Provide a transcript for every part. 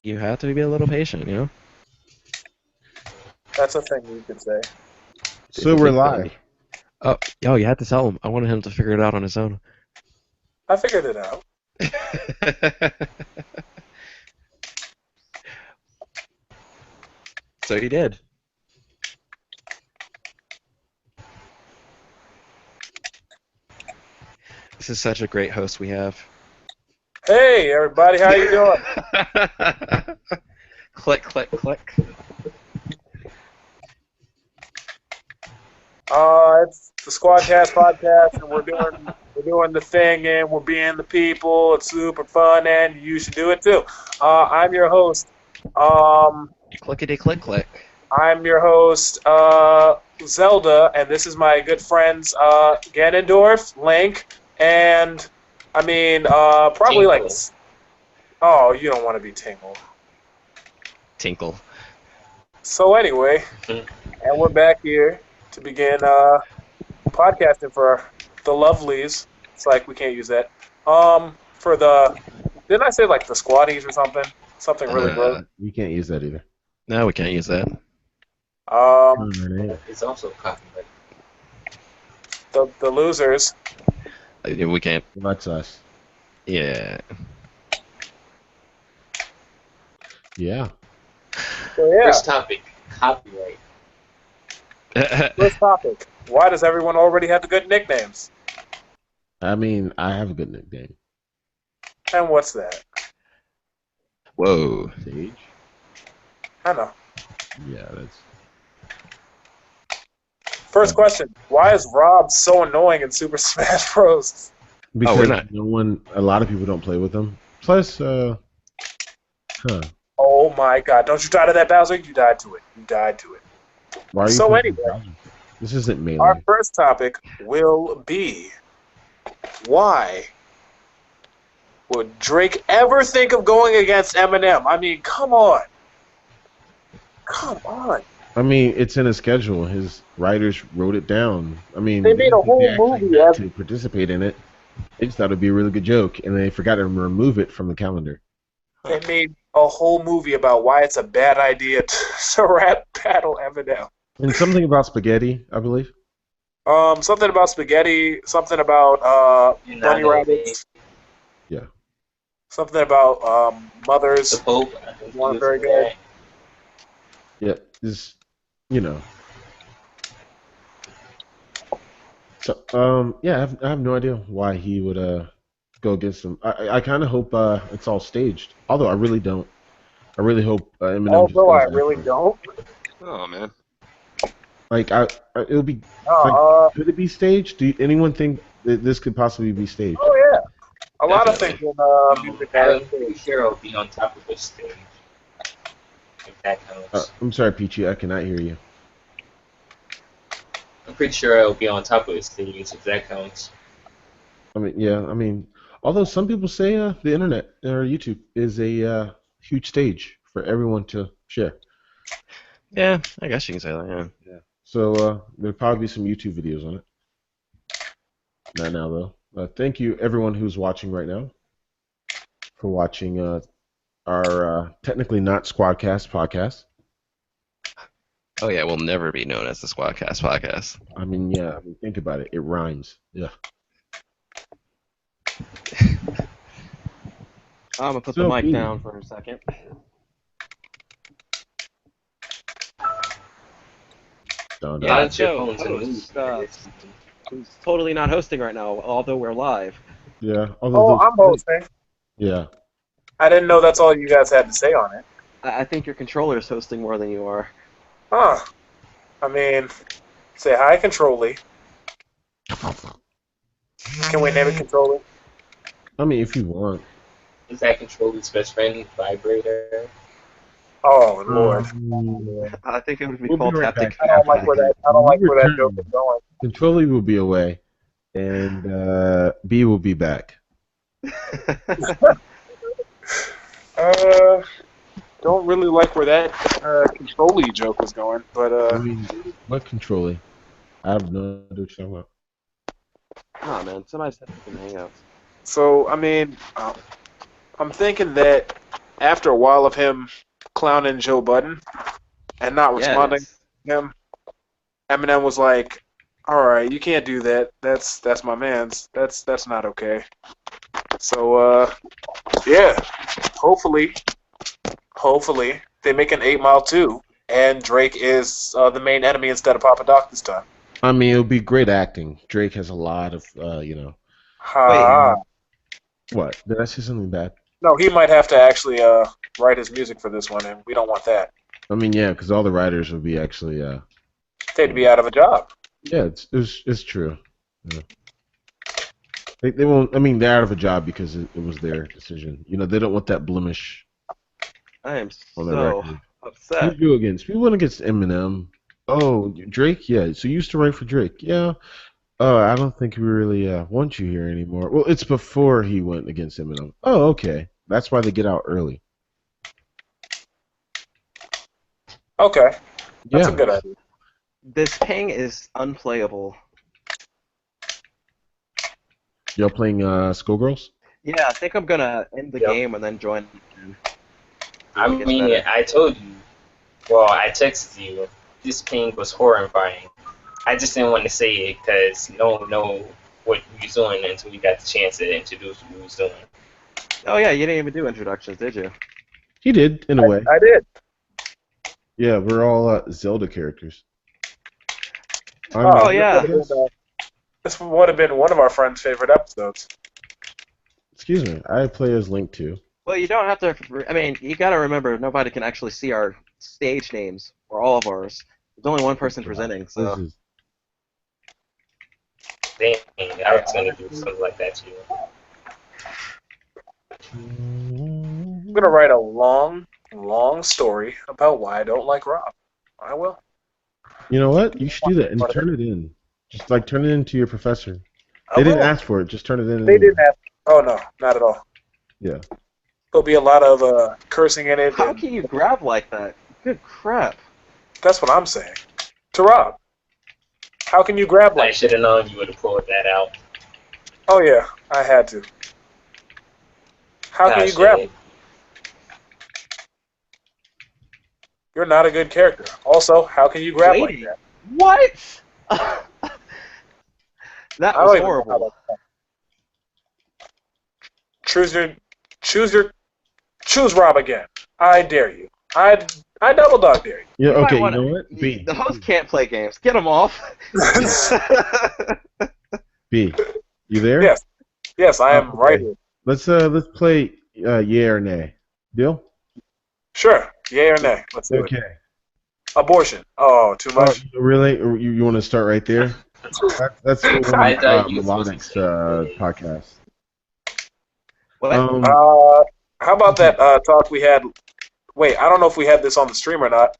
You have to be a little patient, you know? That's a thing you could say. It's So a we're big live. ability. Oh, you had to tell him. I wanted him to figure it out on his own. I figured it out. So he did. This is such a great host we have. Hey, everybody, how you doing? Click, click, click. It's the Squadcast podcast, and we're doing the thing, and we're being the people. It's super fun, and you should do it too. I'm your host. Clickety click click. I'm your host, Zelda, and this is my good friends, Ganondorf, Link, and probably Tinkle. oh, you don't want to be Tingle. Tinkle. So anyway, and we're back here to begin podcasting for the lovelies. It's like we can't use that. For the didn't I say like the squatties or something? Something really gross. We can't use that either. No, we can't use that. It's also copyright. The losers. We can't. That's us. Yeah. Yeah. So yeah, First topic, copyright. first topic. Why does everyone already have the good nicknames? I mean, I have a good nickname. And what's that? Whoa. Sage. I know. Yeah, that's. First question: why is Rob so annoying in Super Smash Bros? Because we're not. a lot of people don't play with them. Plus, Oh my God! Don't you die to that Bowser? You died to it. You died to it. Why are you So playing anyway. with Bowser? This isn't melee. Our first topic will be why would Drake ever think of going against Eminem? I mean, come on. Come on. I mean, it's in his schedule. His writers wrote it down. I mean, They made a whole they actually movie got of to participate in it. They just thought it'd be a really good joke, and they forgot to remove it from the calendar. They made a whole movie about why it's a bad idea to rap battle Eminem. And something about spaghetti, I believe. Something about spaghetti, something about bunny rabbits, Yeah. something about The mothers. Pope. One very good. Yeah, is So, yeah, I have no idea why he would go against him. I kind of hope it's all staged. Although I really don't. I really hope Eminem just Although goes I after really him. don't. Oh man. Like, it would be. Uh, Could it be staged? Do anyone think that this could possibly be staged? oh yeah. A lot of things Definitely. in music are I'm pretty sure I'll be on top of this stage. If that counts. I'm sorry, Peachy, I cannot hear you. I'm pretty sure I'll be on top of the stage if that counts. I mean, yeah, I mean, although some people say the internet or YouTube is a huge stage for everyone to share. Yeah, I guess you can say that. Yeah. Yeah. So there'll probably be some YouTube videos on it. Not now, though. Thank you, everyone who's watching right now, for watching our technically not Squadcast podcast. Oh yeah, we'll never be known as the Squadcast podcast. I mean, yeah, I mean, think about it. It rhymes. Yeah. I'm gonna put So, the mic Pete. down for a second. Dun, Yeah, dun. it's your So, phones and host, moves. who's totally not hosting right now, although we're live. Yeah. Oh, Although I'm hosting. Yeah. I didn't know that's all you guys had to say on it. I think your controller is hosting more than you are. Huh. I mean, say hi, Control-Y. Can we name it Control-Y? I mean, if you want. Is that Controller's best friend, Vibrator? Oh Lord. I think it would be We'll be called right haptic. back. I don't like where that joke is going. Control-Y will be away, and B will be back. Don't really like where that Control-Y joke was going, but I mean, what Control-Y? I have no idea what you're talking about. Nah, man, somebody said we can hang out. so I mean, I'm thinking that after a while of him clowning Joe Budden and not Yeah, responding to him, Eminem was like, "All right, you can't do that. That's my man's. That's not okay." So yeah, hopefully they make an 8 Mile 2, and Drake is the main enemy instead of Papa Doc this time. I mean, it'll be great acting. Drake has a lot of, Wait, Ha! what? Did I say something bad? No, he might have to actually write his music for this one, and we don't want that. I mean, yeah, because all the writers will be actually, They'd be out of a job. yeah, it's true. Yeah. They won't. I mean, they're out of a job because it was their decision. They don't want that blemish I am on their so record. Who upset. you against? We went against Eminem. Oh, Drake. Yeah. So you used to write for Drake. Yeah. Oh, I don't think we really want you here anymore. Well, it's before he went against Eminem. Oh, okay. That's why they get out early. Okay, that's a Yeah. good idea. This ping is unplayable. Y'all playing Skullgirls? Yeah, I think I'm gonna end the Yep. game and then join. I It gets mean, better. I told you. Well, I texted you. This ping was horrifying. I just didn't want to say it because no one know what we was doing until we got the chance to introduce what we was doing. Oh yeah, you didn't even do introductions, did you? He did, in a way. I did. Yeah, we're all Zelda characters. Oh, yeah. This would have been one of our friends' favorite episodes. Excuse me. I play as Link too. Well, you don't have to. I mean, you gotta remember, nobody can actually see our stage names or all of ours. There's only one person presenting, so. This is Dang, I was gonna do something like that too. I'm gonna write a long story about why I don't like Rob. I will. You know what? You should do that and turn it in. Just like turn it into your professor. They didn't ask for it. Just turn it in. They didn't ask. Oh no, not at all. Yeah. There'll be a lot of cursing in it. How and can you grab like that? Good crap. that's what I'm saying. To Rob, how can you grab I like? should have known you would have pulled that out. Oh yeah, I had to. How can Gosh, you grab? shit. You're not a good character. Also, how can you grab like Lady. that? What? That I was don't even know how horrible. that's done. Choose Rob again. I dare you. I double dog dare you. Yeah. You might Okay. You wanna- know what? B. The host can't play games. Get him off. B. You there? Yes. Yes, I am Okay. right here. Let's play yeah or nay. Deal? Sure. Yay or nay? Let's do it. Okay. Abortion. Oh, too much. Really? You want to start right there? That's one of I thought you was supposed to Melodic's say podcast. What? How about that talk we had? Wait, I don't know if we had this on the stream or not.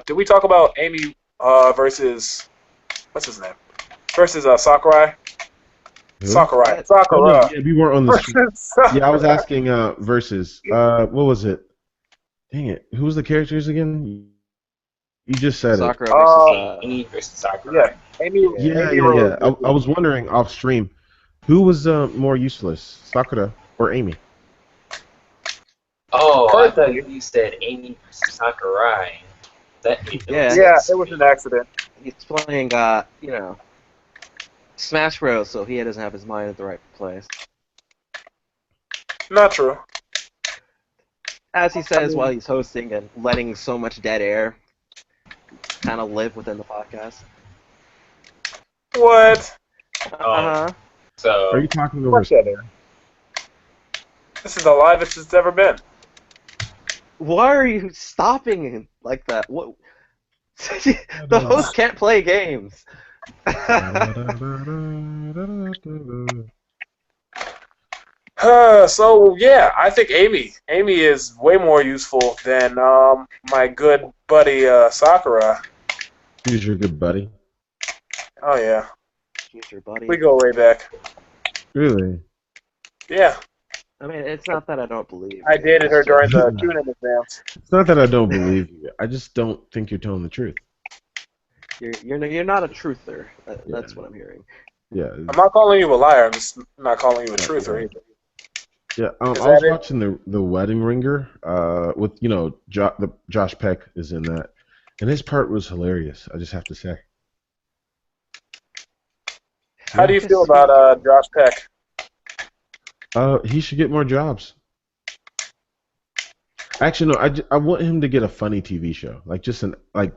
Did we talk about Amy versus what's his name? Versus Sakurai? Who? Sakurai. Oh, Sakura. no, yeah, we weren't on the stream. Versus Yeah, I was asking versus. What was it? Dang it! Who was the characters again? You just said Sakura Uh, versus. Amy versus Sakura. yeah. Amy. it. Yeah. Amy Rose. I was wondering off stream, who was more useless, Sakura or Amy? Oh, I thought Personally- you said Amy versus Sakurai. That made no Yeah. Yeah, sense. it was an accident. He's playing, Smash Bros. So he doesn't have his mind at the right place. Not true. As he says while he's hosting and letting so much dead air kind of live within the podcast. What? Uh-huh. So Are you talking over? What's that there? This is the livest it's ever been. Why are you stopping like that? What? The host can't play games. So yeah, I think Amy is way more useful than my good buddy Sakura. Who's your good buddy? Oh yeah, She's your buddy. we go way back. Really? Yeah, I mean, it's not that I don't believe. I you. dated her It's during just- the tuning exams. It's not that I don't believe you. I just don't think you're telling the truth. You're not a truther. That's Yeah. what I'm hearing. Yeah. I'm not calling you a liar. I'm just not calling you a truther either. Yeah, Is I was that it? watching the Wedding Ringer. With Josh Peck is in that, and his part was hilarious. I just have to say. How Yeah. do you feel about Josh Peck? He should get more jobs. Actually, no. I want him to get a funny TV show, like just an like.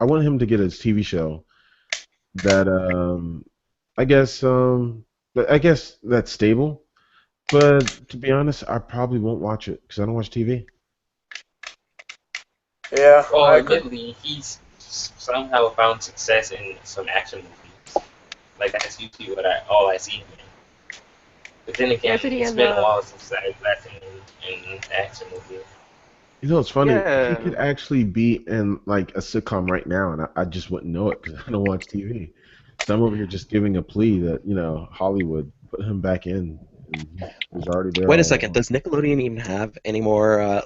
I want him to get a TV show that I guess that's stable. But to be honest, I probably won't watch it because I don't watch TV. Yeah, Well, I agree. admittedly, he's somehow found success in some action movies. Like that's usually all I see him in. But then Yeah, again, isn't he it's in been a while since I've last seen him in an action movie. You know, it's funny. He Yeah. could actually be in like a sitcom right now, and I just wouldn't know it because I don't watch TV. So I'm over here just giving a plea that Hollywood put him back in, and he was already there Wait a all second. along. Does Nickelodeon even have any more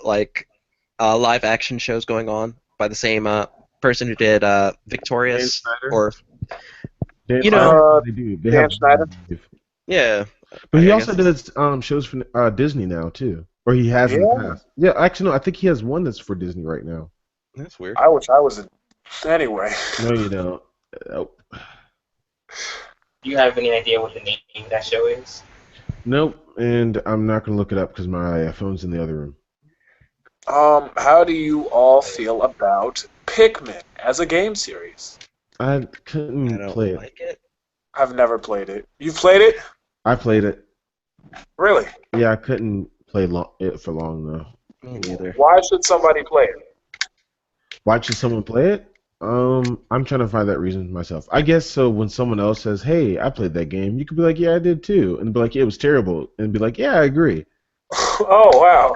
live action shows going on by the same person who did Dan Victorious? Snyder. Or Dan you know, Snyder. Uh, They do. They Dan have. Schneider. yeah. But he I also guess. does shows for Disney now too, or he has in the Yeah, past. Yeah, actually, no. I think he has one that's for Disney right now. That's weird. I wish I was in. Anyway, No, you don't. Oh, Do you have any idea what the name of that show is? nope. And I'm not gonna look it up because my phone's in the other room. how do you all feel about Pikmin as a game series? I I couldn't play don't it. like it. I've never played it. You've played it? I played it. Really? Yeah, I couldn't play it for long though. Me neither. Why should somebody play it? Why should someone play it? I'm trying to find that reason myself. I guess so. When someone else says, "Hey, I played that game," you could be like, "Yeah, I did too," and be like, "Yeah, it was terrible," and be like, "Yeah, I agree." Oh wow!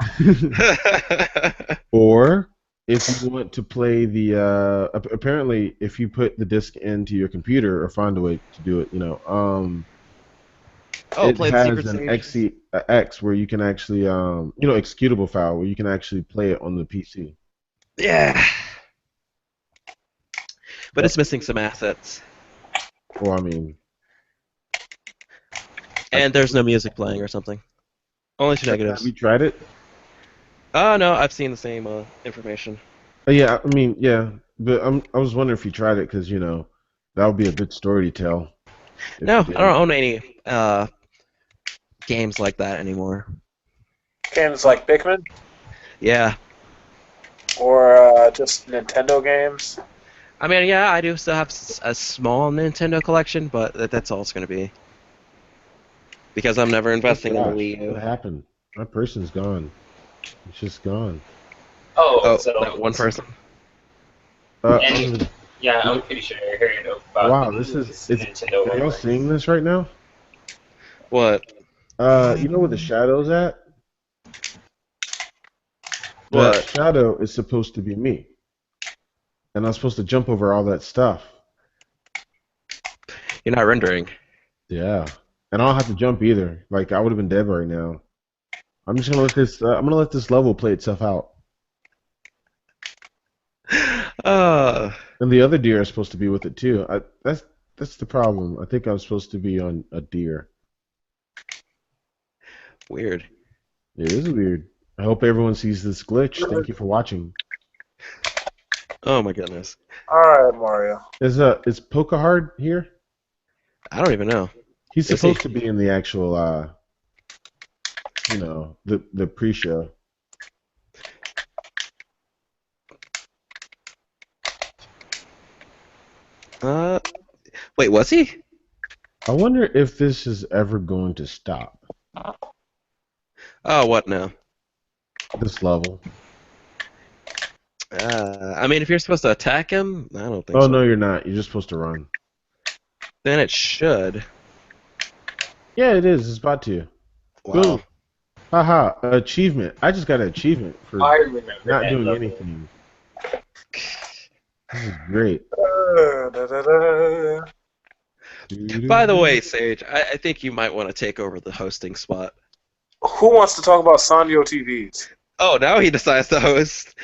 Or if you want to play apparently if you put the disc into your computer or find a way to do it, Oh, it play the has Secret an Stages. X where you can actually executable file where you can actually play it on the PC. Yeah, but it's That's missing some assets, well, I mean, I, and there's no music playing or something. Only two have negatives. you tried it? Oh no, I've seen the same information. Yeah, I mean, yeah, but I was wondering if you tried it because that would be a good story to tell if No, you I didn't. don't own any games like that anymore. Games like Pikmin Yeah, or just Nintendo games? I mean, yeah, I do still have a small Nintendo collection, but that's all it's gonna be because I'm never Oh investing in the gosh, Wii U. what happened? My person's gone. It's just gone. Oh, Oh, so that one person. and yeah, I'm pretty sure I heard about Wow, the this newest is Nintendo are y'all reference. seeing this right now? What? You know where the shadow's at? That What? shadow is supposed to be me. And I'm supposed to jump over all that stuff. You're not rendering. Yeah. And I don't have to jump either. Like I would have been dead right now. I'm just gonna let this level play itself out. And the other deer is supposed to be with it too. That's the problem. I think I'm supposed to be on a deer. Weird. It is weird. I hope everyone sees this glitch. Thank you for watching. Oh my goodness. All right, Mario. Is Pokahard here? I don't even know. He's Is he? supposed to be in the actual the pre-show. Wait, was he? I wonder if this is ever going to stop. Oh, what now? This level. I mean, if you're supposed to attack him, I don't think Oh so. no, you're not. You're just supposed to run. Then it should. Yeah, it is. It's about to. Wow. Boom. Haha. Achievement. I just got an achievement for I remember not that doing level. anything. This is great. By the way, Sage, I think you might want to take over the hosting spot. Who wants to talk about Sanyo TVs? Oh, now he decides to host.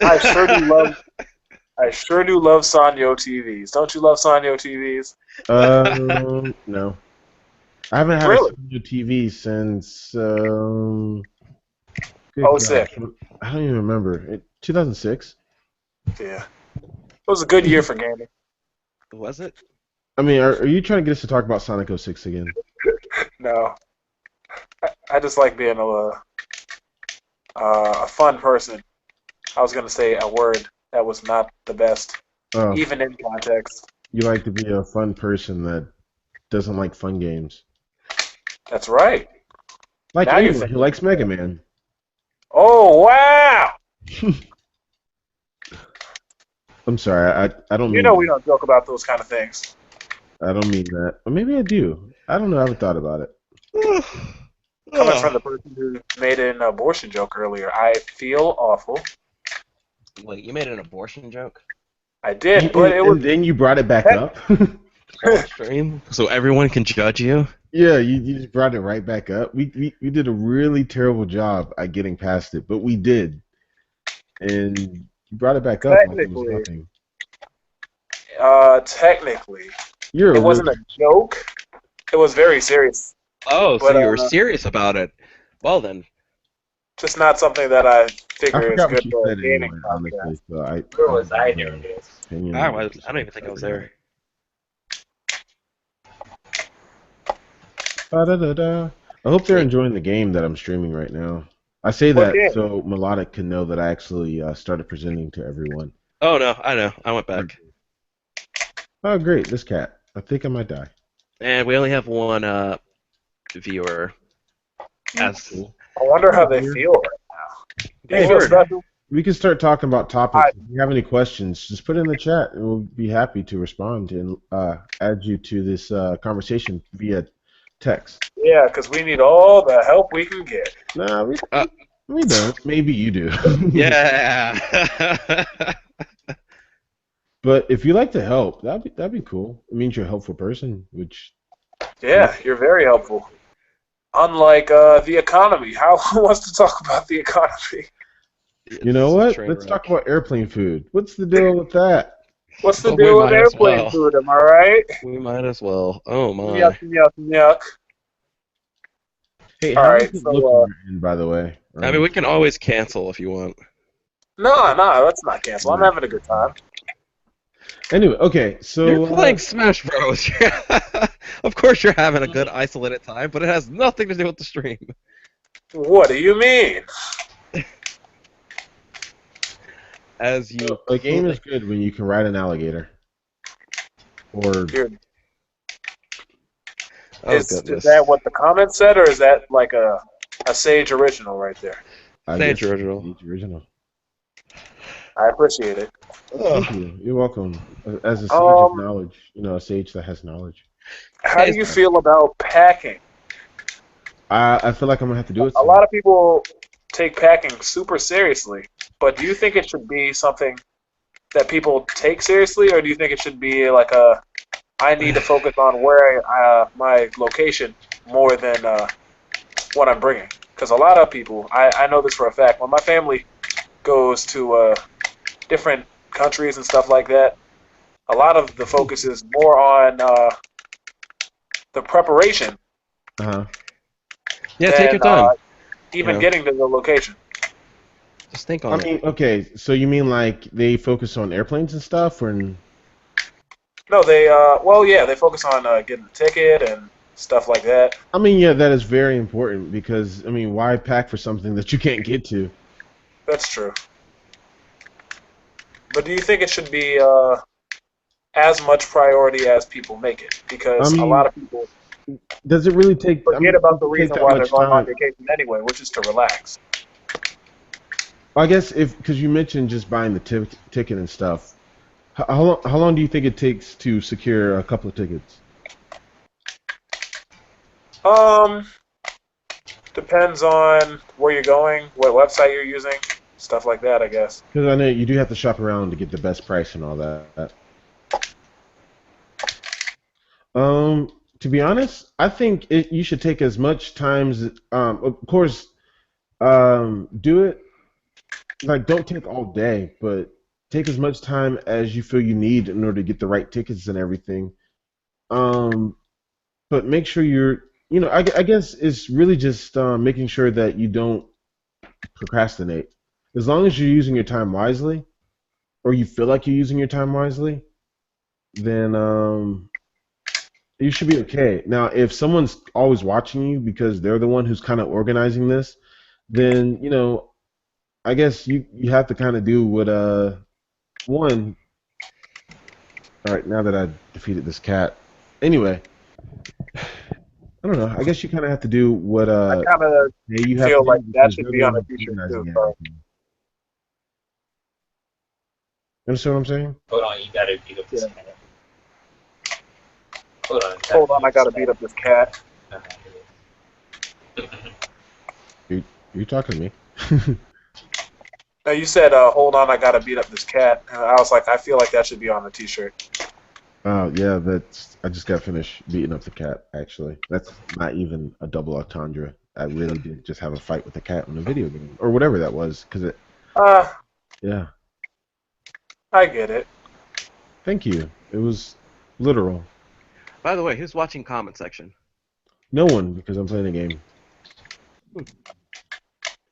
I sure do love Sanyo TVs. Don't you love Sanyo TVs? No. I haven't had a Really? new TV since good Oh, God, sick. I don't even remember. 2006. Yeah. It was a good year for gaming. Was it? I mean, are you trying to get us to talk about Sonic 06 again? No, I just like being a fun person. I was gonna say a word that was not the best, Oh, even in context. you like to be a fun person that doesn't like fun games. That's right. Like Now you're anyone who thinking. likes Mega Man. Oh wow! I'm sorry, I don't You mean know we that. don't joke about those kind of things. I don't mean that. Or maybe I do. I don't know. I haven't thought about it. Coming from the person who made an abortion joke earlier, I feel awful. Wait, you made an abortion joke I did, but it was And then you brought it back up? on stream, so everyone can judge you. Yeah, you just brought it right back up. We did a really terrible job at getting past it, but we did. And you brought it back up like it was technically, nothing. technically, You're it a wasn't real. a joke. It was very serious, Oh, so but you were serious about it. Well then, just not something that I I figure is forgot what good you for a said gaming anyway, podcast. honestly. So I Where don't was I have during an this? opinion I on what you don't said. even think I was forgot. there. Ba-da-da-da. I hope they're Wait, enjoying the game that I'm streaming right now. I say What that game? so Melodic can know that I actually started presenting to everyone. oh no, I know. I went back, Oh, great, this cat. I think I might die. and we only have one viewer. As Cool. I wonder how Hey, they dear. feel right now. Do you Hey, feel bored. special? we can start talking about I, topics. If you have any questions, just put it in the chat, and we'll be happy to respond and add you to this conversation via text. yeah, because we need all the help we can get. Nah, Uh, we don't. Maybe you do. yeah. But if you like to help, that'd be cool. It means you're a helpful person, which Yeah, you're very helpful. Unlike the economy. How who wants to talk about the economy? you know It's a what? train Let's talk wreck. about airplane food. What's the deal with that? What's the But we deal with might as airplane well. food? Am I right? We might as well. Oh Yuck, my. yuck, yuck. Hey, All how is right, it looking so in, by the way? I mean, we can always cancel if you want. no, let's not cancel. I'm having a good time. Anyway, okay, You're so playing Smash Bros. Of course you're having a good isolated time, but it has nothing to do with the stream. What do you mean? As you a game play. is good when you can ride an alligator. Or You're, Oh is goodness. that what the comment said, or is that like a Sage original right there? I Sage guess original. Sage original. I appreciate it. Thank you. You're welcome. As a sage of Um, knowledge, a sage that has knowledge. how do you feel about packing? I feel like I'm gonna have to do it. A lot of people take packing super seriously, but do you think it should be something that people take seriously, or do you think it should be like I need to focus on where my location more than what I'm bringing? Because a lot of people, I know this for a fact, when my family goes to different countries and stuff like that, a lot of the focus is more on the preparation Uh-huh. Yeah, take your than time. even Yeah. getting to the location. Just think I on it. mean, okay, so you mean like they focus on airplanes and stuff, or No, they they focus on getting the ticket and stuff like that. I mean, yeah, that is very important because I mean, why pack for something that you can't get to? That's true. But do you think it should be as much priority as people make it? Because I a mean, lot of people does it really take? I forget mean, about does the it take reason that why they're much going on time? vacation anyway, which is to relax. I guess because you mentioned just buying the ticket and stuff. How long do you think it takes to secure a couple of tickets? Um, depends on where you're going, what website you're using, stuff like that, I guess. Because I know you do have to shop around to get the best price and all that. To be honest, I think you should take as much time as, of course, do it. Like, don't take all day, but take as much time as you feel you need in order to get the right tickets and everything. Um, but make sure I guess it's really just making sure that you don't procrastinate. As long as you're using your time wisely, or you feel like you're using your time wisely, then you should be okay. Now, if someone's always watching you because they're the one who's kind of organizing this, then I guess you have to kind of do what one. All right, now that I defeated this cat, anyway, I don't know. I guess you kind of have to do what I kind of you have to feel do like that because should they're be the on one a who's t-shirt too. organizing So. everything. You understand what I'm saying? Hold on, you gotta beat up this Yeah. cat. Hold on. Hold on, I gotta beat up this cat. You talking to me? No, you said, hold on, I gotta beat up this cat. And I was like, I feel like that should be on a t-shirt. Oh yeah, I just got finished beating up the cat. Actually, that's not even a double entendre. I really did just have a fight with the cat in a video game or whatever that was. Yeah. I get it. Thank you. It was literal. By the way, who's watching comment section? No one, because I'm playing a game.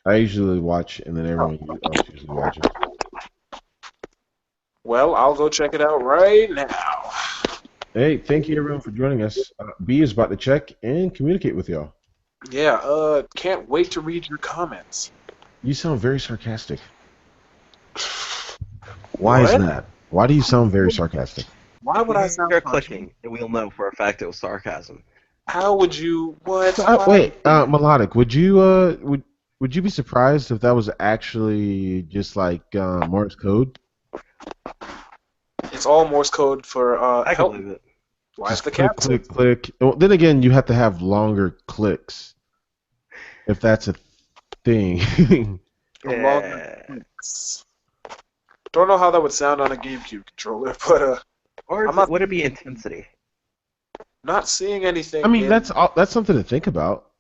I usually watch, and then everyone else usually watches. Well, I'll go check it out right now. Hey, thank you everyone for joining us. B is about to check and communicate with y'all. Yeah, can't wait to read your comments. You sound very sarcastic. Why is What? that? Why do you sound very sarcastic? Why would I sound You're funny? clicking, and we'll know for a fact it was sarcasm. How would you? What? Wait, Melodic, would you would you be surprised if that was actually just like Morse code? It's all Morse code for I can help. believe it. Why is Just the click, cat? click, click. Well, then again, you have to have longer clicks, if that's a thing. Yeah. Don't know how that would sound on a GameCube controller, but Or I'm not- would it be intensity? not seeing anything. I mean, in- that's something to think about.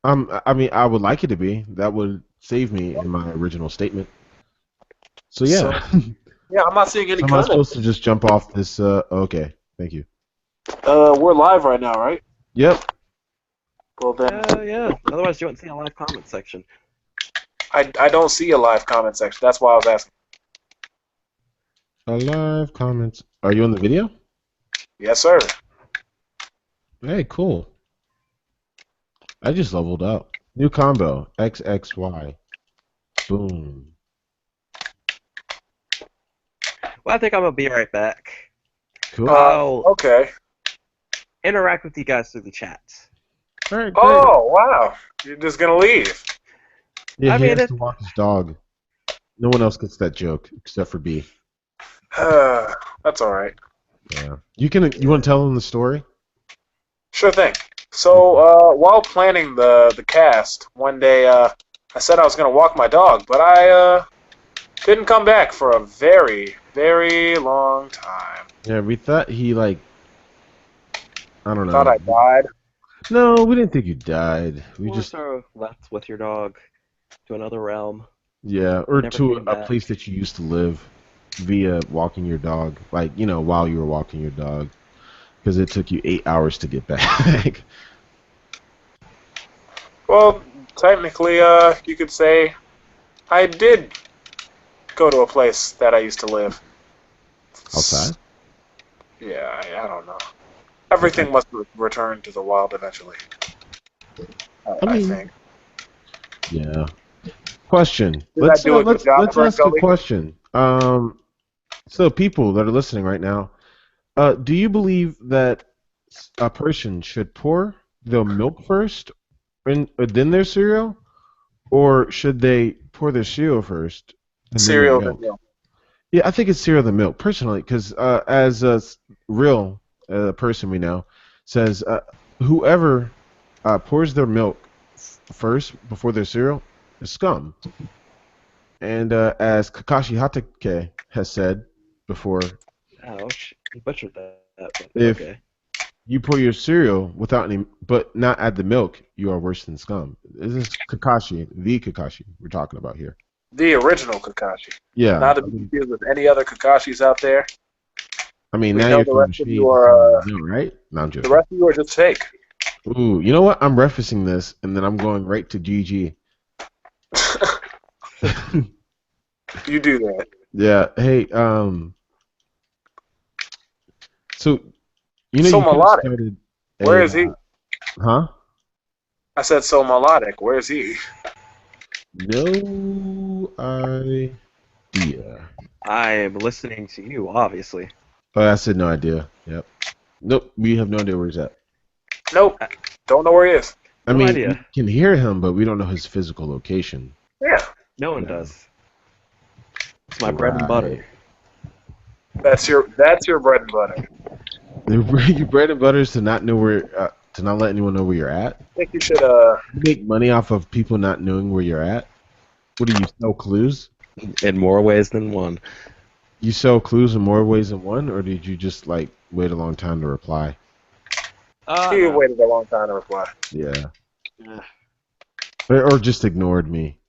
I mean, I would like it to be. That would save me in my original statement. So yeah. yeah, I'm not seeing any So am I comments. supposed to just jump off this? Okay, thank you. We're live right now, right? Yep. Well then, Yeah. Otherwise, you wouldn't see a live comment section. I don't see a live comment section. That's why I was asking. Live comments. Are you on the video? Yes, sir. Hey, cool. I just leveled up. New combo. XXY. Boom. Well, I think I'm gonna be right back. Cool. I'll Okay. interact with you guys through the chat. All right, great. Oh wow! You're just gonna leave? Yeah, I he mean, has to walk his dog. No one else gets that joke except for B. That's all right. Yeah. You want to tell him the story? Sure thing. So while planning the cast, one day I said I was gonna walk my dog, but I didn't come back for a very, very long time. Yeah, we thought he I don't know. Thought I died. No, we didn't think you died. We Or just sort of left with your dog to another realm. or Never to came a back. place that you used to live via walking your dog, while you were walking your dog, because it took you 8 hours to get back. Well, technically, you could say I did go to a place that I used to live. Outside? Yeah, I don't know. Everything must return to the wild eventually. I mean, think. Yeah. Question. Did Let's I do a good job, let's Frank ask a Gully? question. So people that are listening right now, do you believe that a person should pour the milk first and then their cereal, or should they pour their cereal first and then their Cereal. milk? Yeah, I think it's cereal than milk personally, because as a real person we know says, whoever pours their milk first before their cereal is scum. And as Kakashi Hatake has said before, Ouch. You butchered that. But If- okay. you pour your cereal without any, but not add the milk, you are worse than scum. This is Kakashi, the Kakashi we're talking about here. The original Kakashi. Yeah. Not to be confused with any other Kakashis out there. I mean, we now know you're the throwing rest of shade. you are, No, right? No, I'm The joking. rest of you are just fake. Ooh, you know what? I'm referencing this, and then I'm going right to GG. You do that. Yeah. Hey, so So you could have melodic. started Where a is he? huh? I said so melodic. Where is he? No idea. I am listening to you, obviously. Oh, I said no idea. Yep. Nope. We have no idea where he's at. Nope. Uh, Don't know where he is. I No mean, we idea. can hear him, but we don't know his physical location. Yeah. No one Yeah. does. It's my bread and Right. butter. That's your bread and butter. Your bread and butter is to not know to not let anyone know where you're at. I think you should You make money off of people not knowing where you're at. What do you sell clues? In more ways than one. You sell clues in more ways than one, or did you just like wait a long time to reply? he No. waited a long time to reply. Yeah. Yeah. Or just ignored me.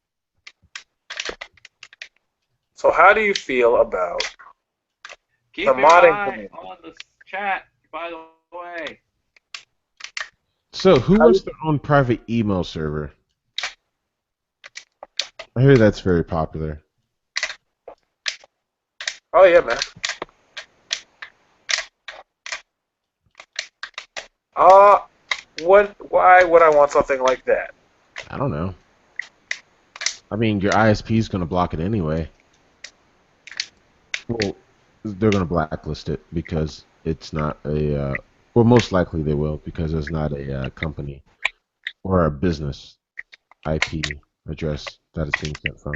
So how do you feel about Keep The your modding eye community. on the chat, by the way. So, who wants their own private email server? I hear that's very popular. Oh yeah, man. Why would I want something like that? I don't know. I mean, your ISP is going to block it anyway. Well, they're going to blacklist it because it's not a. Well, most likely they will because it's not a company or a business IP address that it's being sent from.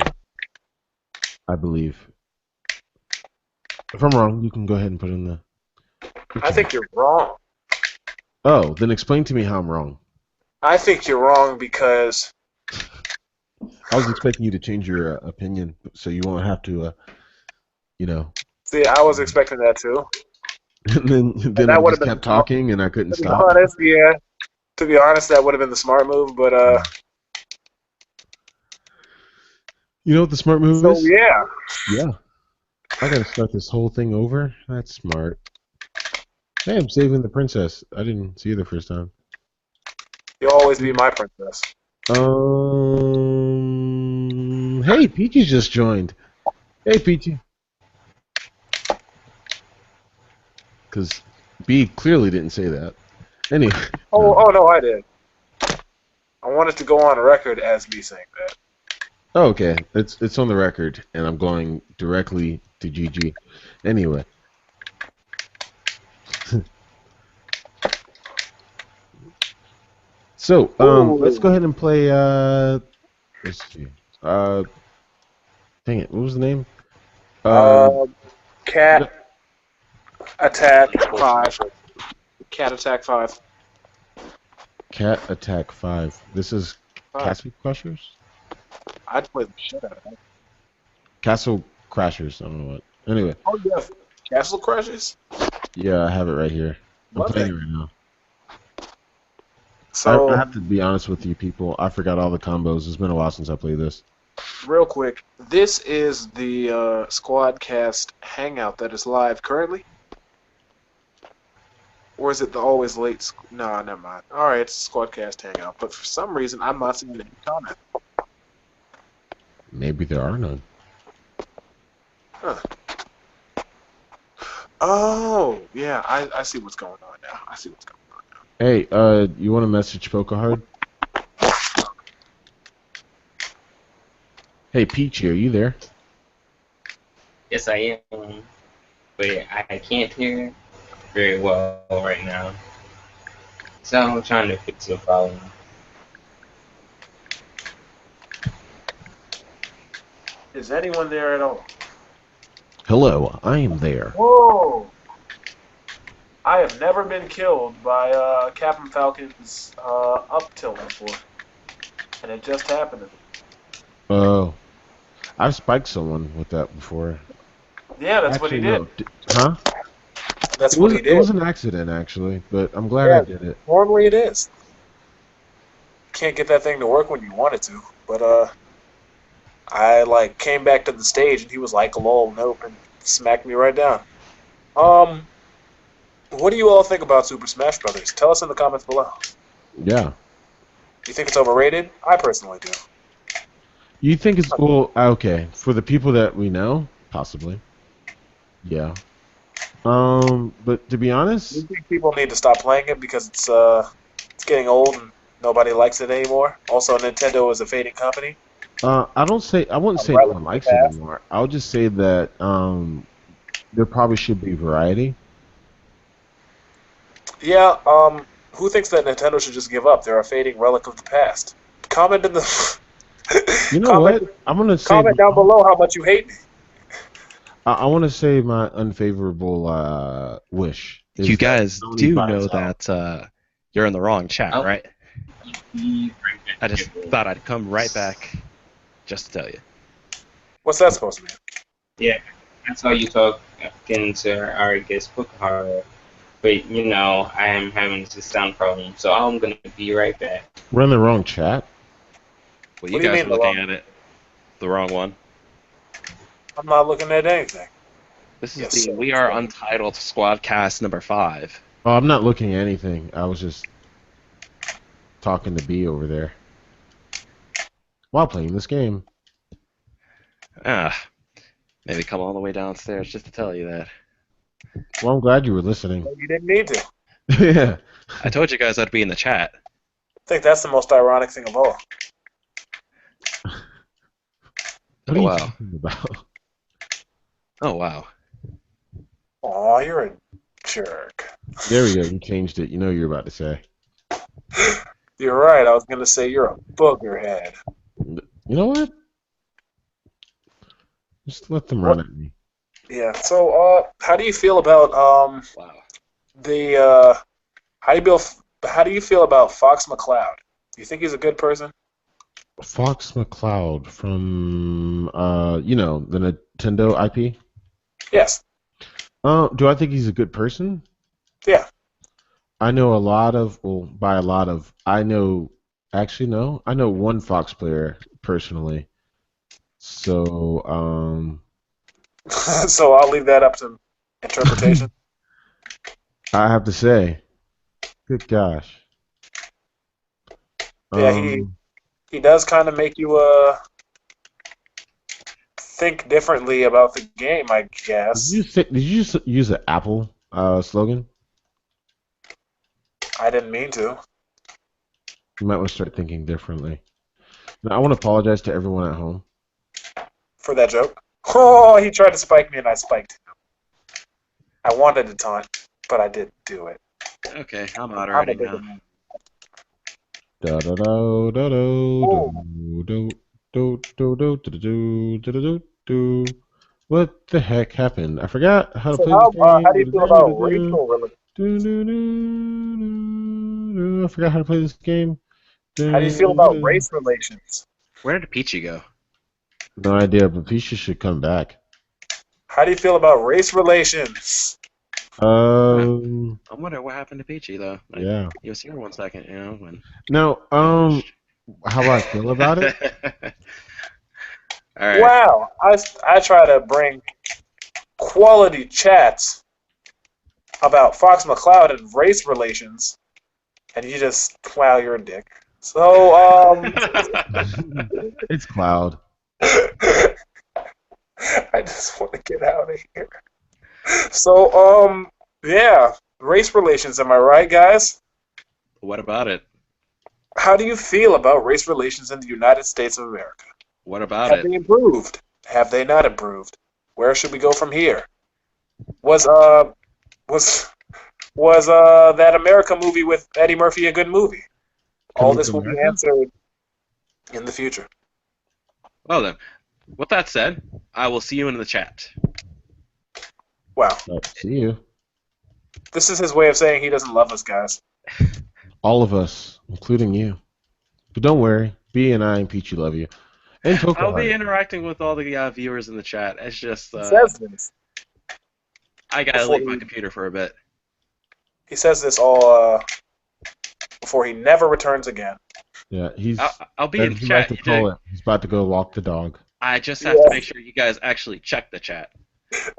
I believe. If I'm wrong, you can go ahead and put in the. I think you're wrong. Oh, then explain to me how I'm wrong. I think you're wrong because I was expecting you to change your opinion so you won't have to, see, I was expecting that too. and then that I would just have been kept talking and I couldn't to be stop. honest, yeah. To be honest, that would have been the smart move, but You know what the smart move so is? yeah. Yeah. I gotta start this whole thing over? That's smart. Hey, I'm saving the princess. I didn't see her the first time. You'll always be my princess. Hey, Peachy just joined. Hey, Peachy. Because B clearly didn't say that. Anyway. Oh no, I did. I wanted to go on record as me saying that. Oh, okay. It's on the record, and I'm going directly to GG. Anyway. So, let's go ahead and play, let's see. Dang it, what was the name? Cat Attack 5. Cat Attack 5. Cat Attack 5. This is Castle Crushers? I'd play the shit out of that. Castle Crashers, I don't know what. Anyway. Oh, yeah. Castle Crushes? Yeah, I have it right here. I'm Love playing it. it right now. So, I have to be honest with you people. I forgot all the combos. It's been a while since I played this. real quick, this is the Squadcast Hangout that is live currently? Or is it the always late? No, never mind. Alright, it's Squadcast Hangout. But for some reason, I'm not seeing any comment. Maybe there are none. Huh. Oh, yeah, I see what's going on now. I see what's going on now. Hey, you want to message Pokahard? Hey, Peachy, are you there? Yes, I am, but I can't hear very well right now. So I'm trying to fix the problem. Is anyone there at all? Hello, I am there. Whoa! I have never been killed by Captain Falcon's up tilt before. And it just happened to me. Oh, I've spiked someone with that before. Yeah, that's what he did. No. Huh? That's It what was, he did. it was an accident, actually, but I'm glad Yeah. I did it. Normally it is. Can't get that thing to work when you want it to. But I came back to the stage and he was like, lol, nope, and smacked me right down. What do you all think about Super Smash Brothers? Tell us in the comments below. Yeah. You think it's overrated? I personally do. You think it's well? Okay, for the people that we know, possibly. Yeah. But to be You honest, think people need to stop playing it because it's getting old and nobody likes it anymore? Also, Nintendo is a fading company, I wouldn't a say no relic one of the likes it past. anymore. I would just say that there probably should be variety. Yeah. Who thinks that Nintendo should just give up? They're a fading relic of the past. Comment in the You know comment what? I'm gonna say comment down below how much you hate me. I want to say my unfavorable wish You is that guys Sony do buys know out. that you're in the wrong chat, Oh, right? you bring I that just thought I'd come right back just to tell you. What's that supposed to mean? Yeah, that's how you talk into our guest book horror. But I am having this sound problem, so I'm gonna be right back. We're in the wrong chat. Well, What you do you guys mean are the looking wrong? at it the wrong one. I'm not looking at anything. This is Yes, the sir. We Are Untitled Squadcast number 5. Oh, I'm not looking at anything. I was just talking to B over there while playing this game. Ah, maybe come all the way downstairs just to tell you that. Well, I'm glad you were listening. You didn't need to. Yeah. I told you guys I'd be in the chat. I think that's the most ironic thing of all. What are Oh you wow. talking about? Oh wow. Aw, you're a jerk. There we go. You changed it. You know what you're about to say. You're right. I was gonna say you're a booger head. You know what? Just let them run What? at me. Yeah. So, how do you feel about Wow. the how do you feel about Fox McCloud? Do you think he's a good person? Fox McCloud from the Nintendo IP. Yes. Do I think he's a good person? Yeah. I know a lot of, well, by a lot of, I know, actually, no, I know one Fox player personally. So, So I'll leave that up to interpretation. I have to say, good gosh. Yeah, he does kind of make you think differently about the game, I guess. Did you use an Apple slogan? I didn't mean to. You might want to start thinking differently. Now, I want to apologize to everyone at home. For that joke. Oh, he tried to spike me and I spiked him. I wanted to taunt, but I didn't do it. Okay, I'm I'm a moderating bigger now. man. Da da da da Oh. do do do do do do do do do. What the heck happened? I forgot how to So play this how game. do you feel about racial relations? I forgot how to play this game. How do you feel about race relations? Where did Peachy go? No idea, but Pisha should come back. How do you feel about race relations? Um, I wonder what happened to Peachy though. Like, yeah. he was here 1 second, when Now, how I feel about it? All right. Wow, I try to bring quality chats about Fox McCloud and race relations, and you just you're a dick. So It's Cloud. I just want to get out of here. So yeah, race relations. Am I right, guys? What about it? How do you feel about race relations in the United States of America? What about Have it? they improved? Have they not improved? Where should we go from here? Was that America movie with Eddie Murphy a good movie? All Coming this to will be America? answered in the future. Well then, with that said, I will see you in the chat. Wow. See you. This is his way of saying he doesn't love us, guys. All of us, including you. But don't worry, B and I and Peachy love you. And Coco I'll be Heart. interacting with all the viewers in the chat. It's just He says this. I gotta before leave my he- computer for a bit. He says this all before he never returns again. Yeah, he's I'll be in as we like chat. to call it. He's about to go walk the dog. I just have to make sure you guys actually check the chat.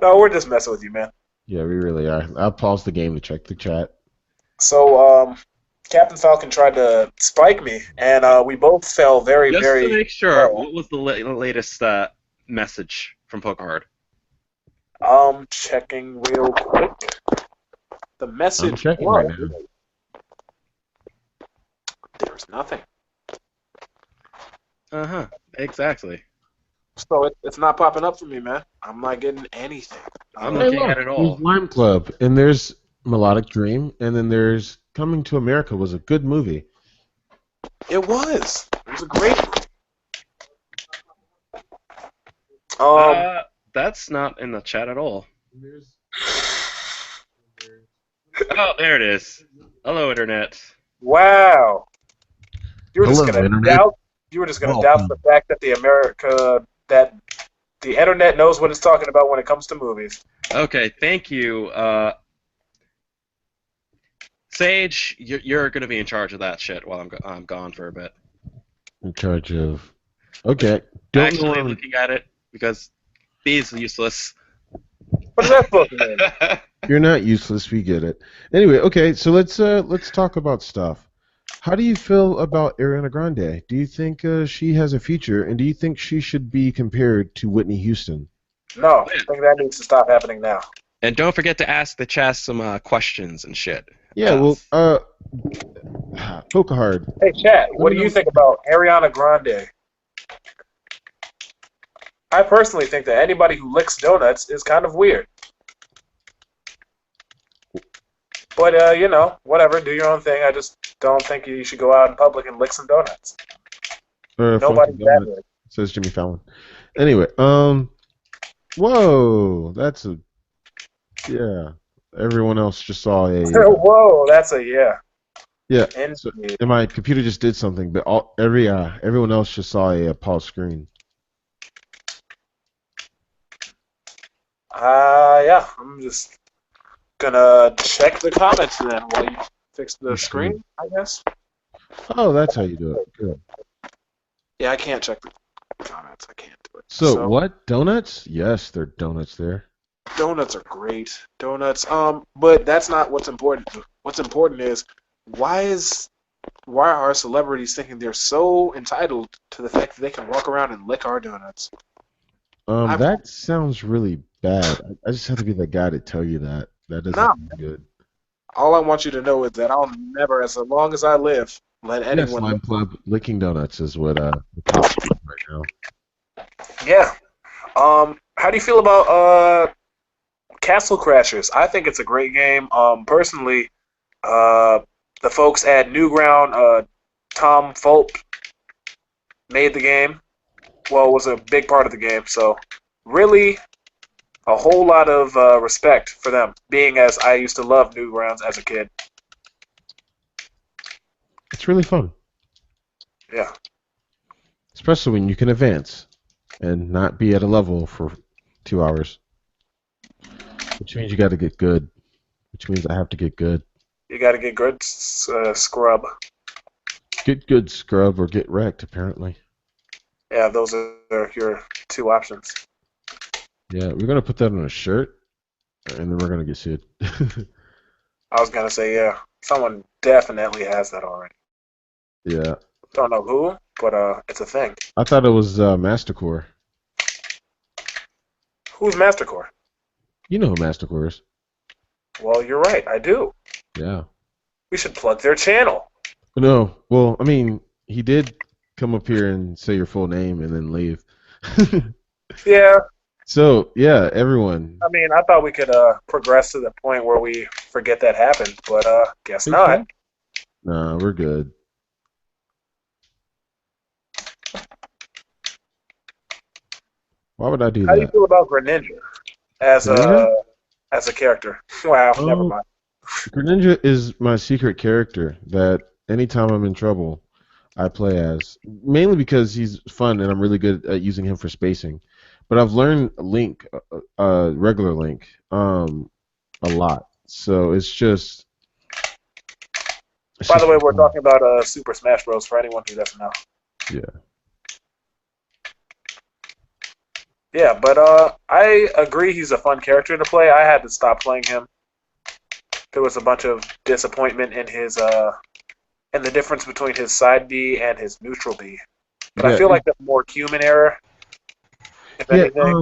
No, we're just messing with you, man. Yeah, we really are. I'll pause the game to check the chat. So Captain Falcon tried to spike me, and we both fell very, Just to very make sure, low. what was the latest message from Pokehard? Checking real quick. The I'm message checking was, right now. there's nothing. Exactly. So it's not popping up for me, man. I'm not getting anything. I'm Hey, looking look, at it there's all. Lime Club, and there's Melodic Dream, and then there's Coming to America was a good movie. It was. It was a great movie. That's not in the chat at all. Oh, there it is. Hello, Internet. Wow. You were just Hello, gonna Internet. doubt. You were just gonna Welcome. doubt the fact that the internet knows what it's talking about when it comes to movies. Okay, thank you. Sage, you're going to be in charge of that shit while I'm gone for a bit. In charge of. Okay. Don't know Actually, what looking at it, because B's useless. What is that supposed to mean? You're not useless. We get it. Anyway, okay. So let's talk about stuff. How do you feel about Ariana Grande? Do you think she has a future, and do you think she should be compared to Whitney Houston? No, I think that needs to stop happening now. And don't forget to ask the chat some questions and shit. Yeah. Well, Pokehard. Hey, chat, what do you think about Ariana Grande? I personally think that anybody who licks donuts is kind of weird. But, whatever, do your own thing. I just don't think you should go out in public and lick some donuts. Nobody's that weird. Says Jimmy Fallon. Anyway, whoa, that's a, yeah. Everyone else just saw a. Whoa, that's a yeah. Yeah. So, and my computer just did something, but everyone else just saw a pause screen. Yeah, I'm just gonna check the comments then while you fix the screen, I guess. Oh, that's how you do it. Good. Yeah, I can't check the comments. I can't do it. So what? Donuts? Yes, there are donuts there. Donuts are great. Donuts. But that's not what's important. What's important is why are celebrities thinking they're so entitled to the fact that they can walk around and lick our donuts? That sounds really bad. I just have to be the guy to tell you that. That doesn't sound good. All I want you to know is that I'll never, as long as I live, let anyone. Yes, Lime Club licking donuts is what the top right now. Yeah. How do you feel about Castle Crashers? I think it's a great game. Personally, the folks at Newground, Tom Fulp made the game. Well, was a big part of the game. So, really, a whole lot of respect for them, being as I used to love Newgrounds as a kid. It's really fun. Yeah. Especially when you can advance and not be at a level for 2 hours. Which means you got to get good. Which means I have to get good. You got to get good, scrub. Get good, scrub, or get wrecked, apparently. Yeah, those are your two options. Yeah, we're going to put that on a shirt, and then we're going to get sued. I was going to say, yeah, someone definitely has that already. Yeah. Don't know who, but it's a thing. I thought it was Mastercore. Who's Mastercore? You know who Mastercore is. Well, you're right, I do. Yeah. We should plug their channel. No, well, I mean, he did come up here and say your full name and then leave. Yeah. So, yeah, everyone. I mean, I thought we could progress to the point where we forget that happened, but guess not. Nah, we're good. Why would I do that? How do you feel about Greninja as a character? Wow, never mind. Greninja is my secret character that anytime I'm in trouble, I play as. Mainly because he's fun and I'm really good at using him for spacing. But I've learned Link, regular Link, a lot. So it's just. By the way, we're talking about Super Smash Bros. For anyone who doesn't know. Yeah. Yeah, but I agree he's a fun character to play. I had to stop playing him. There was a bunch of disappointment in his and the difference between his side B and his neutral B. But I Yeah, feel like that's more human error, if yeah, anything.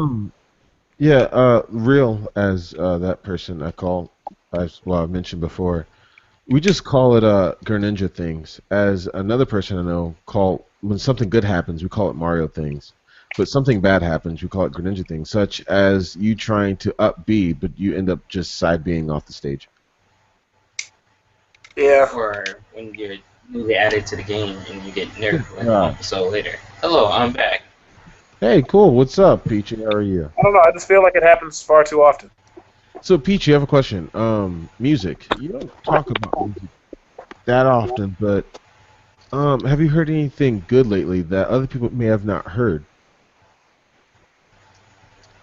yeah. Real as that person I call, as well I mentioned before. We just call it Greninja things. As another person I know call when something good happens, we call it Mario things. But something bad happens, we call it Greninja things, such as you trying to up B, but you end up just side Bing off the stage. Yeah. Or when you're newly added to the game and you get Good nerfed like an job. episode later. Hello, I'm back. Hey, cool. What's up, Peachy? How are you? I don't know. I just feel like it happens far too often. So, Peachy, I have a question. Music. You don't talk about music that often, but have you heard anything good lately that other people may have not heard?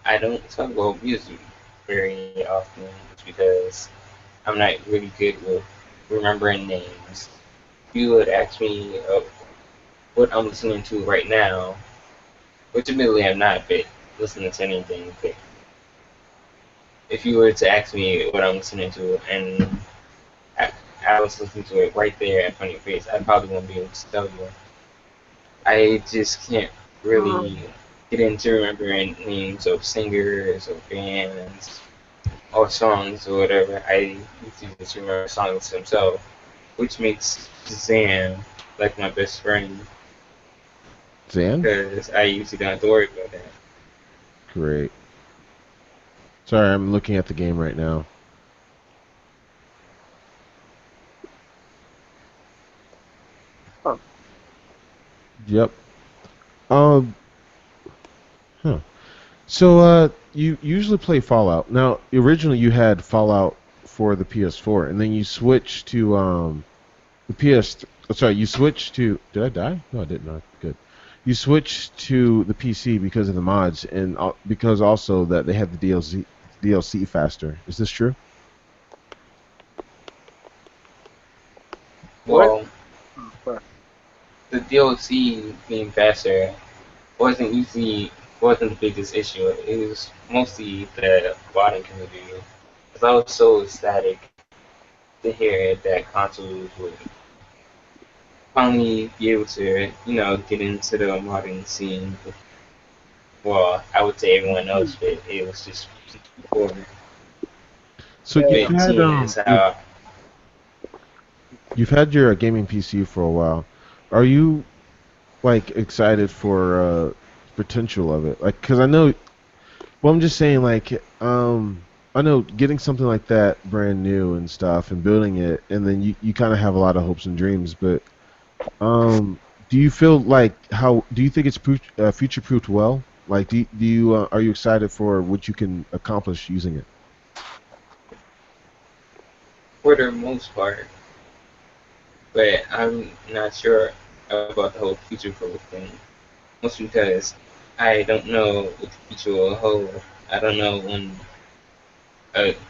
I don't talk about music very often just because I'm not really good with remembering names. If you would ask me what I'm listening to right now, which admittedly I'm not, but listening to anything. But if you were to ask me what I'm listening to and I, I was listening to it right there in front of your face, I probably won't be able to tell you. I just can't really get into remembering names of singers or bands or songs or whatever. I usually just remember songs themselves, which makes Shazam like my best friend Zan? because I usually don't have to worry about that. Great. Sorry, I'm looking at the game right now. Huh. Yep. Um, huh. So, you usually play Fallout. Now, originally you had Fallout for the PS4, and then you switched to the PS. Sorry, you switched to. Did I die? No, I did not. Good. You switched to the PC because of the mods, and because also that they had the DLC faster. Is this true? What? Well, the DLC being faster wasn't the biggest issue. It was mostly the modding community. Because I was so ecstatic to hear that consoles would finally be able to, get into the modding scene. Well, I would say everyone else, but it was just before. So Yeah. But seeing as how you've had your gaming PC for a while. Are you like excited for potential of it? Like, cause I know. Well, I'm just saying, like, I know getting something like that brand new and stuff, and building it, and then you kind of have a lot of hopes and dreams. But do you feel like how? Do you think it's future proofed well? Like, do you are you excited for what you can accomplish using it? for the most part, but I'm not sure about the whole future proof thing. Mostly because I don't know what the future will hold. I don't know when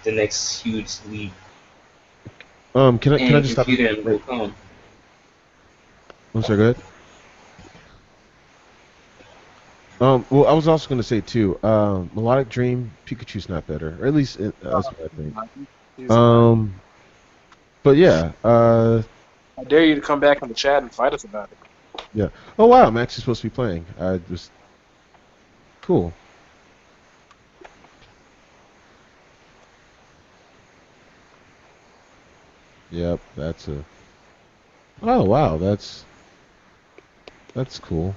the next huge leap Can I in just stop you? computing Right. will come. I'm sorry. Go ahead. Well, I was also going to say too. Melodic Dream, Pikachu's not better, or at least that's what I think. He's not. Um, but yeah. I dare you to come back in the chat and fight us about it. Yeah. Oh wow, I'm actually supposed to be playing. I just cool. Yep, that's a. Oh wow, that's cool.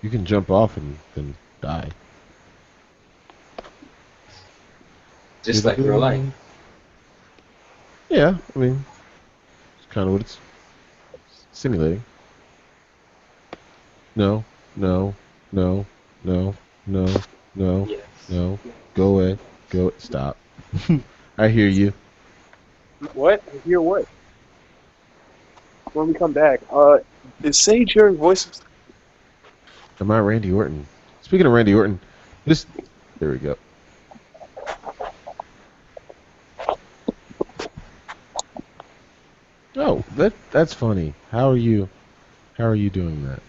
You can jump off and then die. Just like real life. Yeah, I mean, it's kind of what it's simulating. No, no, no, no, no, no, Yes. no. Go away. Go. Stop. I hear you. What? I hear what? When we come back, is Sage hearing voices? Am I Randy Orton? Speaking of Randy Orton, this. There we go. Oh, that's funny. How are you? How are you doing that?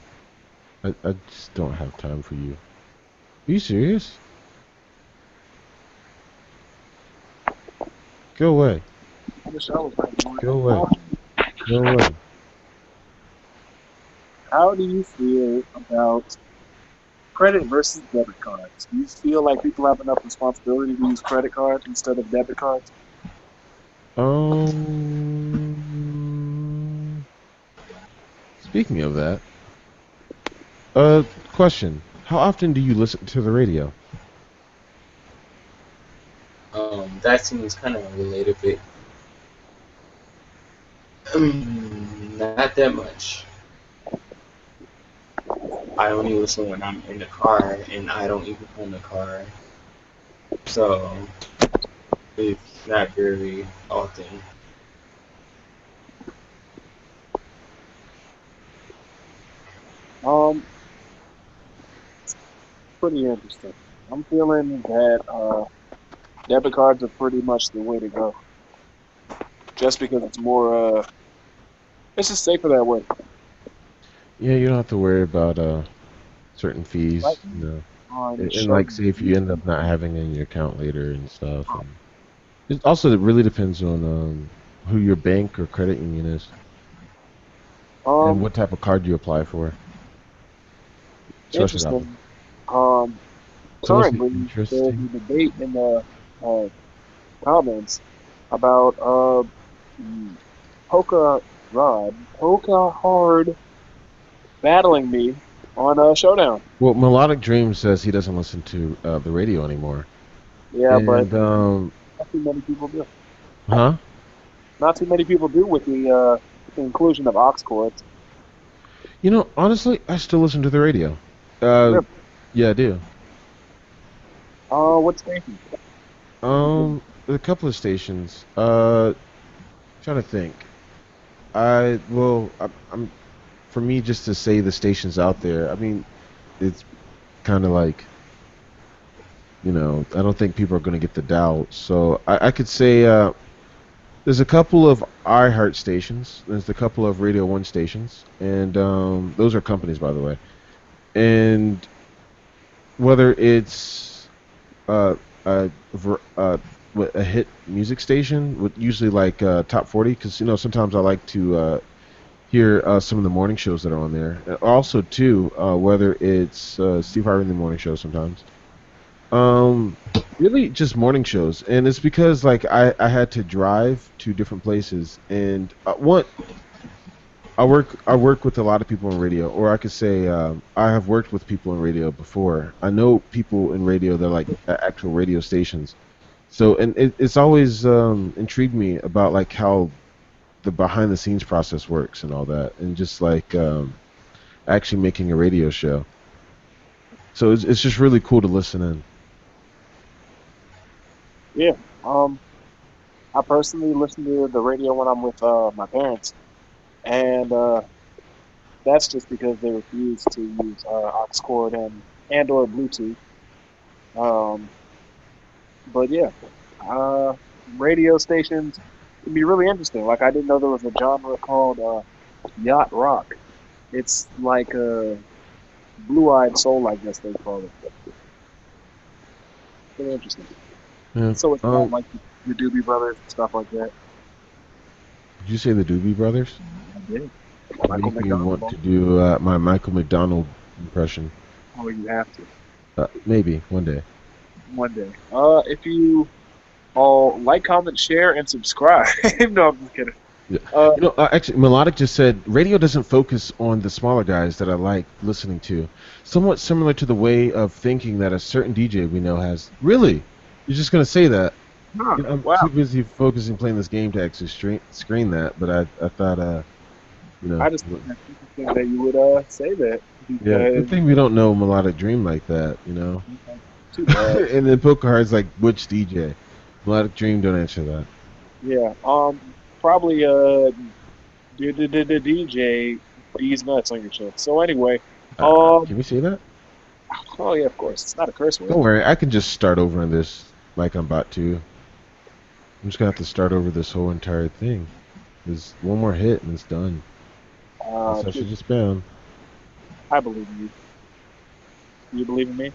I just don't have time for you. Are you serious? Go away. I wish I was like Go away. No way. How do you feel about credit versus debit cards? Do you feel like people have enough responsibility to use credit cards instead of debit cards? Um, Speaking of that, question. How often do you listen to the radio? That seems kind of related, but not that much. I only listen when I'm in the car, and I don't even own a car, so it's not very often. Um, Pretty interesting. I'm feeling that debit cards are pretty much the way to go, just because it's more it's just safer that way. Yeah, you don't have to worry about certain Like fees, on and like say if you end up not having it in your account later and stuff, and it really depends on who your bank or credit union is and um what type of card you apply for. Especially that one. interesting. Um, So what's the Currently there's interesting? a debate in the uh, comments about Poker Poker Hard battling me on Showdown. Well, Melodic Dream says he doesn't listen to the radio anymore, Yeah, but and not too many people do. huh? Not too many people do with the inclusion of aux cords. Honestly, I still listen to the radio. Uh, Rip. yeah, I do. What station? A couple of stations. Trying to think. I'm for me just to say the stations out there. I mean, it's kind of like I don't think people are going to get the doubt. So I could say there's a couple of iHeart stations. There's a couple of Radio One stations, and those are companies, by the way. And whether it's uh, a, a hit music station with usually like top 40, because sometimes I like to hear some of the morning shows that are on there. Also, too, whether it's Steve Harvey in the morning show sometimes. Um, Really just morning shows, and it's because like I had to drive to different places, and I work with a lot of people in radio, or I could say I have worked with people in radio before. I know people in radio that are like at actual radio stations. So and it's always intrigued me about like how the behind the scenes process works and all that, and just like actually making a radio show. So it's just really cool to listen in. Yeah. Um, I personally listen to the radio when I'm with my parents, and that's just because they refuse to use aux cord and or Bluetooth. Um, but yeah, uh, radio stations can be really interesting. Like I didn't know there was a genre called yacht rock. It's like blue-eyed soul, I guess they call it. Really interesting. Yeah. So it's not like the Doobie Brothers and stuff like that. Did you say the Doobie Brothers? I did. Michael Make me want McDonald. to do my Michael McDonald impression. Oh, you have to Maybe one day. one day. If you all like, comment, share, and subscribe. No, I'm just kidding. Yeah. Uh, Actually, Melodic just said radio doesn't focus on the smaller guys that I like listening to. Somewhat similar to the way of thinking that a certain DJ we know has. Really? You're just gonna say that? I'm wow. too busy focusing playing this game to actually screen that. But I thought I just think that's interesting that you would say that Yeah, good because thing we don't know Melodic Dream like that. too bad. And then Poker Hard's like, which DJ? Melodic Dream, don't answer that. Yeah. Probably DJ D's nuts on your show. So anyway, Can we say that? oh yeah, of course, it's not a curse word. Don't worry, I can just start over on this like I'm about to. I'm just gonna have to start over this whole entire thing. There's one more hit and it's done. That's how I should just spam. I believe in you. Do you believe in me?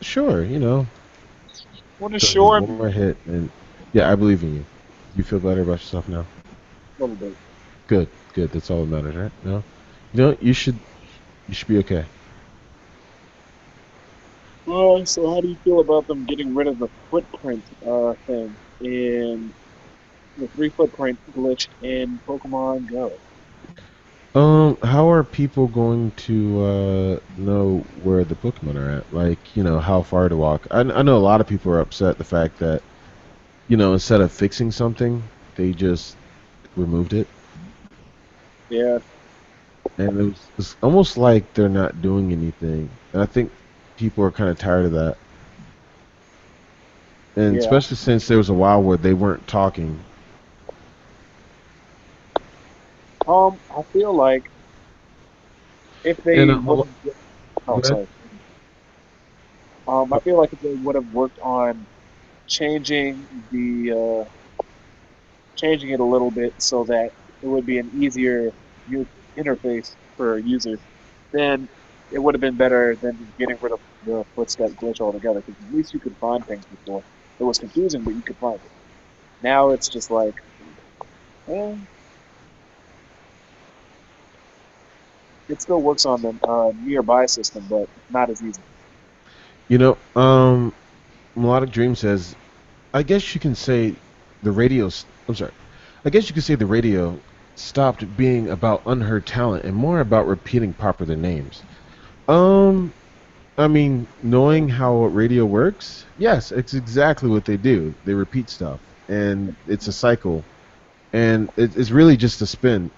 Sure, What is just sure? one more hit and yeah, I believe in you. You feel better about yourself now? A little bit. Good, good. That's all that matters, right? No, you know, you should be okay. So how do you feel about them getting rid of the footprint thing in the 3 footprint glitch in Pokemon Go? How are people going to know where the Pokemon are at? Like, how far to walk. I know a lot of people are upset the fact that, instead of fixing something, they just removed it, Yeah, and it's almost like they're not doing anything. And I think people are kind of tired of that, and yeah. especially since there was a while where they weren't talking. I feel like if And they would have, go oh, ahead. sorry. I feel like if they would have worked on changing changing it a little bit so that it would be an easier interface for users, then it would have been better than just getting rid of the footstep glitch altogether. Because at least you could find things before. It was confusing, but you could find it. Now it's just like, eh, it still works on the nearby system, but not as easy. You know, Melodic Dream says, I guess you can say the I'm sorry. I guess you could say the radio stopped being about unheard talent and more about repeating popular names. Um, I mean, knowing how radio works, yes, it's exactly what they do. They repeat stuff, and it's a cycle, and it's really just a spin.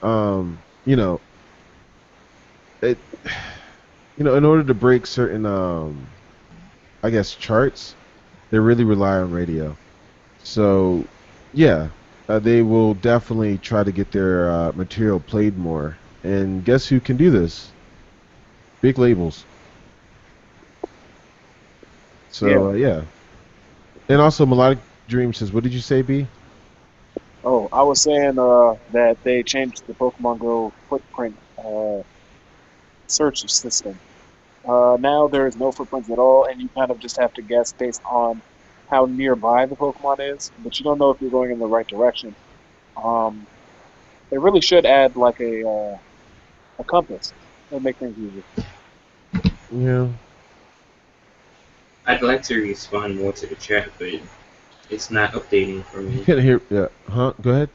It, in order to break certain, I guess, charts, they really rely on radio. So, yeah, they will definitely try to get their material played more. And guess who can do this? Big labels. Yeah. So, yeah. And also, Melodic Dream says, what did you say, B? Oh, I was saying that they changed the Pokemon Go footprint search system. Now there is no footprints at all, and you kind of just have to guess based on how nearby the Pokemon is, but you don't know if you're going in the right direction. Um, they really should add like a compass and make things easier. Yeah. I'd like to respond more to the chat, but it's not updating for You me. can't hear. Yeah. Huh? Go ahead.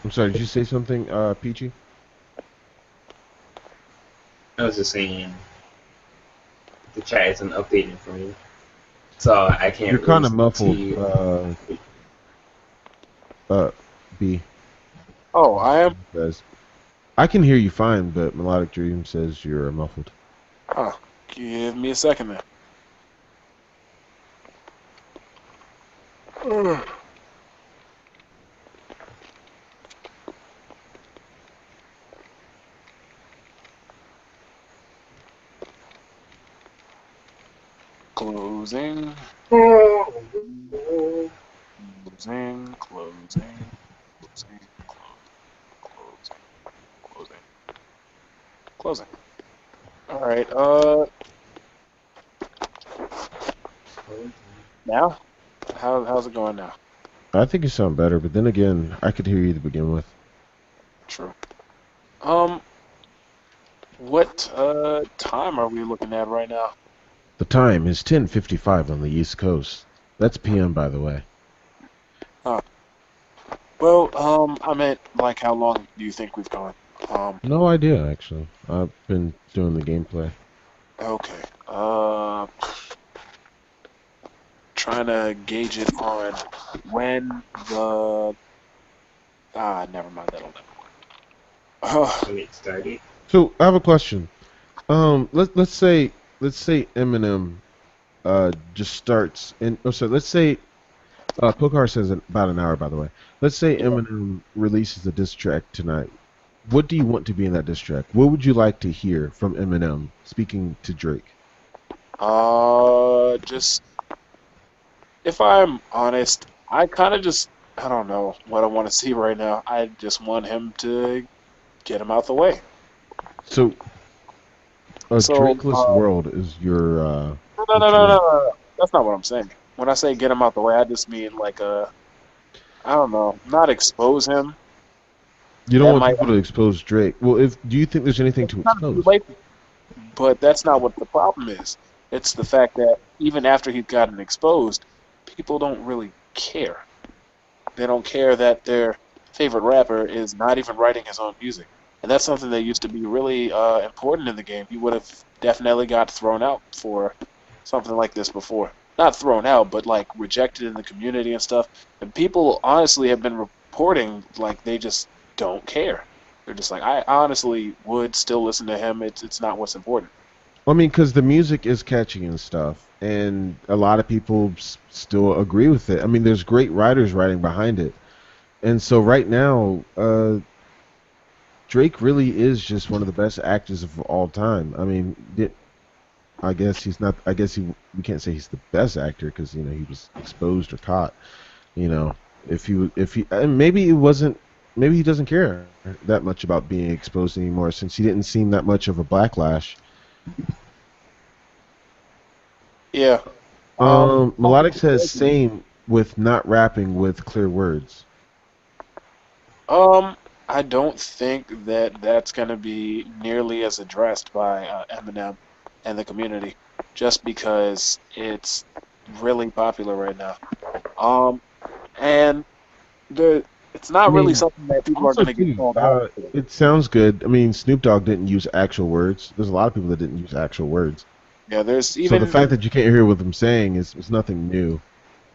I'm sorry. Did you say something, Peachy? I was just saying the chat isn't updating for me, so I You're can't kind really of muffled, see. uh, B. Oh, I am. Says. I can hear you fine, but Melodic Dream says you're muffled. Huh. Give me a second then. Closing, closing, closing, closing, closing, closing, closing. All right. Now, how's it going now? I think you sound better, but then again, I could hear you to begin with. True. Um, what time are we looking at right now? The time is 10:55 on the East Coast. That's PM, by the way. Huh. Well, I meant like how long do you think we've gone? No idea, actually. I've been doing the gameplay. Okay. Trying to gauge it on when the never mind, that'll never work. When it started. So I have a question. Let's say Eminem just starts and oh sorry, let's say Pokar says in about an hour, by the way. Let's say Yeah. Eminem releases a diss track tonight. What do you want to be in that diss track? What would you like to hear from Eminem speaking to Drake? Just if I'm honest, I kind of just I don't know what I want to see right now. I just want him to get him out the way. So a So, Drakeless world is your no, no, what no, you no, no, want. no. That's not what I'm saying. when I say get him out the way, I just mean like I don't know, not expose him. You don't That want might people to expose Drake. Well, if do you think there's anything to kind of too expose? late, but that's not what the problem is. It's the fact that even after he's gotten exposed, people don't really care. They don't care that their favorite rapper is not even writing his own music. And that's something that used to be really important in the game. He would have definitely got thrown out for something like this before. Not thrown out, but like rejected in the community and stuff. And people honestly have been reporting like they just don't care. They're just like, I honestly would still listen to him. It's not what's important. Well, I mean, because the music is catchy and stuff, and a lot of people still agree with it. I mean, there's great writers writing behind it, and so right now, Drake really is just one of the best actors of all time. I mean, I guess he's not. I guess we can't say he's the best actor because he was exposed or caught. You know, if he and maybe it wasn't. Maybe he doesn't care that much about being exposed anymore since he didn't seem that much of a backlash. Yeah. Melodic says same with not rapping with clear words. Um, I don't think that that's going to be nearly as addressed by Eminem and the community, just because it's really popular right now. Um, and it's I not really mean, something that people are also going to get too, called out. it sounds good. I mean, Snoop Dogg didn't use actual words. There's a lot of people that didn't use actual words. Yeah, there's So the even fact that you can't hear what I'm saying is nothing new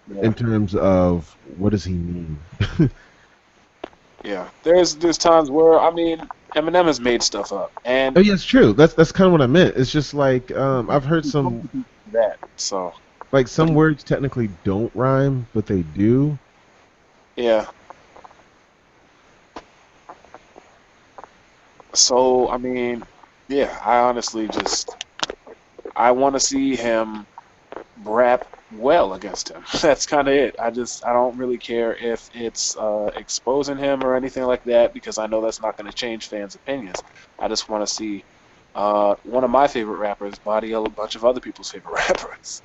yeah, in terms of what does he mean. yeah. There's times where I mean Eminem has made stuff up, and Oh yeah, it's true. That's kind of what I meant. It's just like I've heard some that so like some words technically don't rhyme, but they do. yeah. So I mean, yeah. I honestly just I want to see him rap well against him. That's kind of it. I don't really care if it's exposing him or anything like that because I know that's not going to change fans' opinions. I just want to see one of my favorite rappers body a bunch of other people's favorite rappers.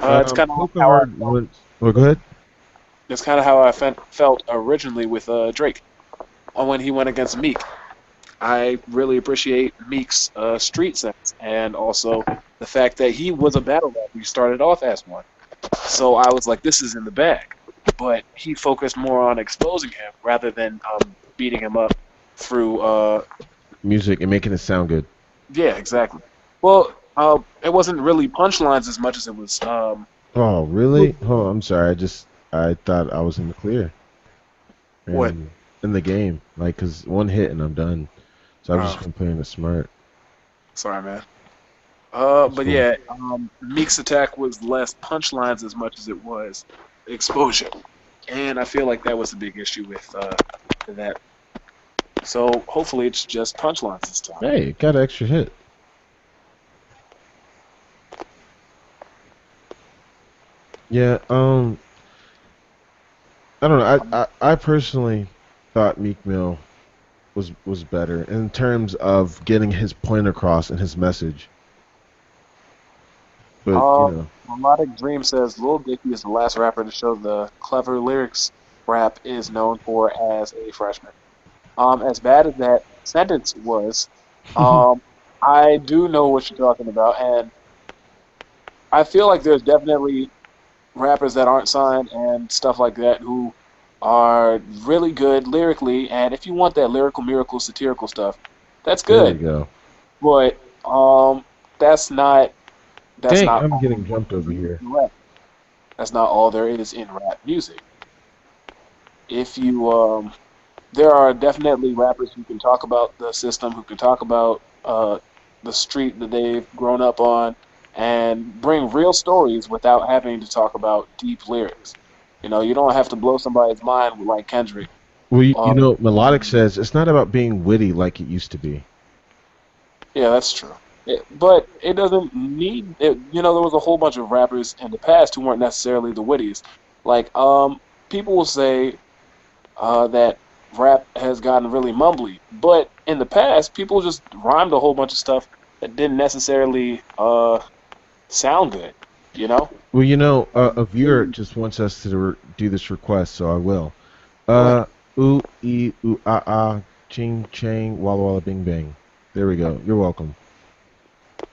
It's kind of Poker how I Hard once. Oh, go ahead. it's kind of how I felt originally with Drake when he went against Meek. I really appreciate Meek's street sense and also the fact that he was a battle rapper. He started off as one. So I was like, this is in the bag. But he focused more on exposing him rather than beating him up through, Music and making it sound good. yeah, exactly. Well, it wasn't really punchlines as much as it was, Oh, really? Oh, I'm sorry. I thought I was in the clear what? and in the game. Like, 'cause one hit and I'm done. So I've just been playing it smart. Sorry, man. It's But cool. yeah, Meek's attack was less punchlines as much as it was exposure. And I feel like that was a big issue with that. So hopefully it's just punchlines this time. Hey, it got an extra hit. Yeah. I don't know. I personally thought Meek Mill was better in terms of getting his point across and his message. But Melodic Dream says Lil Dicky is the last rapper to show the clever lyrics rap is known for as a freshman. As bad as that sentence was, um, I do know what you're talking about, and I feel like there's definitely rappers that aren't signed and stuff like that who are really good lyrically. And if you want that lyrical, miracle, satirical stuff, that's there we good. go. But that's not that's Dang, not I'm all getting there jumped over is here. in rap. That's not all there is in rap music. If you there are definitely rappers who can talk about the system, who can talk about the street that they've grown up on, and bring real stories without having to talk about deep lyrics. You know, you don't have to blow somebody's mind like Kendrick. Well, Um, Melodic says it's not about being witty like it used to be. yeah, that's true. But it doesn't need. You know, there was a whole bunch of rappers in the past who weren't necessarily the wittiest. Like, people will say that rap has gotten really mumbly. But in the past, people just rhymed a whole bunch of stuff that didn't necessarily sound good. You know. Well, a viewer Really, just wants us to do this request, so I will. go ahead. Uh, ooh, ooh, ching, chang, walla, walla, bing, bang. There we go. You're welcome.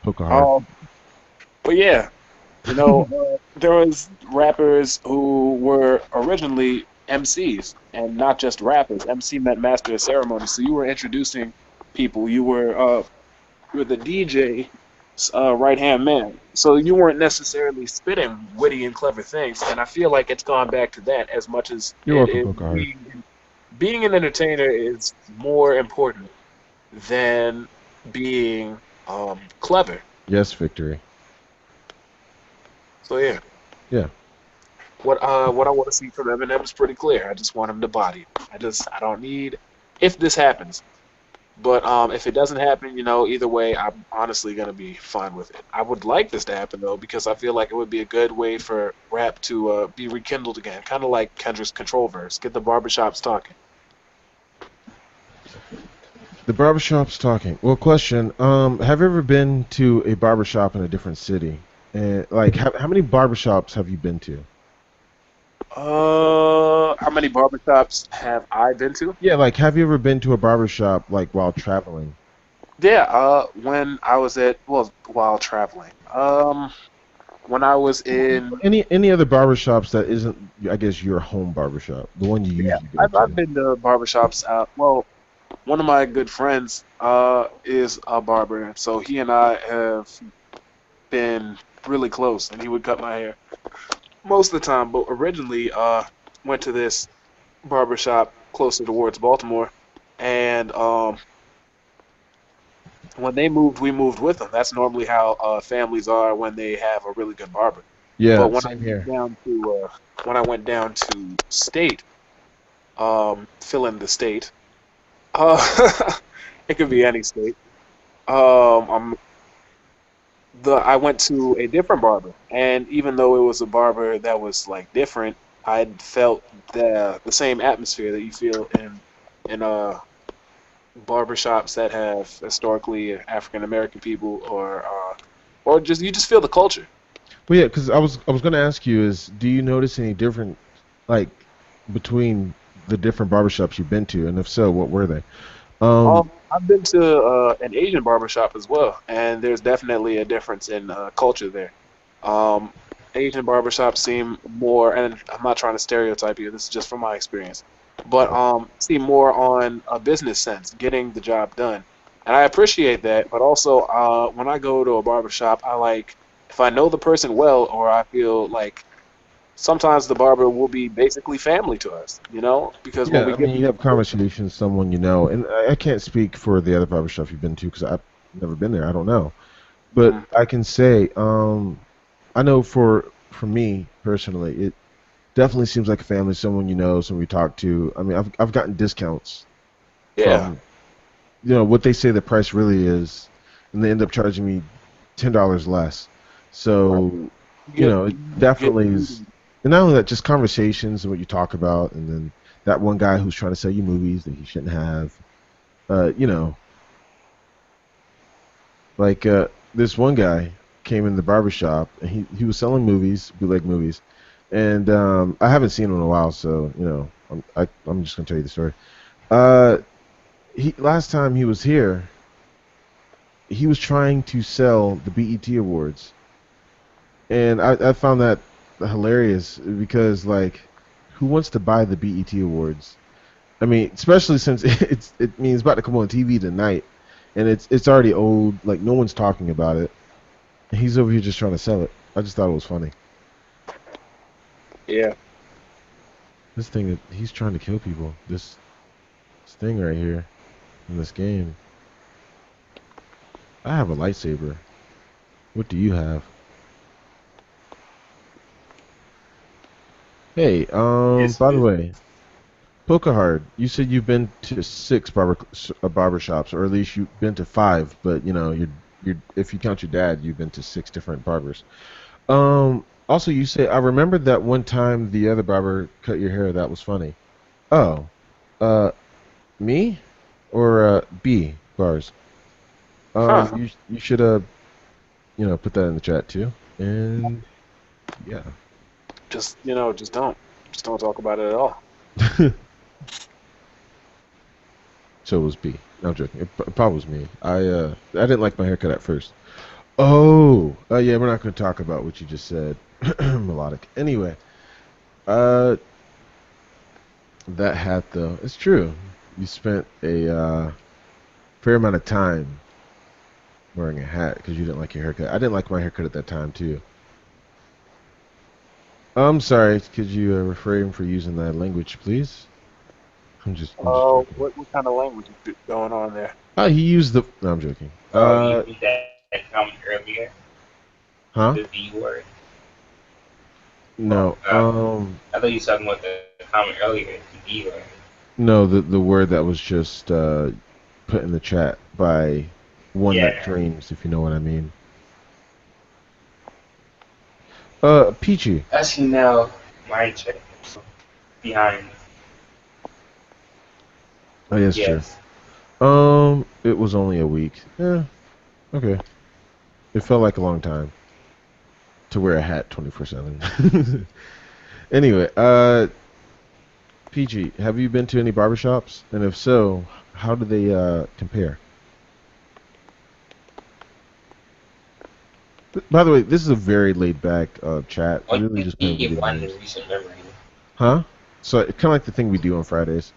Poke hard. Um, but yeah, there was rappers who were originally MCs and not just rappers. MC meant master of ceremony. So you were introducing people. You were the DJ, right hand man. So you weren't necessarily spitting witty and clever things. And I feel like it's gone back to that as much as You're it welcome, is poke hard. being an entertainer is more important than being clever. Yes, victory. So yeah. Yeah. What I want to see from Eminem is pretty clear. I just want him to body it. I don't need if this happens. But if it doesn't happen, either way, I'm honestly gonna be fine with it. I would like this to happen though, because I feel like it would be a good way for rap to be rekindled again, kind of like Kendrick's Control verse. Get the barbershops talking. The barbershop's talking. Well, question. Have you ever been to a barbershop in a different city? And like, how many barbershops have you been to? How many barbershops have I been to? Yeah, like, have you ever been to a barbershop like while traveling? Yeah, when I was while traveling. When I was in Any other barbershops that isn't, I guess, your home barbershop, the one you Yeah, usually go I've to? been to barbershops. Well, one of my good friends is a barber, so he and I have been really close, and he would cut my hair most of the time. But originally, went to this barbershop closer towards Baltimore, and when they moved, we moved with them. That's normally how families are when they have a really good barber. But Yeah, when I same went here. down to state, fill in the state. It could be any state. Um, I went to a different barber, and even though it was a barber that was like different, I felt the same atmosphere that you feel in barbershops that have historically African American people, or just you just feel the culture. Well, yeah, because I was gonna ask you is, do you notice any different, like, between the different barbershops you've been to, and if so, what were they? Um, I've been to an Asian barbershop as well, and there's definitely a difference in culture there. Um, Asian barbershops seem more, and I'm not trying to stereotype you, this is just from my experience, but seem more on a business sense, getting the job done. And I appreciate that, but also when I go to a barbershop, I like, if I know the person well, or I feel like sometimes the barber will be basically family to us, because when yeah, we I get mean, you have conversations with someone you know, and I can't speak for the other barbershops you've been to because I've never been there. I don't know, but Mhm. I can say, I know for me personally, it definitely seems like a family, someone you know, someone you talk to. I mean, I've gotten discounts Yeah. from what they say the price really is, and they end up charging me $10 less. Right. So it You get definitely is. And not only that, just conversations and what you talk about, and then that one guy who's trying to sell you movies that he shouldn't have. Uh, you know, like this one guy came in the barbershop and he was selling movies, bootleg movies, and I haven't seen him in a while, so I'm just gonna tell you the story. Uh, he last time he was here, he was trying to sell the BET Awards, and I found that hilarious because like, who wants to buy the BET Awards? I mean, especially since it means about to come on TV tonight, and it's already old. Like no one's talking about it. And he's over here just trying to sell it. I just thought it was funny. Yeah. This thing, he's trying to kill people. This thing right here in this game. I have a lightsaber. What do you have? Hey, Yes, by the yes. way, Pokehard, you said you've been to six barber shops, or at least you've been to five. But you're if you count your dad, you've been to six different barbers. Also, you say I remember that one time the other barber cut your hair. That was funny. Oh, uh, me or B bars? Huh. You should put that in the chat too. And Yeah. Just just don't talk about it at all. So it was B. No, I'm joking. It probably was me. I didn't like my haircut at first. Oh, yeah. We're not going to talk about what you just said, melodic. Anyway, uh, that hat though, it's true. You spent a fair amount of time wearing a hat because you didn't like your haircut. I didn't like my haircut at that time too. I'm sorry. Could you refrain from using that language, please? I'm just joking. What kind of language is going on there? He used the. No, I'm joking. Oh, you used that comment earlier, Huh? the B word. No. I thought you were talking about the comment earlier, the B word. No. The word that was just put in the chat by one that Yeah. dreams, if you know what I mean. Peachy. Asking now, mind check. Behind. Oh, yes, true. Yes. It was only a week. Yeah. Okay. It felt like a long time to wear a hat 24/7. Anyway, PG, have you been to any barbershops? And if so, how do they compare? By the way, this is a very laid back chat. Really just playing Only video one in games. recent memory. Huh? So kind of like the thing we do on Fridays.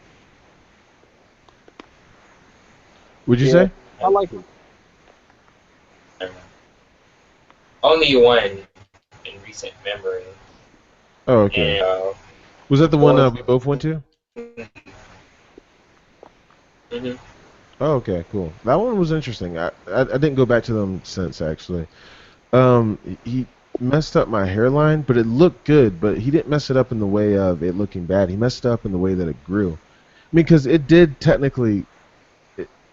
Would you Yeah, say? I like it. Only one in recent memory. Oh, okay. And Was that the one both. we both went to? Mm-hmm. Oh, okay, cool. That one was interesting. I didn't go back to them since actually. He messed up my hairline, but it looked good. But he didn't mess it up in the way of it looking bad. He messed it up in the way that it grew. I mean, because it did technically,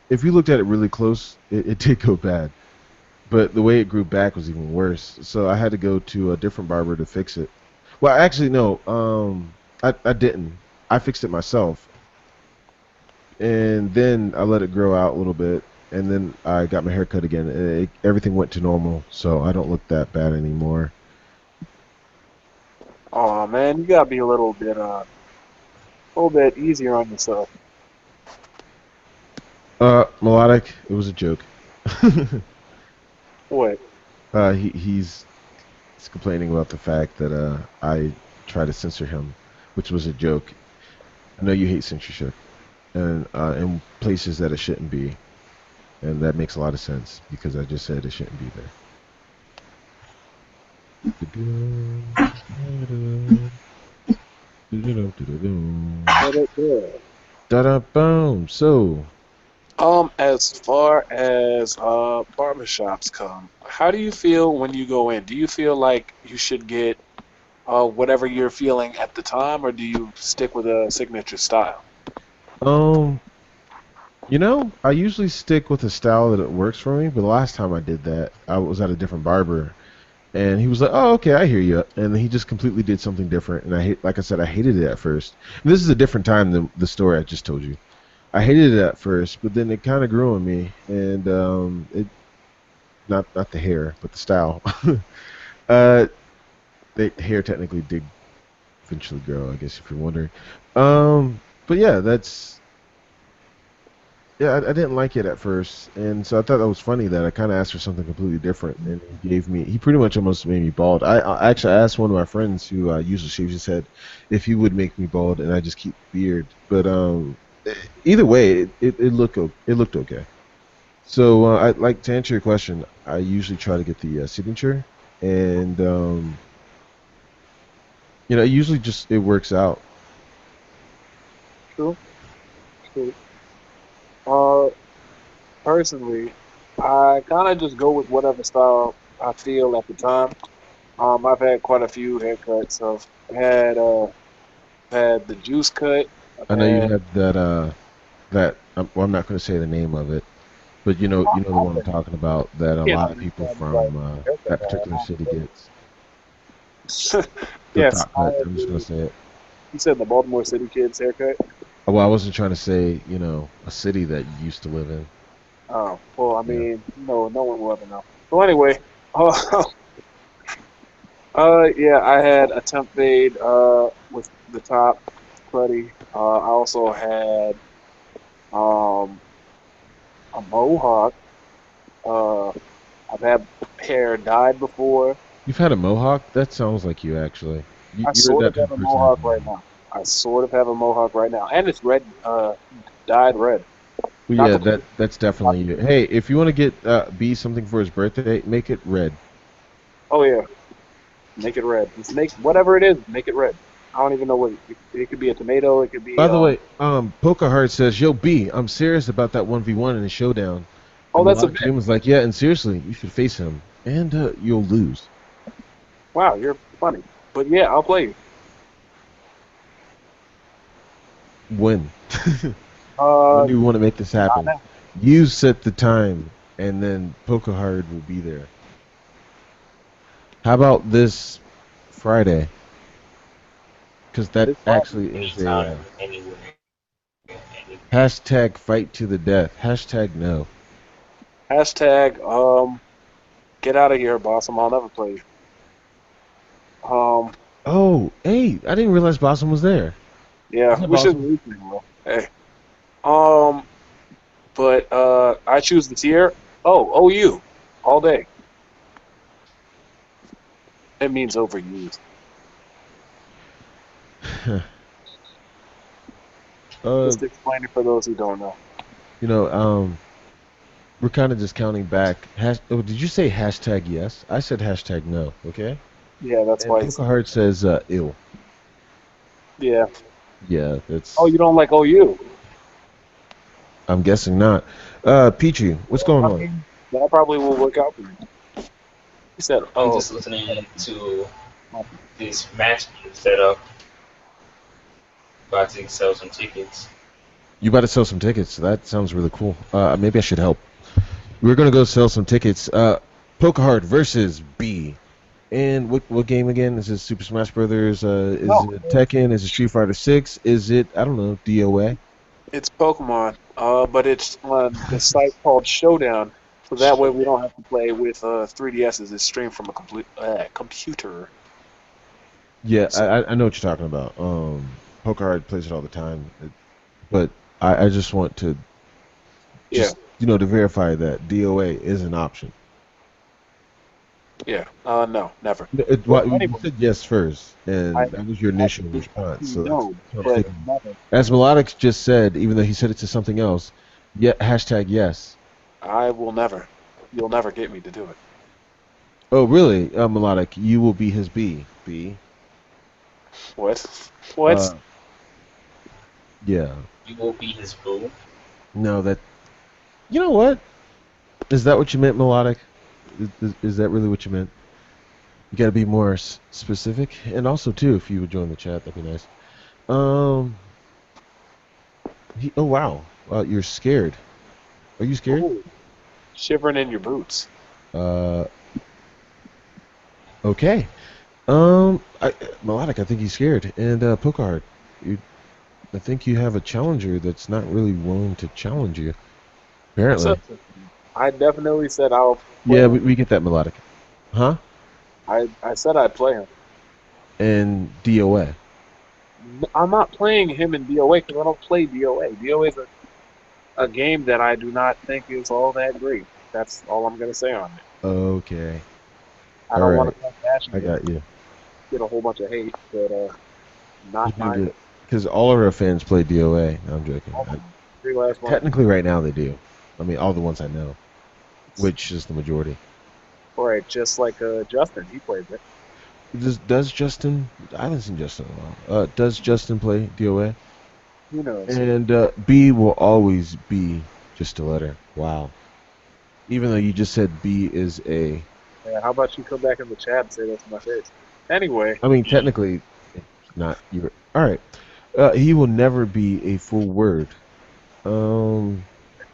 if you looked at it really close, it did go bad. But the way it grew back was even worse. So I had to go to a different barber to fix it. Well, actually, no. I didn't. I fixed it myself, and then I let it grow out a little bit, and then I got my hair cut again. And everything went to normal, so I don't look that bad anymore. Oh man, you gotta be a little bit easier on yourself. Melodic, it was a joke. What? He's complaining about the fact that I try to censor him, which was a joke. I know you hate censorship, and in places that it shouldn't be, and that makes a lot of sense because I just said it shouldn't be there. But it did. Da-da, boom. So, As far as barbershops come, how do you feel when you go in? Do you feel like you should get whatever you're feeling at the time, or do you stick with a signature style? um, I usually stick with a style that it works for me. But the last time I did that, I was at a different barber, and he was like, "Oh, okay, I hear you," and he just completely did something different. And like I said, I hated it at first. And this is a different time than the story I just told you. I hated it at first, but then it kind of grew on me, and it not the hair, but the style. uh, the hair technically did eventually grow, I guess if you're wondering. But yeah, I didn't like it at first, and so I thought that was funny that I kind of asked for something completely different, and he pretty much almost made me bald. I actually asked one of my friends who usually shaves his head if he would make me bald, and I just keep the beard. But either way, it looked okay. So I like to answer your question. I usually try to get the signature, and usually just it works out. True. True. Uh, Personally, I kind of just go with whatever style I feel at the time. I've had quite a few haircuts. I've had the juice cut. I I've know you had had well, I'm not going to say the name of it, but you know the one I'm talking about that a yeah, lot no, of you people tell me like from haircut that particular city gets man. the Yes, top cut. I'm just going to say it. you said the Baltimore City Kids haircut. Well, I wasn't trying to say a city that you used to live in. Oh, well, I Yeah. mean, no one will ever know. So anyway, uh, Yeah, I had a temp fade with the top cruddy. I also had um a mohawk. Uh, I've had hair dyed before. You've had a mohawk? That sounds like you actually. I You're sort that of type have of a person that has mohawk a right mohawk. now. I sort of have a mohawk right now, and it's red, dyed red. Well, Not yeah, the that's not, definitely you. Hey, if you want to get B something for his birthday, make it red. oh yeah, make it red. Just make whatever it is, make it red. I don't even know what it could be. A tomato. It could be By the way, Pokaheart says, "Yo, B, I'm serious about that 1v1 in the showdown." oh, And that's a Melodic bit. Dream was like, "Yeah, and seriously, you should face him, and you'll lose." Wow, you're funny. But yeah, I'll play you. When? When Uh, do you want to make this not happen? now. You set the time, and then Pokaheart will be there. How about this Friday? Because that This Friday. actually is a anytime, anywhere, any, hashtag fight to the death. Hashtag no. Hashtag get out of here, boss. I'll never play you. Oh, hey, I didn't realize Blossom was there. Yeah, What's up, we should Blossom? leave anyway. Hey. Um, but I choose the tier. Oh, OU, all day. It means overused. uh, Just to explain it for those who don't know. you know, we're kind of just counting back. Oh, did you say hashtag yes? I said hashtag no. Okay. Yeah, that's And why it's Pokaheart says ill. yeah. Yeah, Oh, that's. you don't like OU? I'm guessing not. Peachy, what's going I on? mean, that probably will work out for you. He said, I'm "Oh, just listening to this match being set up, about to sell some tickets. You about to sell some tickets? That sounds really cool. Maybe I should help. We're gonna go sell some tickets. Pokaheart versus B. And what game again? Is it Super Smash Brothers? Is no, it Tekken? Is it Street Fighter 6? Is it I don't know DOA? it's Pokemon. But it's on the site called Showdown, so that way we don't have to play with 3DSs. It's streamed from a complete computer. Yeah, So I know what you're talking about. Pokaheart plays it all the time, but I just want to yeah, just to verify that DOA is an option. yeah. No, never. But Well, you anyway, said yes first, I and that was your initial actually response. So that's no, what I'm but thinking. never. As Melodic just said, even though he said it to something else, yeah, hashtag yes. I will never. You'll never get me to do it. Oh, really, Melodic? You will be his B. B. What? What? Uh, yeah. You will be his boo. No, that. You know what? Is that what you meant, Melodic? Is that really what you meant? You got to be more specific, and also too, if you would join the chat, that'd be nice. Um. Oh wow. You're scared. Are you scared? Ooh, shivering in your boots. Uh. Okay. Melodic, I think he's scared, and Pokahard, you, I think you have a challenger that's not really willing to challenge you. I said Apparently. I definitely said I'll play Yeah, him. we get that Melodic. Huh? I said I'd play him. And DOA. I'm not playing him in DOA because I don't play DOA. DOA is a game that I do not think is all that great. That's all I'm gonna say on it. Okay. I All don't want right. to come bashing I it, got you. get a whole bunch of hate, but not my Because all of our fans play DOA. No, I'm joking. all my three last one. Technically, right now they do. I mean, all the ones I know, which is the majority. All right, just like Justin, he plays it. Does Justin? I haven't seen Justin in a while. Does Justin play DOA? Who knows? And B will always be just a letter. Wow. Even though you just said B is a. Yeah, how about you come back in the chat and say that to my face? Anyway, I mean, technically, it's not your. All right. He will never be a full word. Um.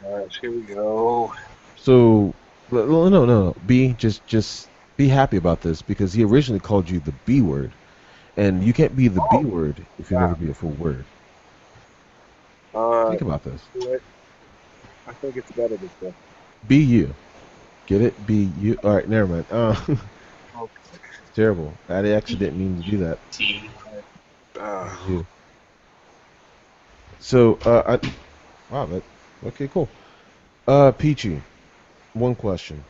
all right, here we go. So, no. B, just be happy about this because he originally called you the B word, and you can't be the B Oh, word if you never wow. be a full word. Uh, Think about this. what? I think it's better this way. Be you. Get it? Be you. All right, never mind. It's terrible. I actually didn't mean to do that. T. It was you. So, wow, okay, cool. Peachy, one question.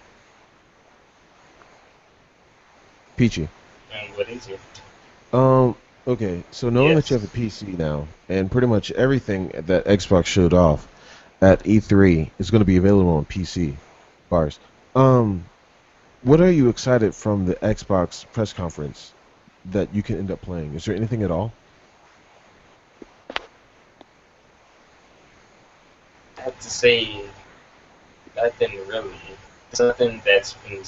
Peachy. And what is it? Um, okay, so knowing that you have a Yes. PC now, and pretty much everything that Xbox showed off at E3 is going to be available on PC bars. What are you excited from the Xbox press conference that you can end up playing? Is there anything at all? I have to say, nothing really. Something that's been,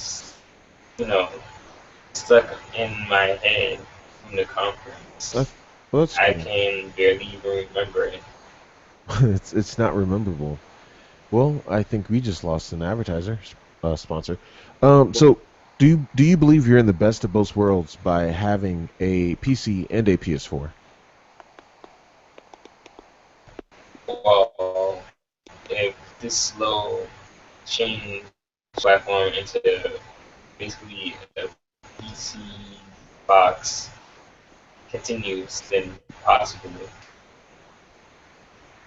you know, stuck in my head from the conference. That's, well, that's I cool. can barely even remember it. It's not rememberable. Well, I think we just lost an advertiser sponsor. So do you believe you're in the best of both worlds by having a PC and a PS4? Well, if this slow change platform into basically a PC box continues, then possibly.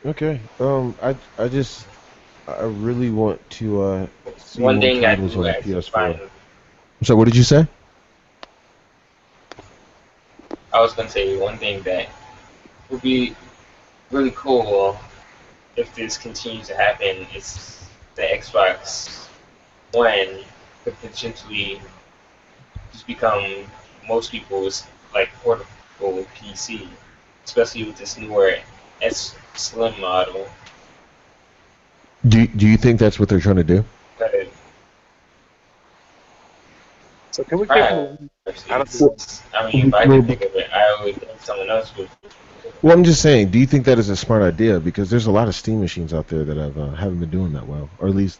Okay. I really want to see One more thing I titles do on the actually find, PS4. So what did you say? I was gonna say one thing that would be really cool if this continues to happen is the Xbox One could potentially just become most people's like portable PC, especially with this newer S Slim model. Do you think that's what they're trying to do? But So can we kick perhaps him out of the Well, room? I mean, if I well, could think of it, I would think someone else would. well, I'm just saying. Do you think that is a smart idea? Because there's a lot of Steam machines out there that haven't been doing that well, or at least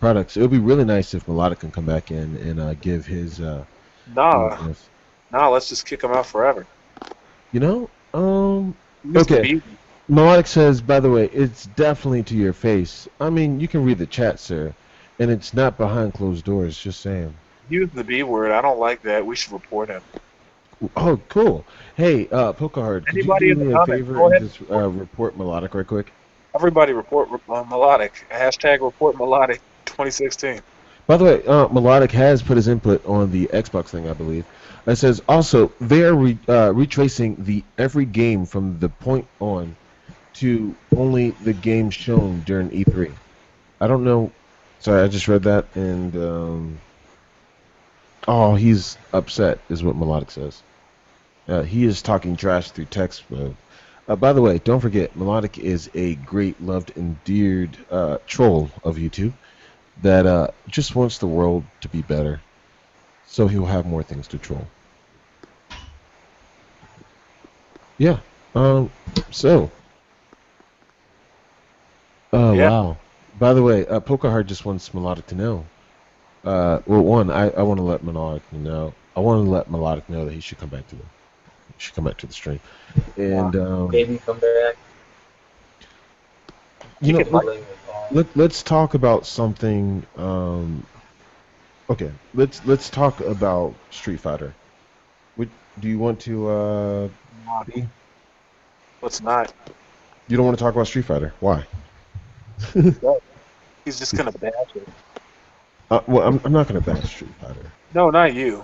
products. It would be really nice if Melodic can come back in and give his 2 Nah, cents. nah. Let's just kick him out forever. You know, He used to okay. be. Melodic says, by the way, it's definitely to your face. I mean, you can read the chat, sir, and it's not behind closed doors. Just saying. He used the B word. I don't like that. We should report him. Oh, cool. Hey, Pokehard, could you Anybody do in the me a comments, favor go and ahead. just report Melodic right quick? Everybody report melodic. Hashtag report melodic 2016. By the way, Melodic has put his input on the Xbox thing, I believe. It says also they are retracing the every game from the point on to only the games shown during E3. I don't know. Sorry, I just read that, and oh, he's upset, is what Melodic says. He is talking trash through text mode. By the way, don't forget, Melodic is a great, loved, endeared troll of YouTube that just wants the world to be better, so he'll have more things to troll. Yeah. So. Oh, Yeah. wow. By the way, Pokehard just wants Melodic to know. Well, one, I want to let Melodic know. I want to let Melodic know that he should come back to the stream. And Maybe come back. you know, Like, let's talk about something. Okay, let's talk about Street Fighter. Do you want to? B? let's not. You don't want to talk about Street Fighter? Why? He's just gonna bash it. Well, I'm not gonna bash Street Fighter. No, not you.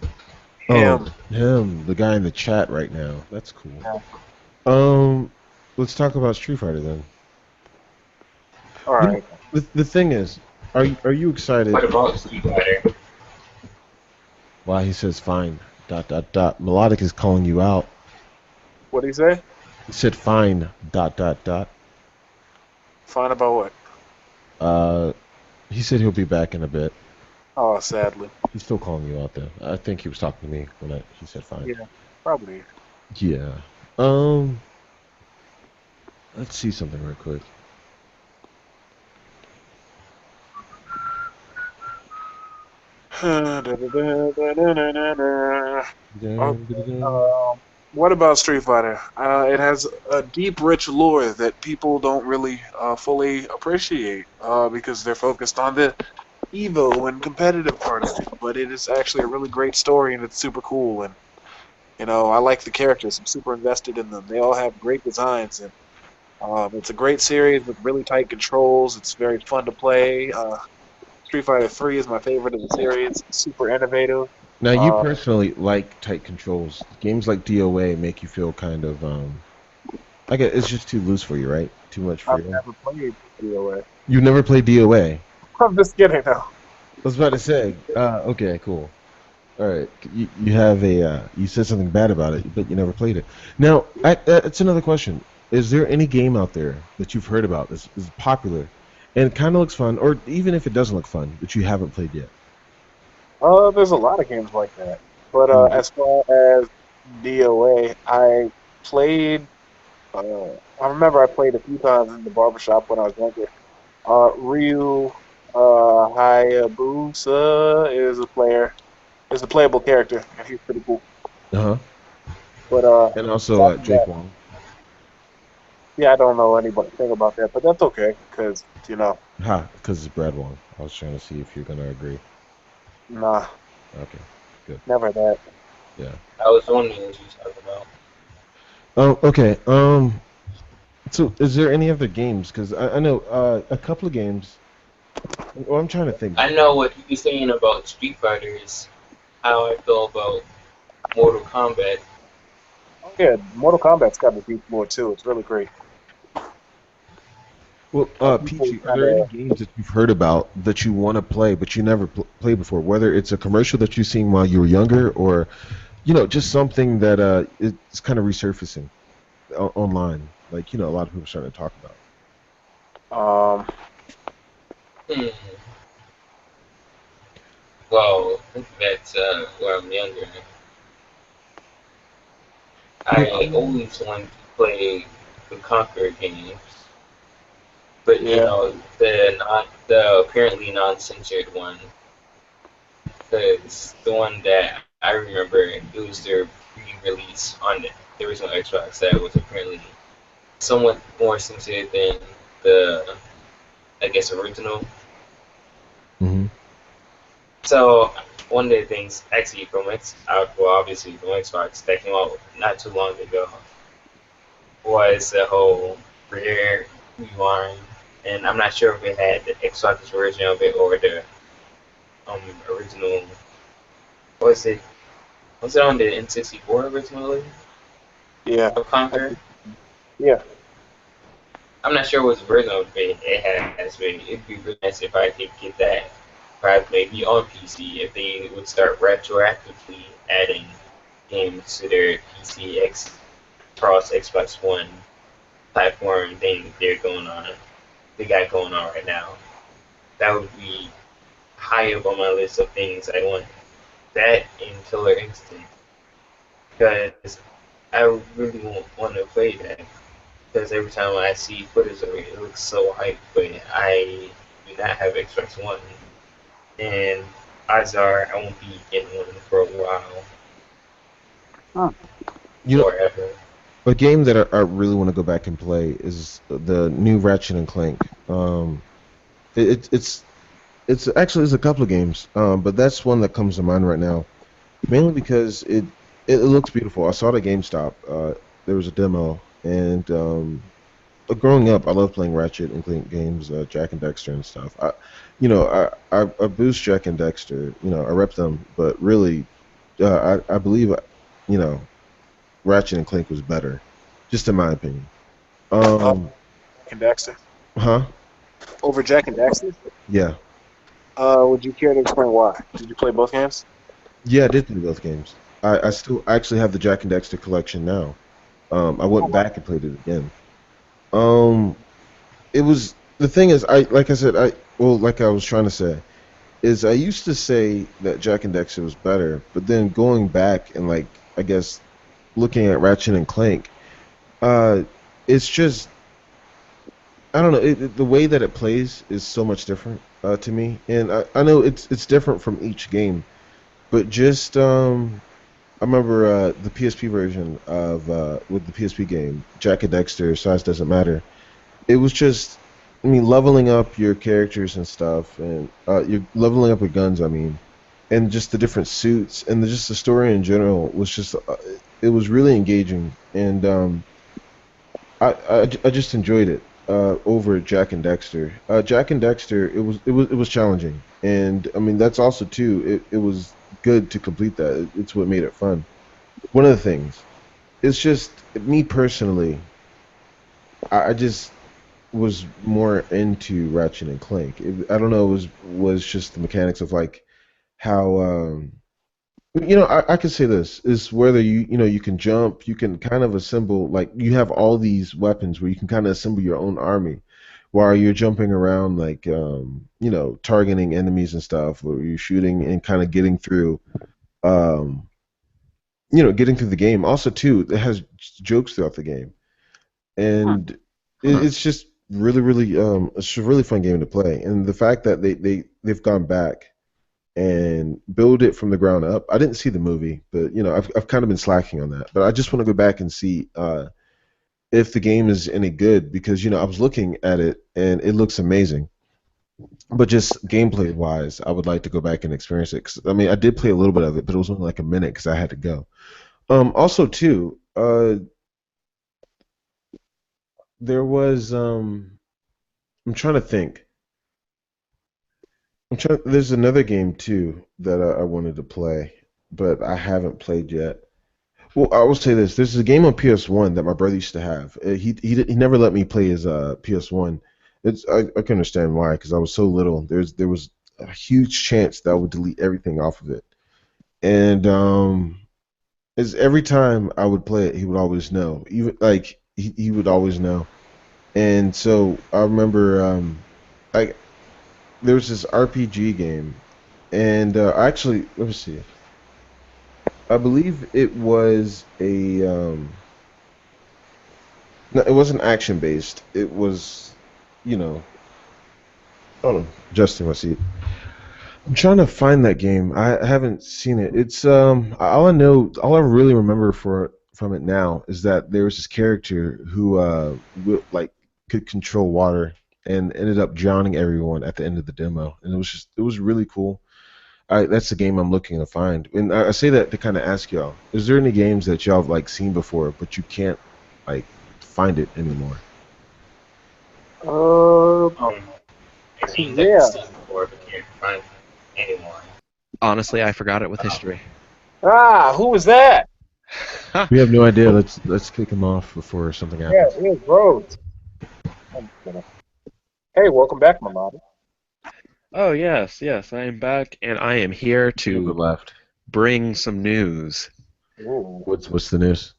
Oh, Him. him, the guy in the chat right now. That's cool. Yeah. Let's talk about Street Fighter then. All right. The thing is, are you excited? What about Street Fighter? Why he says fine. ... Melodic is calling you out. What did he say? He said fine. ... Fine about what? He said he'll be back in a bit. Oh, sadly. He's still calling you out though. I think he was talking to me when he said fine. Yeah, probably. Yeah. Let's see something real quick. What about Street Fighter? It has a deep, rich lore that people don't really fully appreciate because they're focused on the Evo and competitive part of it, but it is actually a really great story and it's super cool. And I like the characters. I'm super invested in them. They all have great designs, and it's a great series with really tight controls. It's very fun to play. Street Fighter 3 is my favorite of the series. It's super innovative. Now, you Uh, personally like tight controls. Games like DOA make you feel kind of like it's just too loose for you, right? Too much I've freedom. never played DOA. You never played DOA. I I'm just kidding now. was about to say. Okay, cool. All right, you have a you said something bad about it, but you never played it. Now, it's another question. Is there any game out there that you've heard about that's is popular and kind of looks fun, or even if it doesn't look fun, that you haven't played yet? There's a lot of games like that. But Mhm. as far as DOA, I played. Uh, I remember I played a few times in the barbershop when I was younger. Ryu Hayabusa is a playable character, and he's pretty cool. Uh-huh. But And also aside from Jake that, Wong. yeah, I don't know anything about that, but that's okay because Ha, because it's Brad Wong. I was trying to see if you're gonna agree. nah, Okay, good. never that. Yeah. I was wondering what you talking about. Oh, okay. So is there any other games? Because I know a couple of games. Well, I'm trying to think. I know what you were saying about Street Fighters, how I feel about Mortal Kombat. Oh yeah, Mortal Kombat's got the beat more too. It's really great. Well, People Peachy, are kind there any of games that you've heard about that you want to play but you never played before? Whether it's a commercial that you've seen while you were younger, or just something that it's kind of resurfacing online, like a lot of people are starting to talk about. um Hmm. Well, that's when I'm younger. Yeah. I always wanted to play the Conquer games, but yeah. the apparently non-censored one, because the one that I remember it was their re-release on the original Xbox that was apparently somewhat more censored than the I guess original. Hmm. So one of the things actually from well obviously from Xbox that came out not too long ago was the whole rare rewind, and I'm not sure if it had the Xbox version of it or the um original. Was it on the N64 originally Yeah. of Conquer? Yeah. I'm not sure what version of it has, but it'd be really nice if I could get that. Perhaps maybe on PC if they would start retroactively adding games to their PC X cross Xbox One platform thing they got going on right now. That would be high up on my list of things I want. That in Killer Instinct, because I really want to play that. Because every time I see footage of it, it looks so hype. But I do not have Xbox One, and odds are I won't be getting one for a while Huh. You know, or ever. a game that I really want to go back and play is the new Ratchet and Clank. It's actually there's a couple of games, but that's one that comes to mind right now. Mainly because it looks beautiful. I saw it at GameStop. There was a demo, and growing up, I love playing Ratchet and Clank games, Jack and Dexter and stuff. I boost Jack and Dexter. I rep them, but really, I believe you know Ratchet and Clank was better, just in my opinion. Uh, Um, Jack and Dexter. huh? Over Jack and Dexter? Yeah, Would you care to explain why? Did you play both games? yeah. I did play both games. I still actually have the Jack and Dexter collection now. I Oh, went wow. back and played it again. Um, it was the thing is I like I said I well like I was trying to say is I used to say that Jack and Dexter was better, but then going back and like I guess looking at Ratchet and Clank, uh, it's just I don't know the way that it plays is so much different to me, and I know it's different from each game, but just I remember the PSP version of with the PSP game Jack and Dexter Size Doesn't Matter. It was just I mean, leveling up your characters and stuff, and you're leveling up your guns. I mean, and just the different suits and just the story in general was just it was really engaging, and I just enjoyed it over Jack and Dexter. Jack and Dexter, it was challenging, and I mean that's also too. It was good to complete that. It's what made it fun. One of the things. It's just me personally. I just was more into Ratchet and Clank. I don't know. It was just the mechanics of like how I could say this is whether you can jump, you can kind of assemble like you have all these weapons where you can kind of assemble your own army while you're jumping around like targeting enemies and stuff, or you're shooting and kind of um getting through the game. Also too, it has jokes throughout the game, Huh. and it's just really it's a really fun game to play. And the fact that they've gone back and build it from the ground up. I didn't see the movie, but I've kind of been slacking on that. But I just want to go back and see if the game is any good because I was looking at it and it looks amazing. But just gameplay wise, I would like to go back and experience it. 'Cause, I mean, I did play a little bit of it, but it was only like a minute because I had to go. Also, too, there was I'm trying to think. There's another game too that I wanted to play, but I haven't played yet. Well, I will say this: there's a game on PS1 that my brother used to have. He never let me play his PS1. I can understand why because I was so little. There was a huge chance that I would delete everything off of it, and is every time I would play it, he would always know. Even like he would always know. And so I remember I there was this RPG game, and actually let me see. I believe it was a no, it wasn't action based. It was you know hold on, adjusting my seat. I'm trying to find that game. I haven't seen it. It's all I know, all I really remember from it now is that there was this character who like could control water and ended up drowning everyone at the end of the demo, and it was really cool. That's the game I'm looking to find, and I say that to kind of ask y'all: is there any games that y'all have like seen before but you can't like find it anymore? Uh, A game that you've yeah. seen before but can't find anymore. Honestly, I forgot it with history. Ah, who was that? We have no idea. Let's kick him off before something Yeah, happens. it was Rhodes. I'm kidding. Hey, welcome back, my lobby. Oh, yes, yes, I am back, and I am here A little to bit left. bring some news. Ooh. What's the news?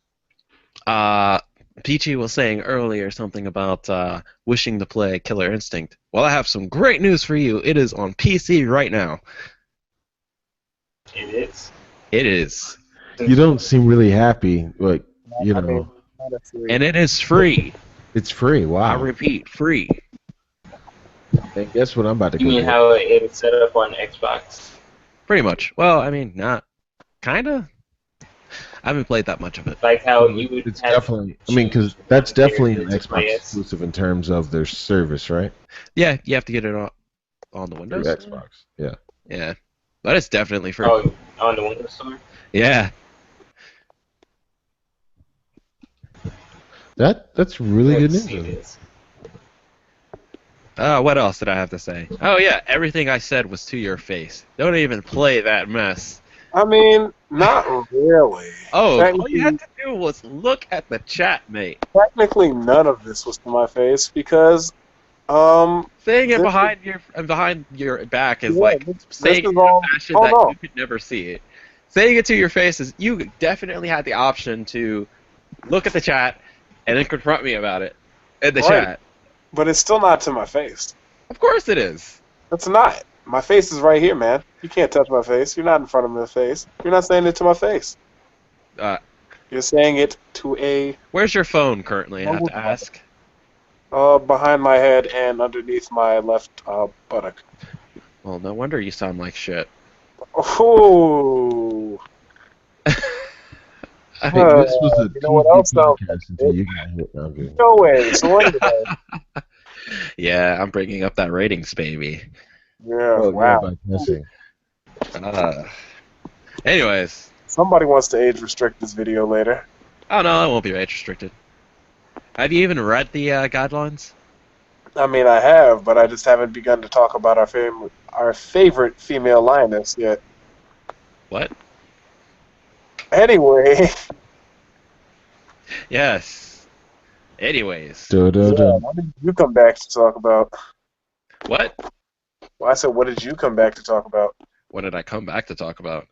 Uh, Peachy was saying earlier something about wishing to play Killer Instinct. Well, I have some great news for you. It is on PC right now. It is. It is. You don't seem really happy, like I mean, honestly, And it is free. it's free. I Wow. repeat, free. And guess what I'm about to You go mean do? how it is set up on Xbox? Pretty much. Well, I mean, not. Kinda? I haven't played that much of it. Like how you would It's have definitely. I mean, because choose that's one definitely an character to play Xbox as? exclusive in terms of their service, right? Yeah, you have to get it on the Through Windows. Xbox. Yeah. Yeah. But it's definitely free. Oh, on the Windows Store? Yeah. That's really good Let's news. see Isn't it? this. What else did I have to say? Oh, yeah, everything I said was to your face. Don't even play that mess. I mean, not really. Oh, all you Technically, had to do was look at the chat, mate. technically, none of this was to my face because, Saying it this behind your back is yeah, like this saying is it in all. a fashion Oh that no, you could never see it. Saying it to your face is you definitely had the option to look at the chat and then confront me about it in the right, chat. but it's still not to my face. Of course it is. It's not. My face is right here, man. You can't touch my face. You're not in front of my face. You're not saying it to my face. Uh, You're saying it to a where's your phone currently? I have to ask. behind my head and underneath my left buttock. Well, no wonder you sound like shit. Oh, I think this was a you know what TV else sounds like podcast until you got hit. No, I'm kidding. no way. So anyway, Yeah, I'm bringing up that ratings, baby. Yeah, Oh yeah, wow. by guessing. Uh, anyways, Somebody wants to age restrict this video later. oh no, it won't be age restricted. Have you even read the guidelines? I mean, I have, but I just haven't begun to talk about our favorite female lioness yet. What? Anyway, Yes. Anyways, Duh, duh, yeah, duh. what did you come back to talk about? what? Well, I said, what did you come back to talk about? What did I come back to talk about?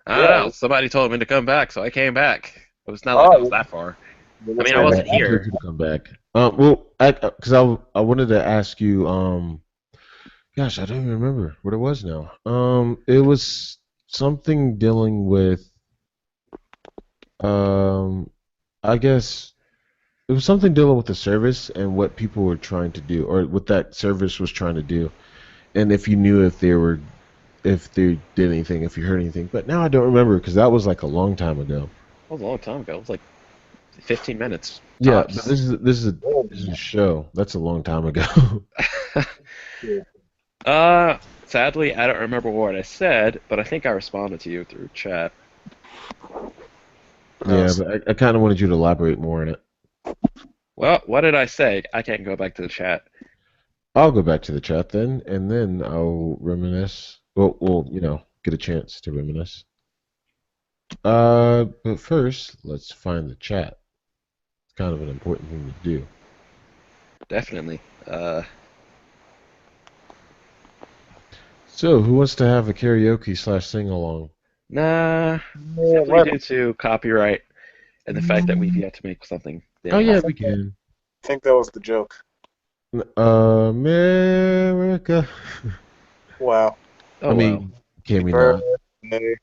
I don't Yeah. know. Somebody told me to come back, so I came back. It was not like I was Oh, that far. you're I mean, I listening to wasn't I that? here. told you to come back. Well, because I wanted to ask you. Gosh, I don't even remember what it was now. It was something dealing with. Um, I guess it was something dealing with the service and what people were trying to do, or what that service was trying to do, and if you knew if they did anything, if you heard anything. But now I don't remember because that was like a long time ago. That was a long time ago. It was like 15 minutes Yeah, but tops. this is a show. That's a long time ago. Sadly, I don't remember what I said, but I think I responded to you through chat. Yeah, Yes. but I kind of wanted you to elaborate more on it. Well, what did I say? I can't go back to the chat. I'll go back to the chat then, and then I'll reminisce. Well, we'll get a chance to reminisce. But first, let's find the chat. It's kind of an important thing to do. Definitely. So, who wants to have a karaoke slash sing along? Nah, Yeah, simply due to copyright and the fact that we've yet to make something. Oh I yeah, think, we can. I think that was the joke. America. Wow. Oh I wow. mean, can we not? Birthday.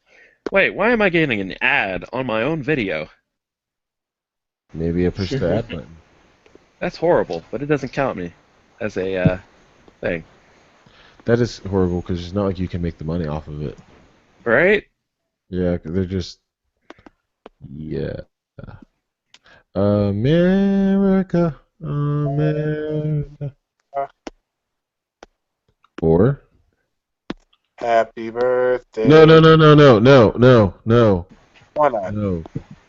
Wait, why am I getting an ad on my own video? Maybe I pushed the ad button. That's horrible, but it doesn't count me as a thing, That is horrible because it's not like you can make the money off of it. right? Yeah, 'cause they're just yeah. America, America. Or Happy birthday. no, no, no, no, no, no, no, no, Why not? no.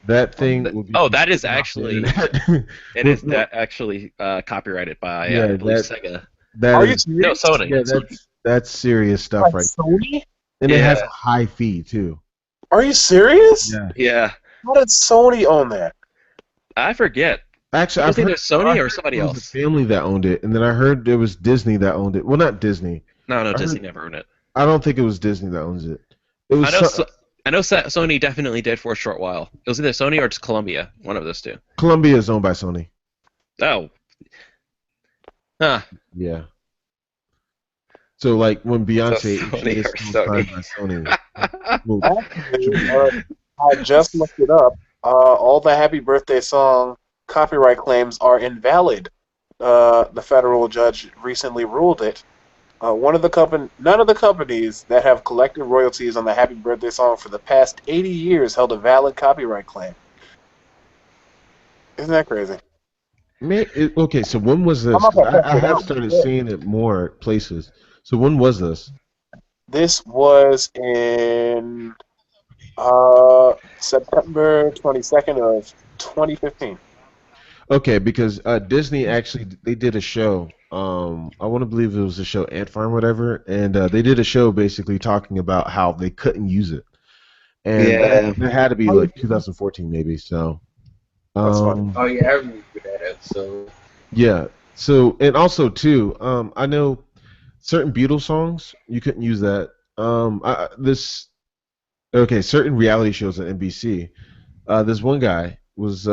That thing will be Oh, that is taken off the actually internet. it Well, is no, that actually copyrighted by yeah, I believe that Sega. that Are you is No, serious? Sony. yeah, that's serious stuff Like right there. Sony? And it has Yeah, a high fee too. Are you serious? Yeah. yeah. How did Sony own that? I forget. Actually, It I've was either heard I Sony or heard somebody it was a else. family that owned it, and then I heard it was Disney that owned it. Well, not Disney. No, I Disney heard never owned it. I don't think it was Disney that owns it. It I was know. I know. Sony definitely did for a short while. It was either Sony or it's Columbia. One of those two. Columbia is owned by Sony. Oh. Huh. Yeah. So like when So Beyonce Sony is or still signed Sony. by Sony. Well, Actually, I just looked it up. All the happy birthday song copyright claims are invalid. The federal judge recently ruled it. None of the companies that have collected royalties on the happy birthday song for the past 80 years held a valid copyright claim. Isn't that crazy? okay, so when was this? I'm not 'Cause gonna I it have out. started seeing it more places. So when was this? This was in September 22nd of 2015. Okay, because Disney actually they did a show. I want to believe it was the show Ant Farm, whatever, and they did a show basically talking about how they couldn't use it, and Yeah. that had to be like 2014 maybe. So, That's funny. Oh yeah, I remember that episode. yeah. So and also too, I know certain Beatles songs you couldn't use that. Certain reality shows on NBC. This one guy was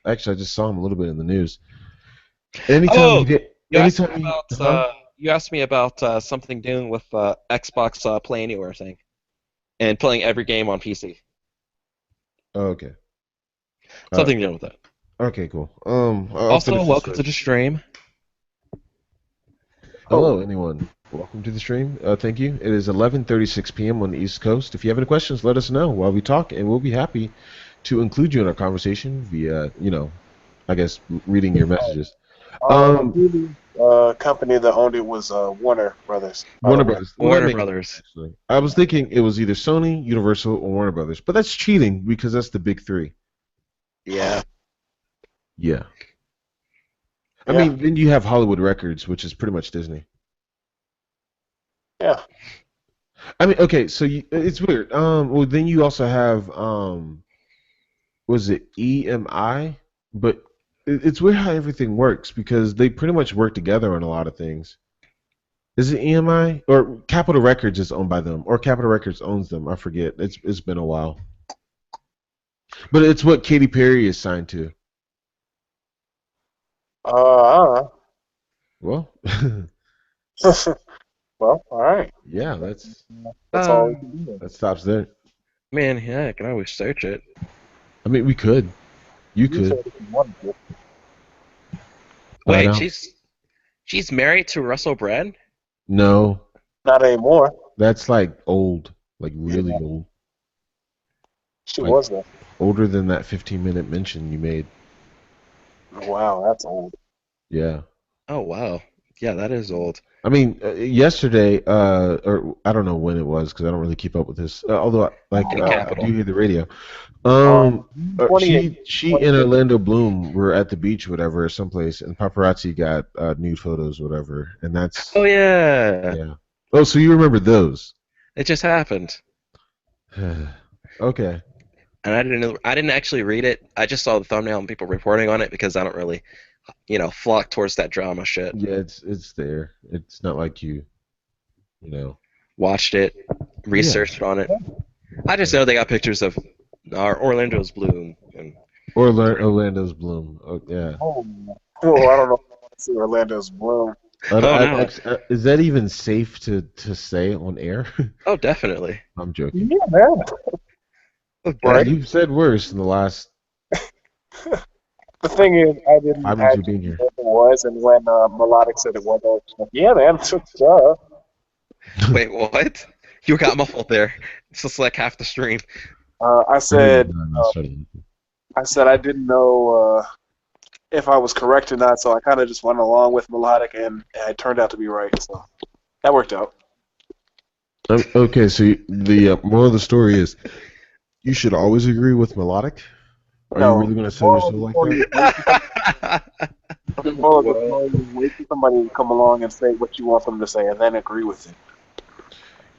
actually I just saw him a little bit in the news. Anytime Oh, you get, you asked me anytime you, about huh? something dealing with Xbox Play Anywhere thing and playing every game on PC. Oh, okay. Something dealing with that. Okay, cool. I'll Also, finish this welcome to first. the stream. Hello, anyone. Welcome to the stream. Thank you. It is 11:36 p.m. on the East Coast. If you have any questions, let us know while we talk, and we'll be happy to include you in our conversation via, I guess, reading your messages. Um, company that owned it was Warner Brothers, by the Warner way. Brothers. Well, that Warner makes sense, Brothers. actually. I was thinking it was either Sony, Universal, or Warner Brothers, but that's cheating because that's the big three. Yeah. Yeah. I Yeah, mean, then you have Hollywood Records, which is pretty much Disney. yeah. I mean, okay, so it's weird. Well, then you also have was it EMI? But it's weird how everything works because they pretty much work together on a lot of things. Is it EMI or Capitol Records is owned by them, or Capitol Records owns them? I forget. It's been a while, but it's what Katy Perry is signed to. I don't Well, know. Well, all right. yeah, That's all we can do. that stops there. Man, yeah, I can always search it. I mean, we could. You You said could. if you wanted to. I Wait, know. she's married to Russell Brand? No, Not anymore. that's like old, like really Yeah, old, she like was there. older than that 15-minute mention you made. Wow, that's old. Yeah. Oh wow. Yeah, that is old. I mean, yesterday, or I don't know when it was because I don't really keep up with this. Although, like, In I do Capital. hear the radio. Um, 28, She and Orlando Bloom were at the beach, whatever, or someplace, and paparazzi got nude photos, whatever, and Oh that's yeah. yeah. Oh, so you remember those? It just happened. Okay. And I didn't actually read it. I just saw the thumbnail and people reporting on it because I don't really, flock towards that drama shit. Yeah, it's there. It's not like you know. Watched it, Yeah. researched on it. I just know they got pictures of our Orlando's Bloom and Or Orlando's Bloom. Oh, yeah. oh, I don't know if I want to see Orlando's Bloom. oh no. Is that even safe to say on air? Oh definitely. I'm joking. Yeah, man. Right. You've said worse in the last The thing is, I didn't 5 minutes of actually being here. know what it was, and when Melodic said it was, I was like, yeah, man, duh. Wait, what? You got muffled there. It's just like half the stream. I said, Sorry. I said I didn't know if I was correct or not, so I kind of just went along with Melodic, and it turned out to be right. So that worked out. Okay, so the moral of the story is you should always agree with Melodic. Are you really going to sell yourself like that? The moral of the story is wait for somebody to come along and say what you want them to say, and then agree with it.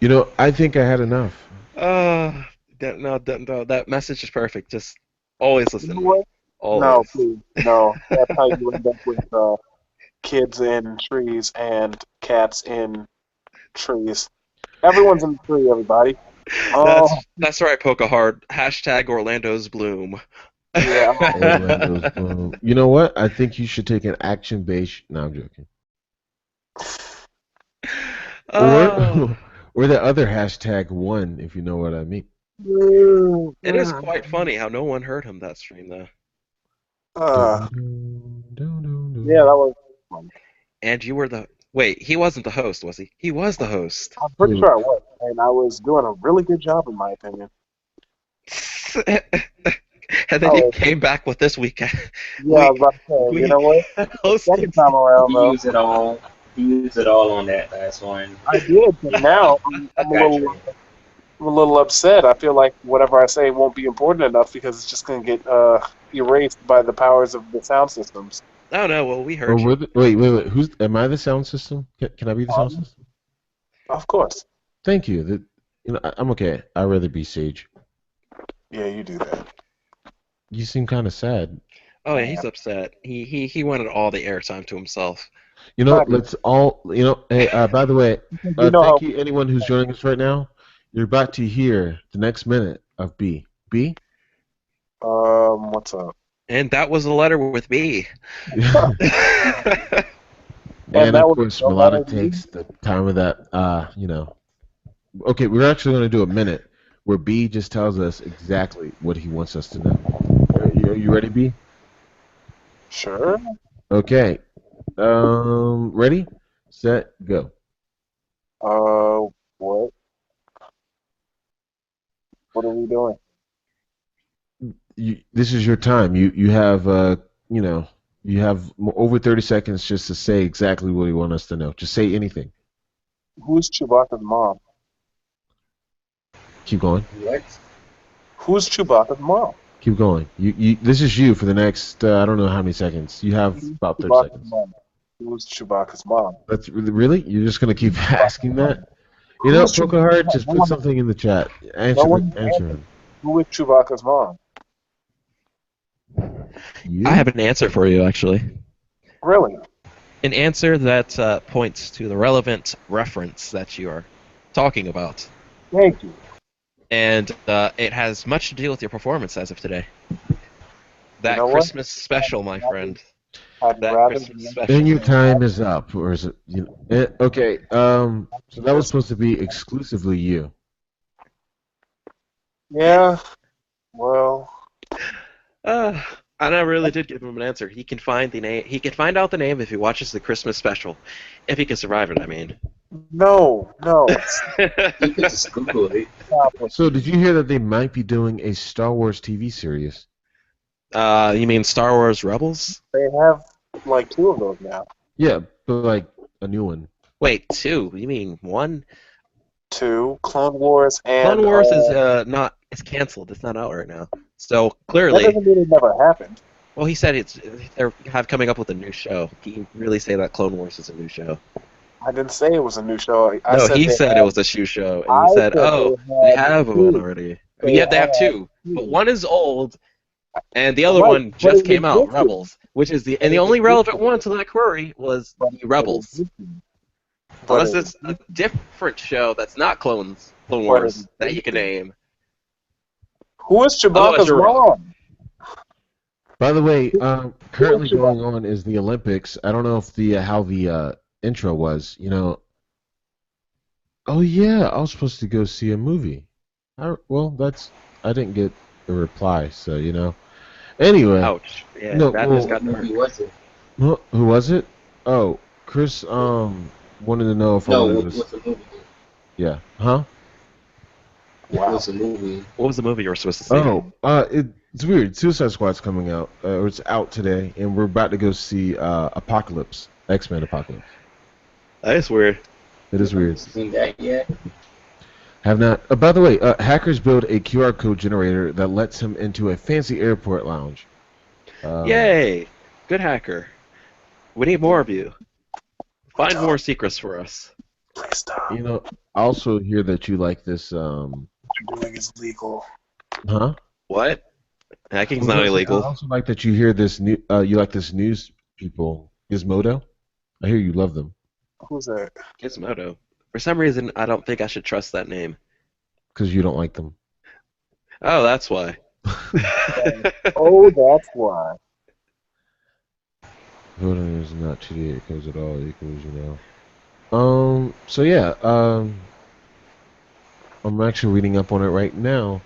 You know, I think I had enough. No, that message is perfect. Just always You listen. know what? Always. No, please, no. That's how you end up with kids in trees and cats in trees. Everyone's in the tree, everybody. That's right, Pokehard. Hashtag Orlando's Bloom. Yeah. Orlando's Bloom. You know what? I think you should take an action-based. No, I'm joking. Or the other hashtag one, if you know what I mean. It is quite funny how no one heard him that stream though. Yeah, that was fun. And you were wait, he wasn't the host, was he? He was the host. I'm pretty sure I was, and I was doing a really good job, in my opinion. And then he came back with this weekend. Yeah, I was about to say, you know what? Second time around, though. He used it all on that last one. I did, but now I'm a little upset. I feel like whatever I say won't be important enough because it's just going to get erased by the powers of the sound systems. Oh no, well we heard you. Wait. Am I the sound system? Can I be the sound system? Of course. Thank you. I'm okay. I'd rather be Sage. Yeah, you do that. You seem kind of sad. Oh yeah, he's upset. He wanted all the airtime to himself. You know, let's all. You know, hey. By the way, thank you anyone who's joining us right now. You're about to hear the next minute of B. B. What's up? And that was a letter with me. And of course, Melodic takes the time of that. You know. Okay, we're actually going to do a minute where B just tells us exactly what he wants us to know. Are you ready, B? Sure. Okay. Ready, set, go. What? What are we doing? This is your time. You have you You have over 30 seconds just to say exactly what you want us to know. Just say anything. Who's Chewbacca's mom? Keep going. What? Who's Chewbacca's mom? Keep going. This is you for the next, I don't know how many seconds. You have Who's about 30 Chewbacca's seconds. mom? Who's Chewbacca's mom? That's really? You're just going to keep asking that? You know, Who's Pokehard, just no put one, something in the chat. no Answer one answer answered. him. Who is Chewbacca's mom? You? I have an answer for you, actually. Really? An answer that points to the relevant reference that you are talking about. Thank you. And it has much to do with your performance as of today. That know what? Christmas special, my friend. I'd That rather Christmas be special. And your time is up, or is it? Okay. So that was supposed to be exclusively you. Yeah. Well, And I really did give him an answer. He can find the name. He can find out the name if he watches the Christmas special, if he can survive it. I mean. no. You can just Google it. Stop it. So did you hear that they might be doing a Star Wars TV series? You mean Star Wars Rebels? They have like 2 of those now. Yeah, but like a new one. Wait, 2? You mean 1? 2, Clone Wars and Clone Wars is not. It's canceled. It's not out right now. So that clearly, doesn't mean it never happened. well, he said they're coming up with a new show. He really say that Clone Wars is a new show. I didn't say it was a new show. No, he they said had- it was a show, and I you said, said "Oh, they they had have 2. one already." I mean, yeah, they have 2, but one is old, and the other Right, one but just it came out, existed. Rebels, which is the But the it only relevant existed. one to that query was But the Rebels. it existed. Unless But it's a different show that's not Clone But Wars it that you can name. Who is Otherwise, Chewbacca's you're wrong. mom? By the way, currently Chewbacca? going on is the Olympics. I don't know if the how the intro was. You know. Oh yeah, I was supposed to go see a movie. I didn't get a reply, so you know. Anyway, Ouch. Yeah, no, that well, just got What dark. movie was it? who was it? Oh, Chris wanted to know if I No, wanted what to. was the movie? Yeah, huh? What Wow. was the movie? What was the movie you were supposed to see? Oh, it's weird. Suicide Squad's coming out, or it's out today, and we're about to go see Apocalypse, X-Men Apocalypse. That is weird. It is weird. Seen that yet? Have not. By the way, hackers build a QR code generator that lets him into a fancy airport lounge. Yay! Good hacker. We need more of you. Find more secrets for us. Please stop. You know, I also hear that you like this. What you're doing is legal. Huh? What? Hacking's not I illegal. also like that you hear this new. You like this news people, Gizmodo. I hear you love them. Who's that? Gizmodo. For some reason, I don't think I should trust that name. Because you don't like them. Oh, that's why. Oh, that's why. Voting is not 2D equals at all equals, you know. So yeah, I'm actually reading up on it right now.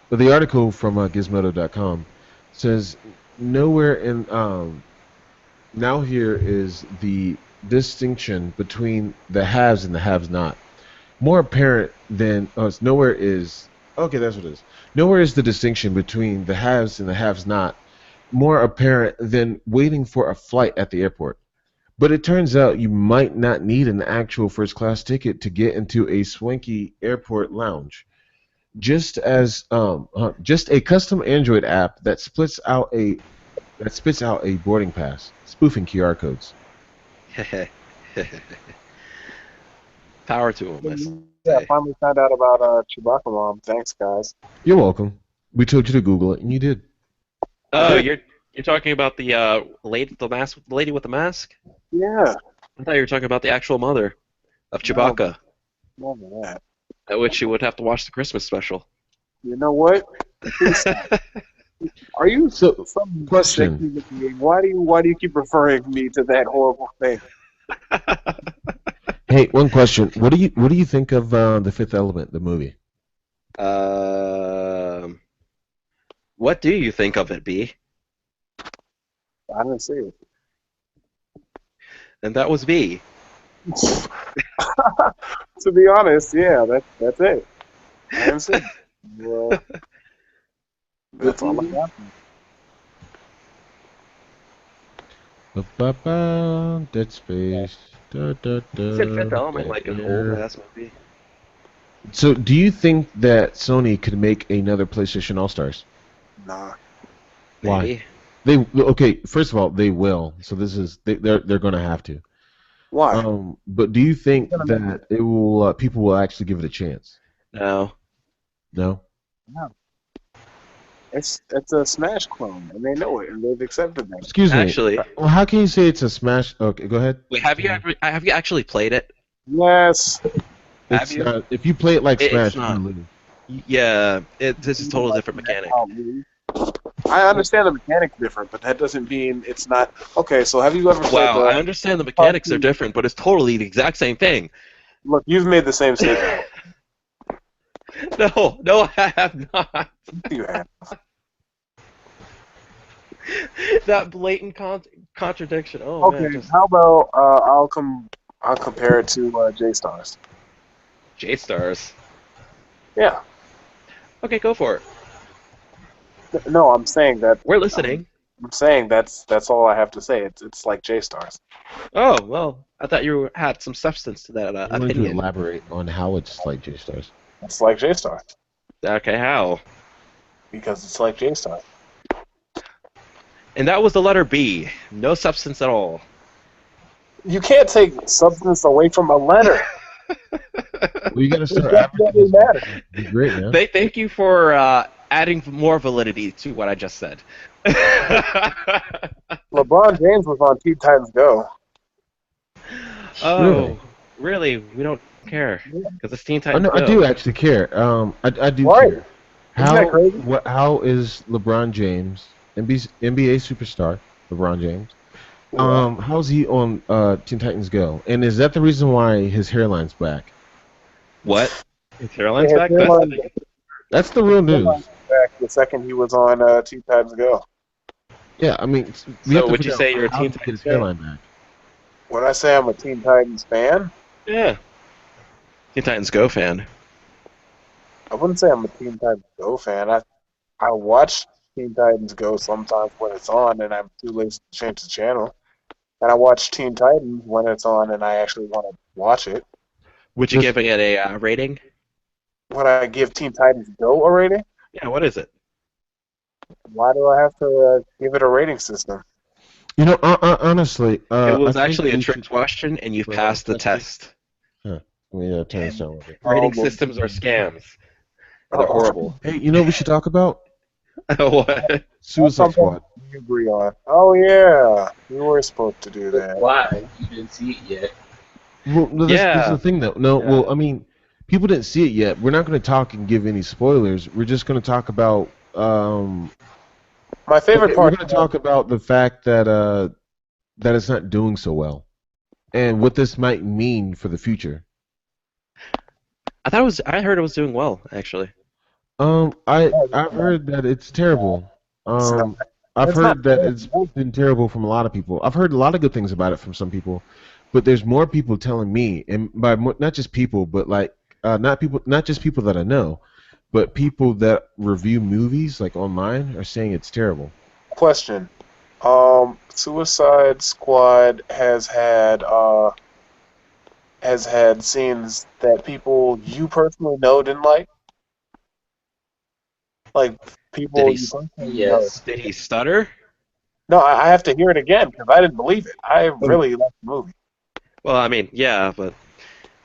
But the article from Gizmodo.com says nowhere in now here is the distinction between the haves and the haves not more apparent than it's nowhere is okay, that's what it is. Nowhere is the distinction between the haves and the haves not more apparent than waiting for a flight at the airport. But it turns out you might not need an actual first class ticket to get into a swanky airport lounge. Just a custom Android app that spits out a boarding pass, spoofing QR codes. Power to him, I Yeah, I say. finally found out about Chewbacca mom. Thanks, guys. You're welcome. We told you to Google it, and you did. Oh, you're talking about the lady with the mask? Yeah, I thought you were talking about the actual mother of Chewbacca, more than that. at which you would have to watch the Christmas special. You know what? Please stop. Are you So, some question. sexy being? Why do you keep referring me to that horrible thing? Hey, one question. What do you think of The Fifth Element, the movie? What do you think of it, B? I didn't see it. And that was B. To be honest, yeah, that's it. I didn't see it. Well, that's all I got. Ba-ba-ba, Dead Space. Da, da, Isn't da, Fifth Element Dead like an old Air. ass movie? So, do you think that Sony could make another PlayStation All Stars? Nah. Why? Maybe. They okay. First of all, they will. So this is they're going to have to. Why? But do you think They're gonna make that it will people will actually give it a chance? No. No. no. It's a Smash clone, and they know it, and they've accepted that. Excuse me. Actually, Well, how can you say it's a Smash? Okay, go ahead. wait. Have you actually played it? Yes. Have It's you? not. If you play it like It's Smash, you're not. gonna lose. Yeah. This is a totally different mechanic. I understand the mechanic's different, but that doesn't mean it's not. Okay, so have you ever played Wow. I the? understand the mechanics are different, but it's totally the exact same thing. Look, you've made the same statement. No, I have not. You have. That blatant contradiction. Oh Okay, man, just how about I'll compare it to J Stars. J stars. Yeah. Okay, go for it. No, I'm saying that. We're listening. I'm saying that's all I have to say. It's like J Stars. Oh well, I thought you had some substance to that I wanted to opinion. elaborate on how it's like J Stars. It's like J Stars Okay, how? because it's like J Stars. And that was the letter B. No substance at all. You can't take substance away from a letter. Well, you gotta It start definitely advertising. matters. Be great, man. Thank you for adding more validity to what I just said. LeBron James was on Teen Titans Go. Oh, really? We don't care because it's Teen Oh, Titans no, I Go. do actually care. I do Right. care. Isn't that crazy? How is LeBron James, NBA superstar LeBron James? How's he on Teen Titans Go? And is that the reason why his hairline's back? What? His hairline's Yeah, back? his That's the hairline- thing. That's the real news. Back the second he was on Teen Titans Go. Yeah, I mean, we So have to would you figure say out you're a how Teen to get Titans his hairline back. When I say I'm a Teen Titans fan, Yeah. Teen Titans Go fan. I wouldn't say I'm a Teen Titans Go fan. I watch Teen Titans Go sometimes when it's on, and I'm too lazy to change the channel. And I watch Teen Titans when it's on, and I actually want to watch it. Would you Just- give it a rating? Would I give Teen Titans Go a rating? Yeah, what is it? Why do I have to give it a rating system? You know, honestly, It was I think actually a we trick should- question, and you've Well, passed the that's test. Let me turn this down a little bit. Rating well- systems are scams. They're horrible. Hey, you know what we should talk about? What? Suicide That's something Squad. we agree on. Oh yeah, we were supposed to do that. Why? You didn't see it yet. Well, no, this Yeah. is the thing, though. No, Yeah. well, I mean, people didn't see it yet. We're not going to talk and give any spoilers. We're just going to talk about. My favorite We're part. going to talk about the fact that that it's not doing so well, and what this might mean for the future. I heard it was doing well, actually. I've heard that it's terrible. I've It's heard not that terrible. it's been terrible from a lot of people. I've heard a lot of good things about it from some people, but there's more people telling me, and by not just people, but like not just people that I know, but people that review movies like online are saying it's terrible. Question. Suicide Squad has had scenes that people you personally know didn't like. Like people Did he you personally Yes. Did he stutter? know. No, I have to hear it again because I didn't believe it. I really liked the movie. Well, I mean, yeah, but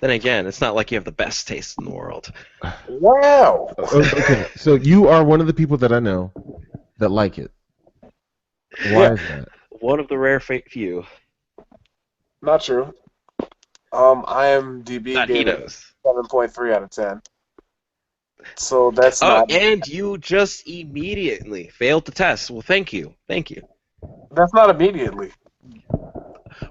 then again, it's not like you have the best taste in the world. Wow. Okay, so you are one of the people that I know that like it. Why Yeah. is that? One of the rare few. Not true. IMDb That he gave it knows. 7.3 out of 10. So that's Oh, not and you just immediately failed the test. Well, thank you. Thank you. that's not immediately.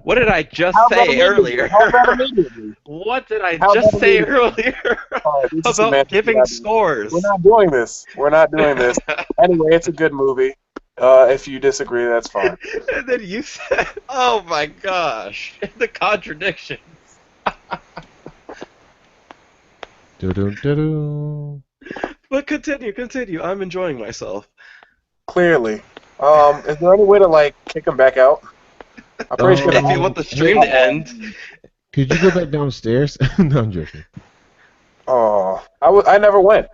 What did I just How about say immediately? earlier? How about immediately? What did I How just about say immediately? earlier All right, this is about semantic. giving scores? We're not doing this. We're not doing this. Anyway, it's a good movie. If you disagree, that's fine. And then you said, "Oh my gosh, the contradictions." Do-do-do-do. But continue. I'm enjoying myself. Clearly. Is there any way to like kick him back out? I'm pretty sure. If you want the stream to end. Could you go back downstairs? No, I'm joking. Oh, I never went.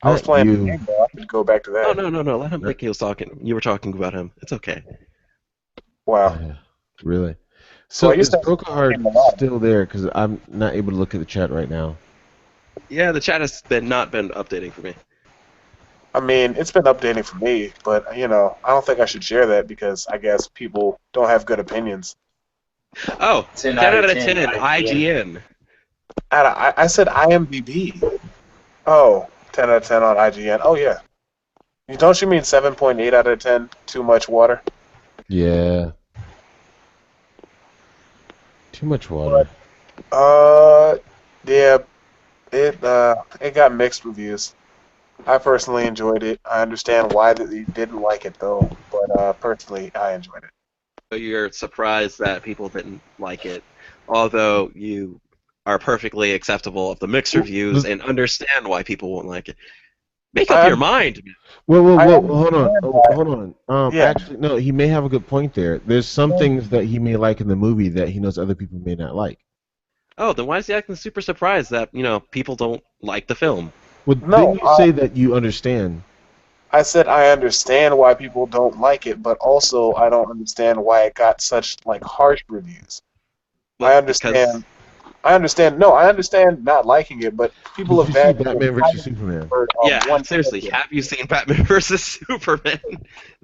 I was Not playing the you. game, though. I could go back to No, that. no. Let him think he was talking. You were talking about him. It's okay. Wow. Really? So So I used is to Procahard game a lot. still there? Because I'm not able to look at the chat right now. Yeah, the chat has not been updating for me. I mean, it's been updating for me, but I don't think I should share that because I guess people don't have good opinions. Oh, 10 out of 10 IGN. I said IMDb. Oh, 10 out of 10 on IGN. Oh yeah. Don't you mean 7.8 out of 10? Too much water. Yeah. Too much water. Yeah. It got mixed reviews. I personally enjoyed it. I understand why that you didn't like it though, but personally, I enjoyed it. So you're surprised that people didn't like it, although you are perfectly acceptable of the mixed reviews and understand why people won't like it. Make up I your mind. Whoa, I hold on, understand why. hold on. Yeah. Actually, no, he may have a good point there. There's some things that he may like in the movie that he knows other people may not like. Oh, then why is he acting super surprised that, people don't like the film? Well, No, didn't you say that you understand? I said I understand why people don't like it, but also I don't understand why it got such harsh reviews. Well, I understand. No, I understand not liking it, but people Did have you see had Batman vs Superman? Yeah, one seriously, character. have you seen Batman vs Superman?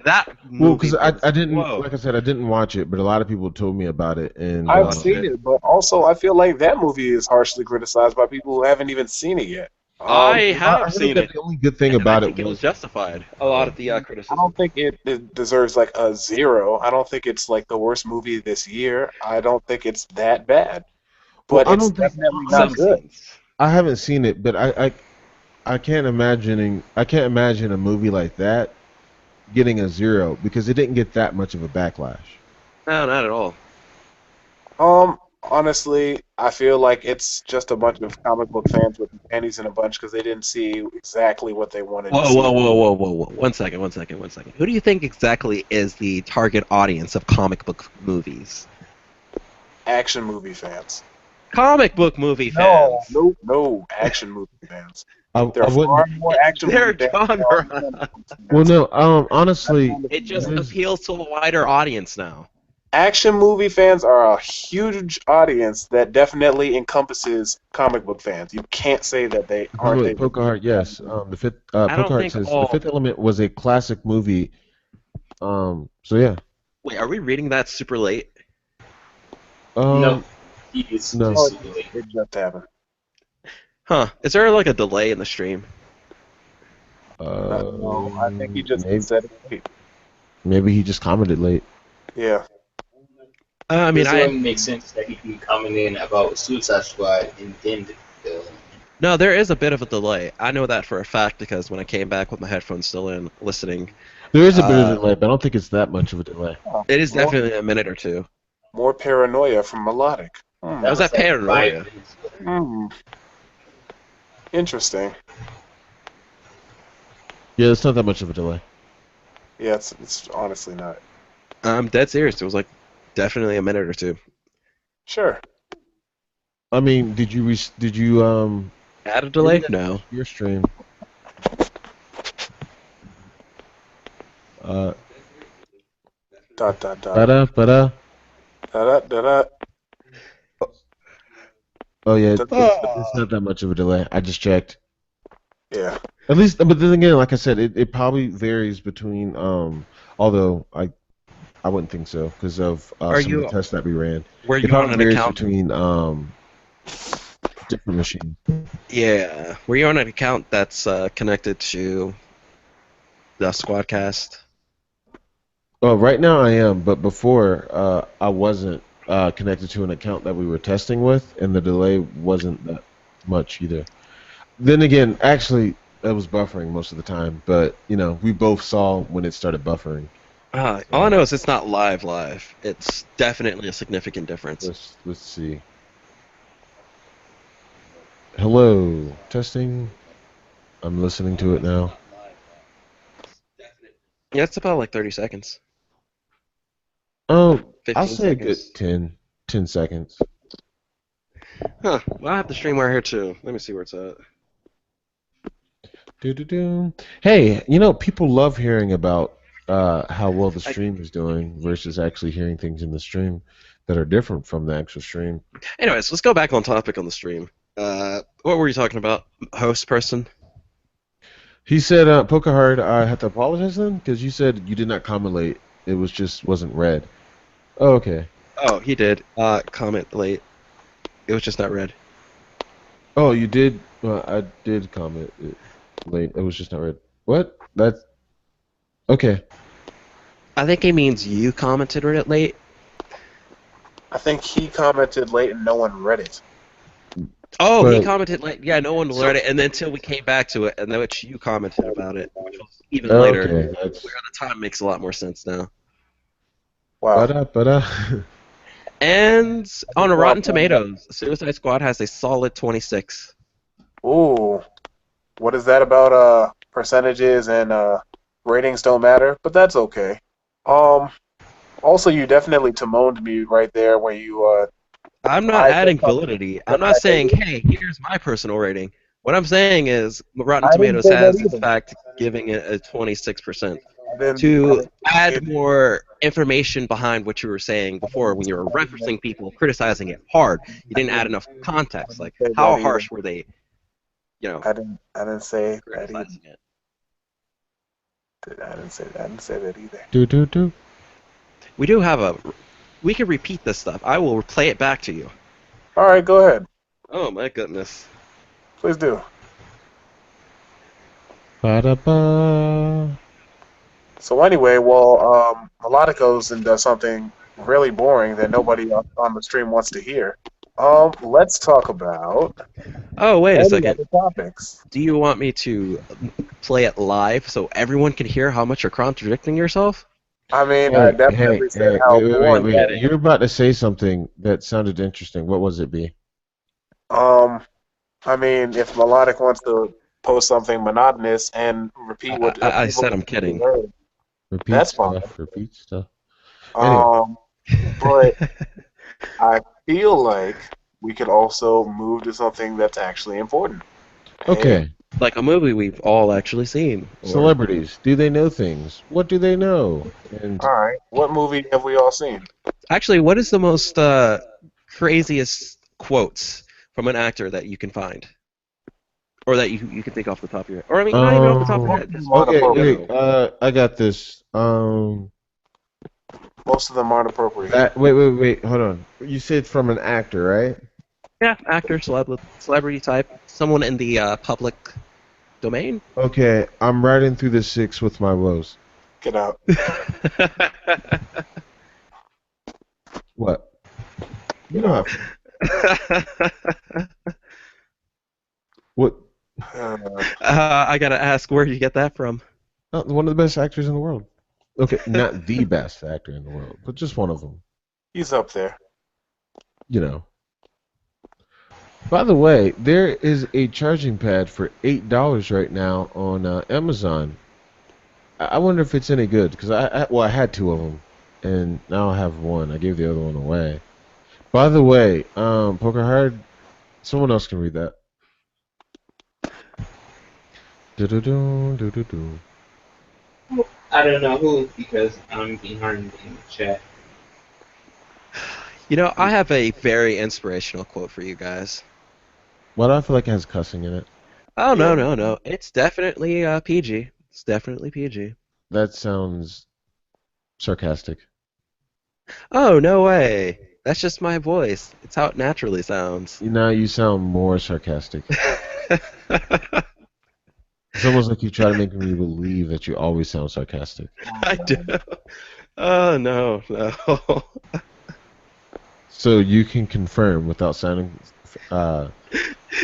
That Well, movie because I was, didn't, whoa. like I said, I didn't watch it, but a lot of people told me about it, and I've Watch seen it. it, but also I feel like that movie is harshly criticized by people who haven't even seen it yet. I I have heard seen that it, the only good thing and I about it think it was was justified. A lot of the I criticism. don't think it deserves a 0. I don't think it's the worst movie this year. I don't think it's that bad, well, but I it's don't think definitely not Some good. scenes. I haven't seen it, but I can't imagine a movie like that getting a 0 because it didn't get that much of a backlash. No, not at all. Honestly, I feel like it's just a bunch of comic book fans with panties in a bunch because they didn't see exactly what they wanted to Whoa, see. whoa, whoa, whoa, whoa, whoa. 1 second, 1 second, 1 second. Who do you think exactly is the target audience of comic book movies? Action movie fans. Comic book movie No, fans. no, action movie fans. There I are far wouldn't. more It's action their movie fans than there are genre. comic book Well, fans. no. That's Honestly, not the It just thing. there's appeals to a wider audience now. Action movie fans are a huge audience that definitely encompasses comic book fans. You can't say that they by the aren't. way, They Pocahart. Yes, the fifth. I don't Pocahart think says the all. Fifth Element was a classic movie. So yeah. Wait, are we reading that super late? No, Um. it's No. Oh, just silly. it just happened. Huh. Is there a delay in the stream? No, I think he just Maybe, said it. maybe he just commented late. Yeah. I mean, This wouldn't make sense that he be coming in about Suicide Squad and then the film. no, there is a bit of a delay. I know that for a fact because when I came back with my headphones still in, listening, There is a bit of a delay, but I don't think it's that much of a delay. it is More, definitely a minute or two. more paranoia from Melodic. That was that paranoia. 5 minutes. Hmm. Interesting. Yeah, it's not that much of a delay. Yeah, it's honestly not. I'm dead serious. It was definitely a minute or two. Sure. I mean, did you Add a delay? maybe No. your stream? Uh, Dot dot dot. ba-da. Da da da. Oh yeah, Da, it's not that much of a delay. I just checked. Yeah. At least, but then again, like I said, it probably varies between. Although I wouldn't think so because of Are some of you? the tests that we ran. Were It you on probably an varies account? between different machines. Yeah. Were you on an account that's connected to the Squadcast? Oh, right now I am, but before I wasn't connected to an account that we were testing with, and the delay wasn't that much either. Then again, actually, it was buffering most of the time, but we both saw when it started buffering. All I know is it's not live. It's definitely a significant difference. Let's see. Hello, testing. I'm listening to it now. Yeah, it's about 30 seconds. Oh, I'll 15 say a good seconds. 10 seconds. Huh. Well, I have the stream right here too. Let me see where it's at. Do-do-do. Hey, people love hearing about how well the stream is doing versus actually hearing things in the stream that are different from the actual stream. Anyways, let's go back on topic on the stream. What were you talking about, host person? He said, Pokahard, I have to apologize then because you said you did not comment late. It wasn't read. Oh, okay. Oh, he did. Comment late. It was just not read. Oh, you did. I did comment late. It was just not read. What? That's okay. I think he means you commented it late. I think he commented late and no one read it. Oh, But- he commented late. Yeah, no one read it, and then until we came back to it, and then which you commented about it, which was even later. Okay, Where that's. the time makes a lot more sense now. Wow. Ba-da. And on a Rotten Tomatoes, Suicide Squad has a solid 26. Ooh. What is that about percentages and ratings don't matter, but that's okay. Also you definitely Timoned me right there when you I'm not adding validity. I'm not saying, hey, here's my personal rating. What I'm saying is Rotten I didn't Tomatoes say that has, in either. fact, giving it a 26%. then To add more information behind what you were saying before when you were referencing people, criticizing it hard, you didn't add enough context. Like, how harsh were they, I didn't say that either. criticizing it? I didn't say that either. Do. We do have we can repeat this stuff. I will play it back to you. All right, go ahead. Oh my goodness. Please do. Ba-da-ba. So anyway, well, Melodic goes and does something really boring that nobody on the stream wants to hear. Let's talk about Oh, wait a any second. other topics. Do you want me to play it live so everyone can hear how much you're contradicting yourself? I mean, I definitely said how boring that is. You're about to say something that sounded interesting. What was it, B? I mean, if Melodic wants to post something monotonous and repeat what I said I'm kidding. Repeat That's stuff. fine. Repeat stuff. Anyway. But I feel like we could also move to something that's actually important. Okay. Like a movie we've all actually seen. Celebrities. Do they know things? What do they know? And All right. What movie have we all seen? Actually, what is the most craziest quotes from an actor that you can find? Or that you can think off the top of your head? Or, I mean, not even off the top of your head. Just okay, you know. I got this. Most of them aren't appropriate. Wait, hold on. You said from an actor, right? Yeah, actor, celebrity type. Someone in the public domain. Okay, I'm riding through the 6 with my woes. Get out. What? You know what? I gotta ask, where did you get that from? One of the best actors in the world. Okay, not the best actor in the world, but just one of them. He's up there. You know. By the way, there is a charging pad for $8 right now on Amazon. I wonder if it's any good because I had 2 of them, and now I have 1. I gave the other one away. By the way, Poker Hard, someone else can read that. Do-do-do. I don't know who because I'm behind in the chat. You know, I have a very inspirational quote for you guys. Why do I feel like it has cussing in it? Oh, no. It's definitely PG. It's definitely PG. That sounds sarcastic. Oh, no way. That's just my voice. It's how it naturally sounds. Now you sound more sarcastic. It's almost like you try to make me believe that you always sound sarcastic. I do. Oh, no. So you can confirm without sounding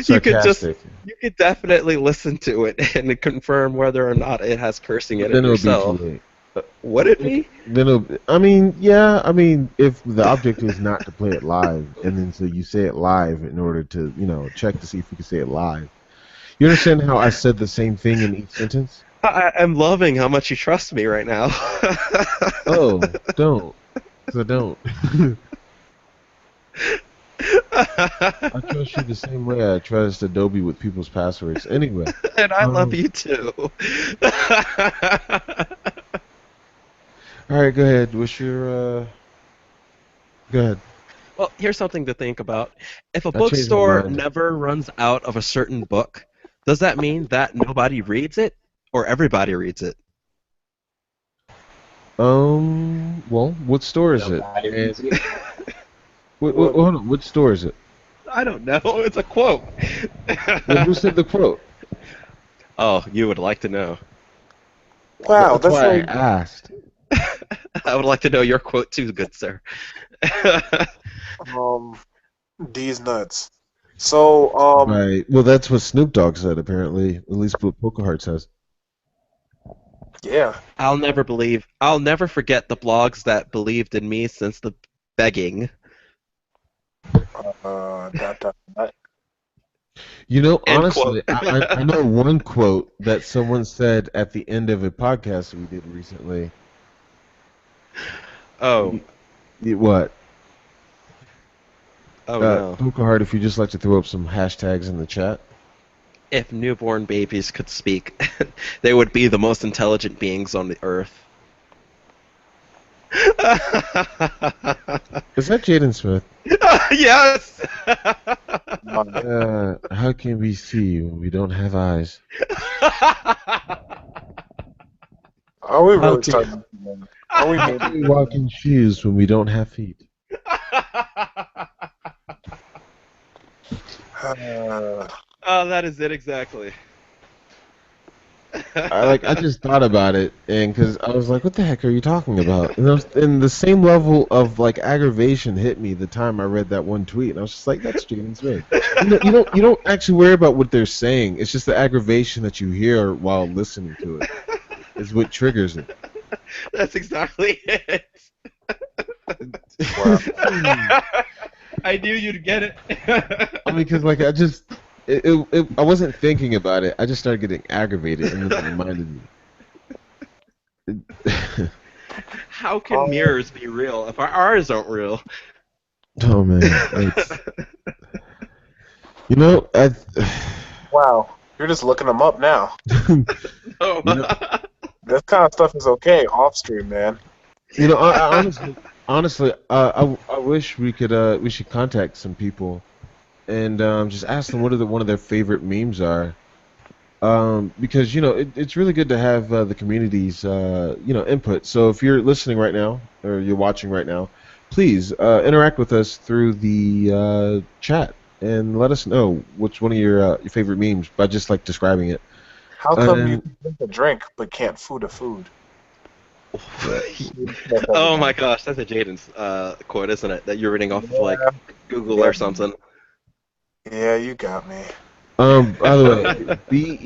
sarcastic. You could definitely listen to it and confirm whether or not it has cursing in it yourself. Be too late. Would it be? If the object is not to play it live, and then so you say it live in order to, check to see if you can say it live. You understand how I said the same thing in each sentence? I'm loving how much you trust me right now. Oh, don't. 'Cause I don't. I trust you the same way I trust Adobe with people's passwords. Anyway, And I love um, you too. all right, go ahead. What's your Go ahead. Well, here's something to think about. If a I changed my bookstore mind. never runs out of a certain book, does that mean that nobody reads it or everybody reads it? Well, what store is it? Nobody And reads it. hold on, what store is it? I don't know. It's a quote. Well, who said the quote? Oh, you would like to know. Wow, That's that's why I like asked. I would like to know your quote too, good sir. um D's nuts. So Right. Well, that's what Snoop Dogg said, apparently. At least what Pokehart says. yeah. I'll never forget the blogs that believed in me since the begging. Dot. You know, End quote. honestly, I know one quote that someone said at the end of a podcast we did recently. Oh, What? oh no. Pokehart, if you just like to throw up some hashtags in the chat. If newborn babies could speak, they would be the most intelligent beings on the earth. Is that Jaden Smith? Yes! How can we see when we don't have eyes? Are we really Okay. starting? Are we How can we walk in shoes when we don't have feet? Oh, that is it exactly. I just thought about it, and because I was like, "What the heck are you talking about?" And the same level of like aggravation hit me the time I read that one tweet, and I was just like, "That's Jaden Smith." You don't actually worry about what they're saying. It's just the aggravation that you hear while listening to it is what triggers it. That's exactly it. Wow. I knew you'd get it. I mean, because like I wasn't thinking about it. I just started getting aggravated, and then it reminded me. How can mirrors be real if our ours aren't real? Oh man, you know, Wow. You're just looking them up now. Oh. You know- This kind of stuff is okay off stream, man. You know, I honestly, I wish we should contact some people and just ask them what one of their favorite memes are. Because it's really good to have the community's input. So if you're listening right now or you're watching right now, please interact with us through the chat and let us know which one of your favorite memes by just like describing it. How come you can drink a drink but can't food a food? Oh my gosh, that's a Jaden's quote, isn't it? That you're reading off of like Google or something. Yeah, you got me. By the way, be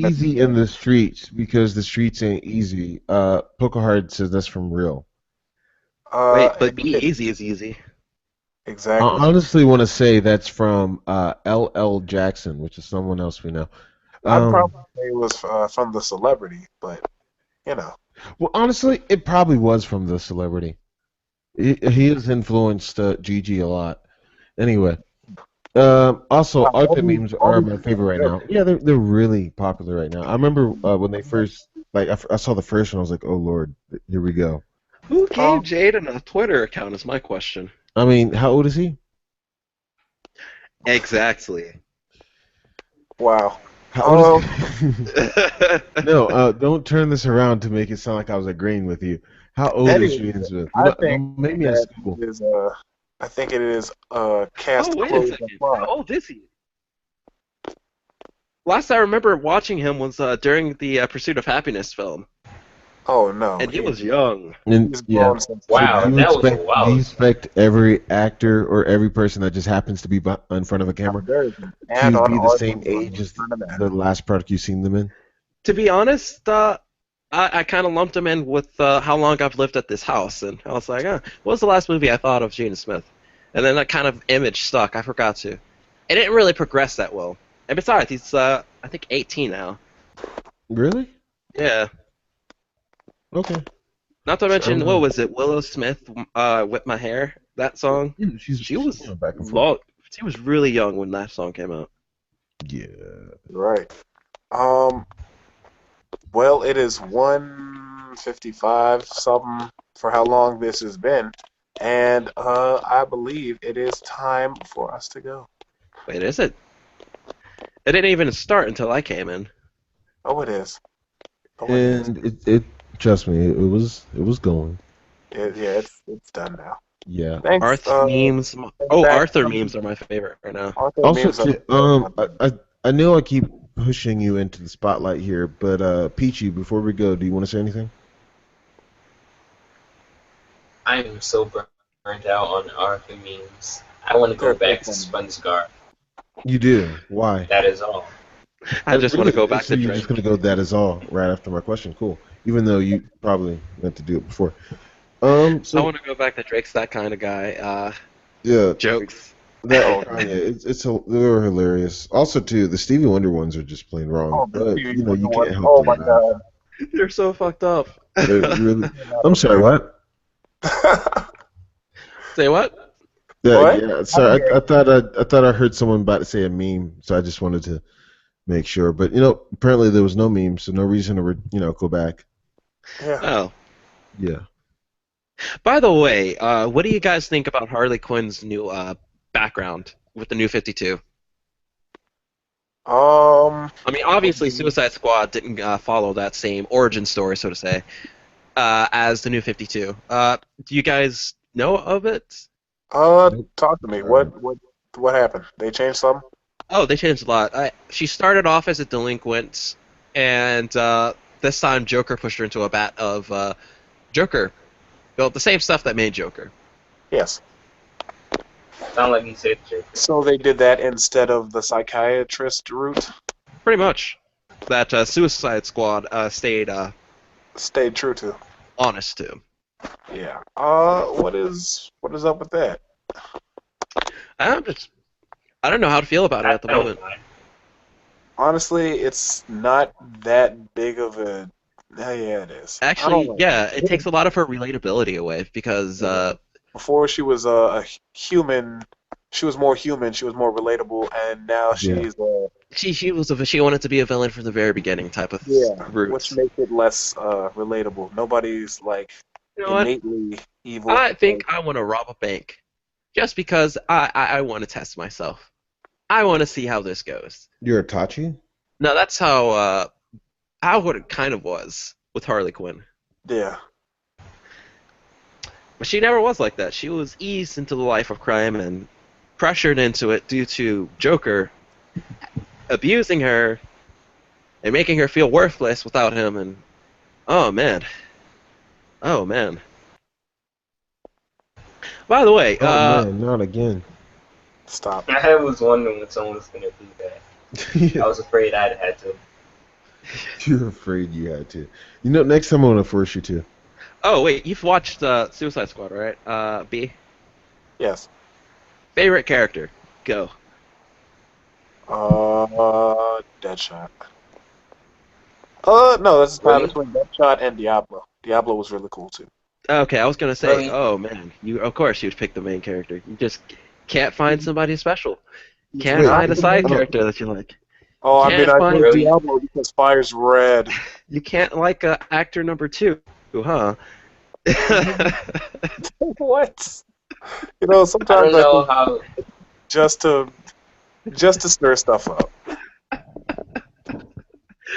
easy in the streets because the streets ain't easy. Pokehard says that's from Real. Wait, but be easy is easy. Exactly. I honestly want to say that's from L.L. Jackson, which is someone else we know. I'd probably say it was from the celebrity, but you know. Well, honestly, it probably was from the celebrity. He has influenced Gigi a lot. Anyway, also, armpit memes are my favorite right now. Yeah, they're really popular right now. I remember when they first, like, I saw the first one, I was like, oh Lord, here we go. Who gave Jaden a Twitter account is my question. I mean, how old is he? Exactly. Wow. How old is he? No, don't turn this around to make it sound like I was agreeing with you. How old is Jaden Smith? I think maybe at school. I think it is cast. Oh, wait a second. How old is he? Last I remember watching him was during the Pursuit of Happiness film. Oh no. And he was young. And, yeah. Wow, do that was a do you while. expect every actor or every person that just happens to be in front of a camera to be the same age as the last product you've seen them in? To be honest, I kind of lumped him in with how long I've lived at this house, and I was like, what was the last movie I thought of Jaden Smith? And then that kind of image stuck. I forgot to. It didn't really progress that well. And besides, he's I think 18 now. Really? Yeah. Okay. Not to mention, Sure. what was it? Willow Smith, "Whip My Hair." That song. Yeah, She she's was going back and forth. long. She was really young when that song came out. Yeah. Right. Well, it is 1:55 something for how long this has been, and I believe it is time for us to go. Wait, is it? It didn't even start until I came in. Oh, it is. Oh, it is. And it trust me, it was going. Yeah, it's done now. Yeah. Thanks. Arthur memes. Thanks, Oh, Zach. Arthur memes are my favorite right now. Arthur Also, memes are. too, I know I keep pushing you into the spotlight here, but Peachy, before we go, do you want to say anything? I am so burnt out on Arthur memes. I want to go back to SpongeGar. You do. Why? That is all. I just want to go back So to you're Drake. just gonna go that is all right after my question. Cool. Even though you probably meant to do it before. I So want to go back to Drake's that kind of guy. yeah, Jokes. that they're hilarious. Also, too, the Stevie Wonder ones are just plain wrong. Oh, But Stevie you know, you Wonder can't one. Oh help my them. God. They're so fucked up. They're really. I'm sorry. What? Say what? Yeah, What? yeah. Sorry, I thought I heard someone about to say a meme, so I just wanted to make sure. But you know, apparently there was no meme, so no reason to go back. Yeah. Oh. Yeah. By the way, what do you guys think about Harley Quinn's new background with the New 52? I mean, obviously, Suicide Squad didn't follow that same origin story, so to say, as the New 52. Do you guys know of it? Nope. Talk to me. What happened? They changed something? Oh, they changed a lot. She started off as a delinquent, and this time Joker pushed her into a vat of Joker. Well, the same stuff that made Joker. Yes. Sound like he said Joker. So they did that instead of the psychiatrist route? Pretty much. That Suicide Squad stayed Stayed true to. honest to. Yeah. What is up with that? I don't know how to feel about it at the I don't moment. mind. Honestly, it's not that big of a. Yeah, it is. I Actually, don't know. yeah, it takes a lot of her relatability away because Before she was a human, she was more human. She was more relatable, and now she's she wanted to be a villain from the very beginning type of route. which makes it less relatable. Nobody's like You know what? innately evil. I think I want to rob a bank, just because I want to test myself. I want to see how this goes. You're Itachi? No, that's how what it kind of was with Harley Quinn. Yeah. But she never was like that. She was eased into the life of crime and pressured into it due to Joker abusing her and making her feel worthless without him. And oh man. By the way, Oh man, not again. Stop. I was wondering when someone was gonna do that. I was afraid I'd had to. You're afraid you had to. You know, next time I want to force you to. oh wait, you've watched Suicide Squad, right? B. Yes. Favorite character? Go. Deadshot. No, that's Really? between Deadshot and Diablo. Diablo was really cool too. Okay, I was gonna say, Really? oh man, of course you'd pick the main character. You just can't find somebody special. Can't Wait, find a side oh. character that you like. Oh, I Can't mean, I find- think Really? Diablo because fire's red. You can't like actor number 2, huh? What? You know, I sometimes don't know think how. just to stir stuff up.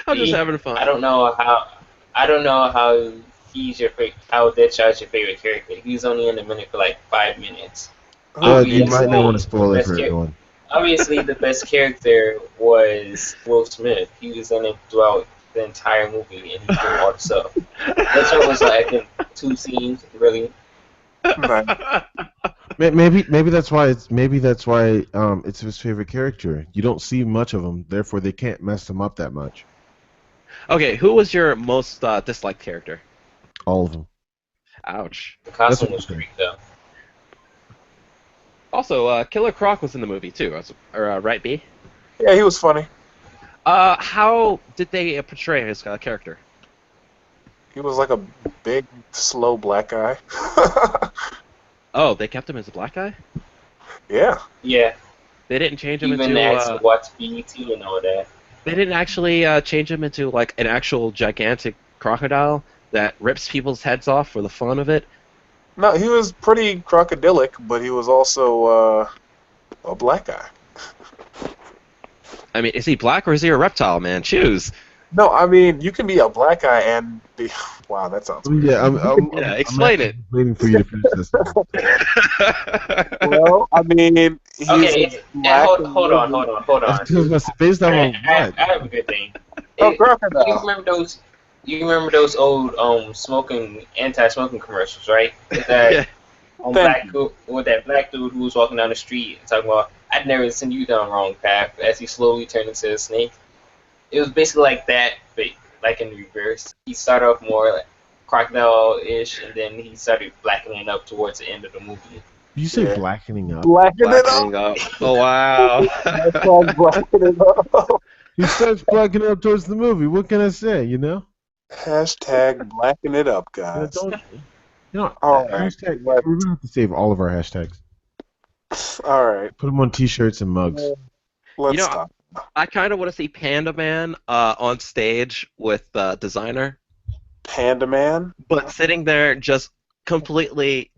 I'm just See, having fun. I don't know how he's your how Deadshot's your favorite character. He's only in the minute for like 5 minutes. You might not want to spoil it for Best everyone. Obviously, the best character was Will Smith. He was in it throughout the entire movie, and he did all the stuff. Deadshot was like, I think, 2 scenes, really. Right. Maybe that's why it's his favorite character. You don't see much of him, therefore they can't mess him up that much. Okay, who was your most disliked character? All of them. Ouch. The costume That's was great, though. Also, Killer Croc was in the movie too, right, B? Yeah, he was funny. How did they portray his character? He was like a big, slow black guy. Oh, they kept him as a black guy? Yeah. Yeah, They didn't change him even into asked to watch BET and all that. they didn't actually change him into like an actual gigantic crocodile that rips people's heads off for the fun of it. No, he was pretty crocodilic, but he was also a black guy. I mean, is he black or is he a reptile, man? Choose. No, I mean, you can be a black guy and be... Wow, that sounds weird. Yeah, Yeah, explain it. waiting for you to finish this. Well, I mean, he's Okay, black. hold on. Based on I what? have a good thing. Oh, You crocodile. remember those? You remember those old anti-smoking commercials, right? With that Yeah. with that black dude who was walking down the street and talking about, "I'd never send you down the wrong path," as he slowly turned into a snake. It was basically like that, but like in reverse. He started off more like crocodile-ish, and then he started blackening up towards the end of the movie. Did you say Yeah. blackening up? Blacking it Blackening up. up. Oh wow. That's called blacking it up. He starts blackening up towards the movie. What can I say? You know? Hashtag blacking it up, You know, guys. all right. hashtag, we're gonna have to save all of our hashtags. All right. Put them on T-shirts and mugs. Let's You know, stop. I kind of want to see Panda Man on stage with designer, Panda Man. but sitting there just completely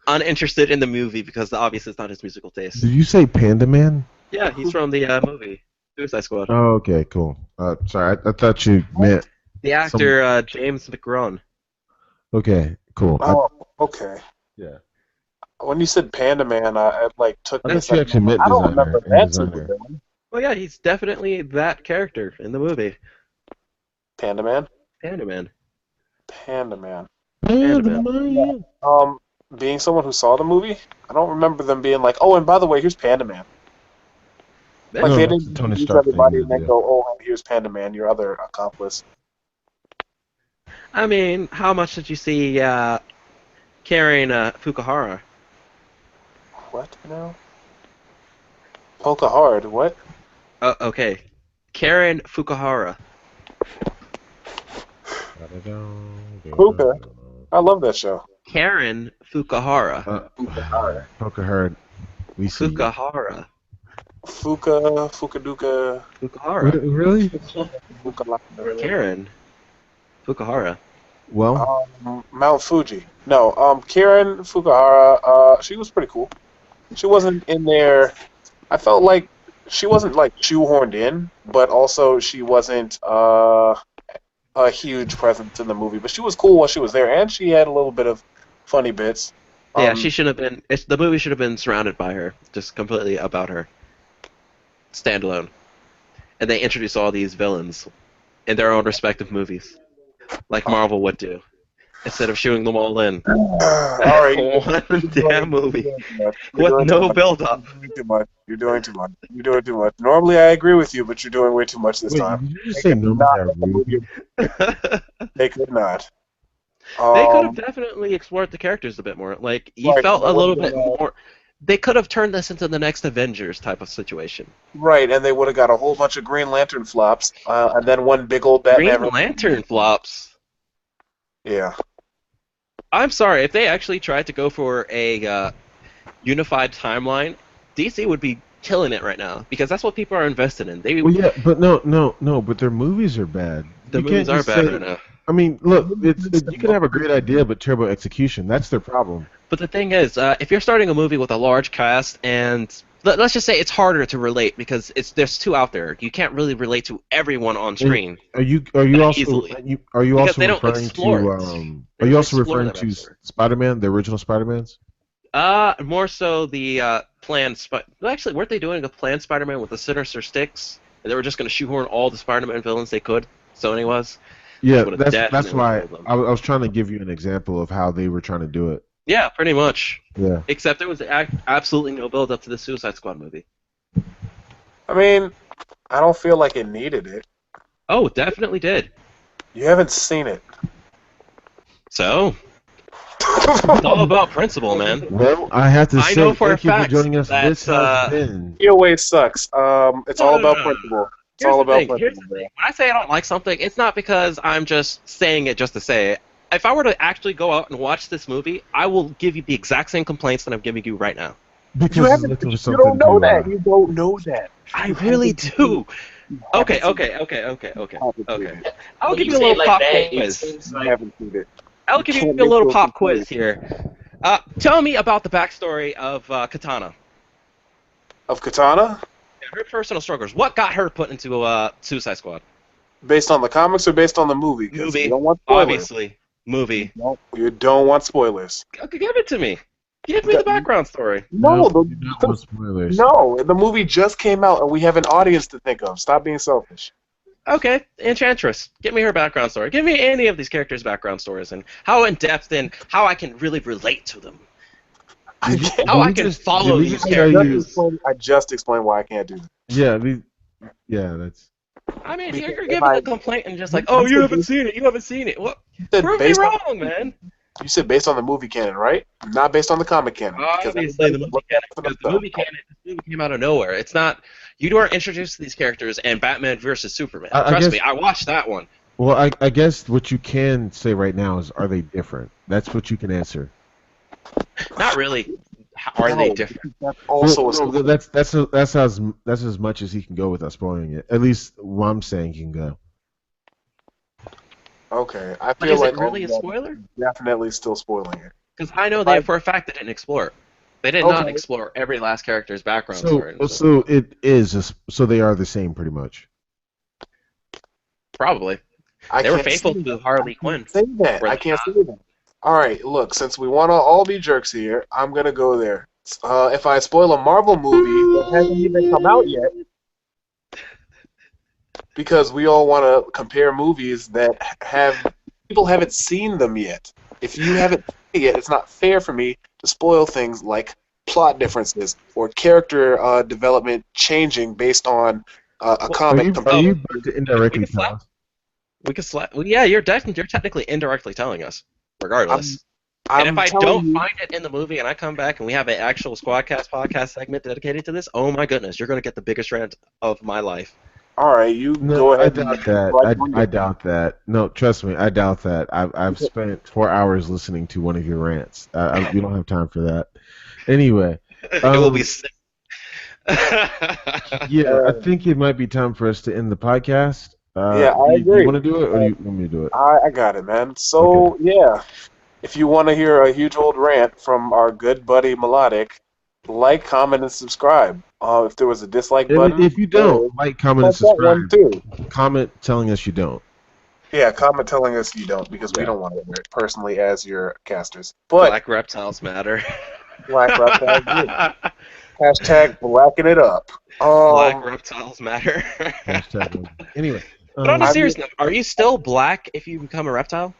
uninterested in the movie because obviously it's not his musical taste. Did you say Panda Man? Yeah, he's from the movie Suicide Squad. Oh, okay, cool. Sorry, I thought you meant. The actor James McGrone. Okay, cool. Oh, okay. Yeah. When you said Panda Man, I like took I me a thought you second. actually meant I don't designer remember and that designer. supervillain. Well, yeah, he's definitely that character in the movie. Panda Man. Panda Man. Panda Man. Panda Man. Being someone who saw the movie, I don't remember them being like, "Oh, and by the way, here's Panda Man." Like No, they that's didn't the Tony use Stark everybody thing, and then yeah. go, "Oh, here's Panda Man, your other accomplice." I mean, how much did you see Karen Fukuhara? What now? Polka Hard. What? Okay. Karen Fukuhara. Puka. I love that show. Karen Fukuhara. Pokehard. We see. you. Fukuhara. Fukaduka. Fukuhara. Really? Fuka. Karen Fukuhara. Well, Mount Fuji. No, Karen Fukuhara, she was pretty cool. She wasn't in there. I felt like she wasn't like shoehorned in, but also she wasn't a huge presence in the movie. But she was cool while she was there, and she had a little bit of funny bits. Yeah, she should have been. The movie should have been surrounded by her, just completely about her, standalone. And they introduce all these villains in their own respective movies, like Marvel would do, instead of shooting them all in. All right, One damn movie You're with doing no too build-up. much. You're doing too much. You're doing too much. Normally, I agree with you, but you're doing way too much this wait, time. did you just say no? They could not. They could have definitely explored the characters a bit more. Like, you Right, felt a but little what bit more. They could have turned this into the next Avengers type of situation. Right, and they would have got a whole bunch of Green Lantern flops, and then one big old Batman. Green Lantern flops. Yeah. I'm sorry, if they actually tried to go for a unified timeline, DC would be killing it right now because that's what people are invested in. They Well, yeah, but no, but their movies are bad. the You movies can't are just bad say- right now. I mean, look, you can have a great idea, but terrible execution. That's their problem. But the thing is, if you're starting a movie with a large cast, and let's just say it's harder to relate because there's two out there. You can't really relate to everyone on screen. Are you also Easily. are you Because also they don't referring explore to it. They are don't you also explore referring that to episode. Spider-Man, the original Spider-Mans? More so the planned. Well, actually, weren't they doing a planned Spider-Man with the Sinister Sticks? And they were just going to shoehorn all the Spider-Man villains they could. Sony was. Yeah, Would've that's definitely why killed them. I was trying to give you an example of how they were trying to do it. Yeah, pretty much. Yeah. Except there was absolutely no build up to the Suicide Squad movie. I mean, I don't feel like it needed it. Oh, it definitely did. You haven't seen it. So, it's all about principle, man. Well, I have to I say know for a thank you for fact joining us. that, This has been Your way sucks. It's No, all no, about no. principle. It's Here's all the about thing. Here's principle. the thing. When I say I don't like something, it's not because I'm just saying it just to say it. if I were to actually go out and watch this movie, I will give you the exact same complaints that I'm giving you right now. Because You he's haven't. looking for You something don't know to. that. You don't know that. I You really haven't seen do. it. You Okay, haven't seen okay, it. okay, okay, okay, You haven't okay. seen it. I'll When give you you a say little it like pop that, it quiz. seems You like haven't seen it. I'll You give you can't a make little those pop quiz comparisons. here. Tell me about the backstory of Katana. Of Katana, Her personal struggles. What got her put into Suicide Squad? based on the comics or based on the movie? Because we Movie, don't want spoilers. obviously. Movie. You don't want spoilers. Okay, give it to me. Give me the background story. No, we do not want spoilers. no, the movie just came out, and we have an audience to think of. Stop being selfish. Okay, Enchantress. Give me her background story. Give me any of these characters' background stories and how in depth and how I can really relate to them. I can't. How I can follow did we these just tell characters. you- I just explained why I can't do that. Yeah, that's. I mean, Because you're if giving a complaint and just like, You oh, you said haven't based- seen it. You haven't seen it. What? said Prove me based on- wrong, man. You said based on the movie canon, right? Not based on the comic canon. Because Obviously, the everybody- movie canon. Because the movie canon. This movie came out of nowhere. It's not. You weren't introduced to these characters in Batman versus Superman. I Trust guess- me, I watched that one. Well, I guess what you can say right now is, are they different? That's what you can answer. Not really. How are they No, different? That's also a No, that's as much as he can go without spoiling it. At least what I'm saying he can go. okay. I But feel is like it really a all of spoiler? that definitely still spoiling it. Because I know they, for a fact, they didn't explore it. They did not Okay. explore every last character's background So, story. so it is. So they are the same, pretty much. Probably. I They were can't faithful say to that. Harley I Quinn. can't say that. Were I they can't not? say that. All right, look. Since we want to all be jerks here, I'm gonna go there. If I spoil a Marvel movie that hasn't even come out yet, because we all want to compare movies that have people haven't seen them yet. If you haven't seen it yet, it's not fair for me to spoil things like plot differences or character development changing based on a Well, comic. Are you about to indirectly we can tell slap- us? We could well, yeah, you're technically indirectly telling us, regardless. And if I telling don't you- find it in the movie and I come back and we have an actual Squadcast podcast segment dedicated to this, oh my goodness, you're going to get the biggest rant of my life. all right, you No, go I ahead. doubt that. I doubt that. No, trust me, I doubt that. I've spent 4 hours listening to one of your rants. We don't have time for that. Anyway, It will be sick. yeah, I think it might be time for us to end the podcast. Yeah, I do agree. You want to do it, or do you want me to do it? I got it, man. So, yeah, if you want to hear a huge old rant from our good buddy Melodic, like, comment, and subscribe. If there was a dislike button, If you don't, like, comment, and press that one subscribe. too. Comment telling us you don't. Yeah, comment telling us you don't, because we Yeah. don't want to hear it personally as your casters. But Black reptiles matter. Black Reptiles, hashtag blacking it up. Black reptiles matter. Hashtag. Anyway, But on a I'm- serious note, are you still black if you become a reptile?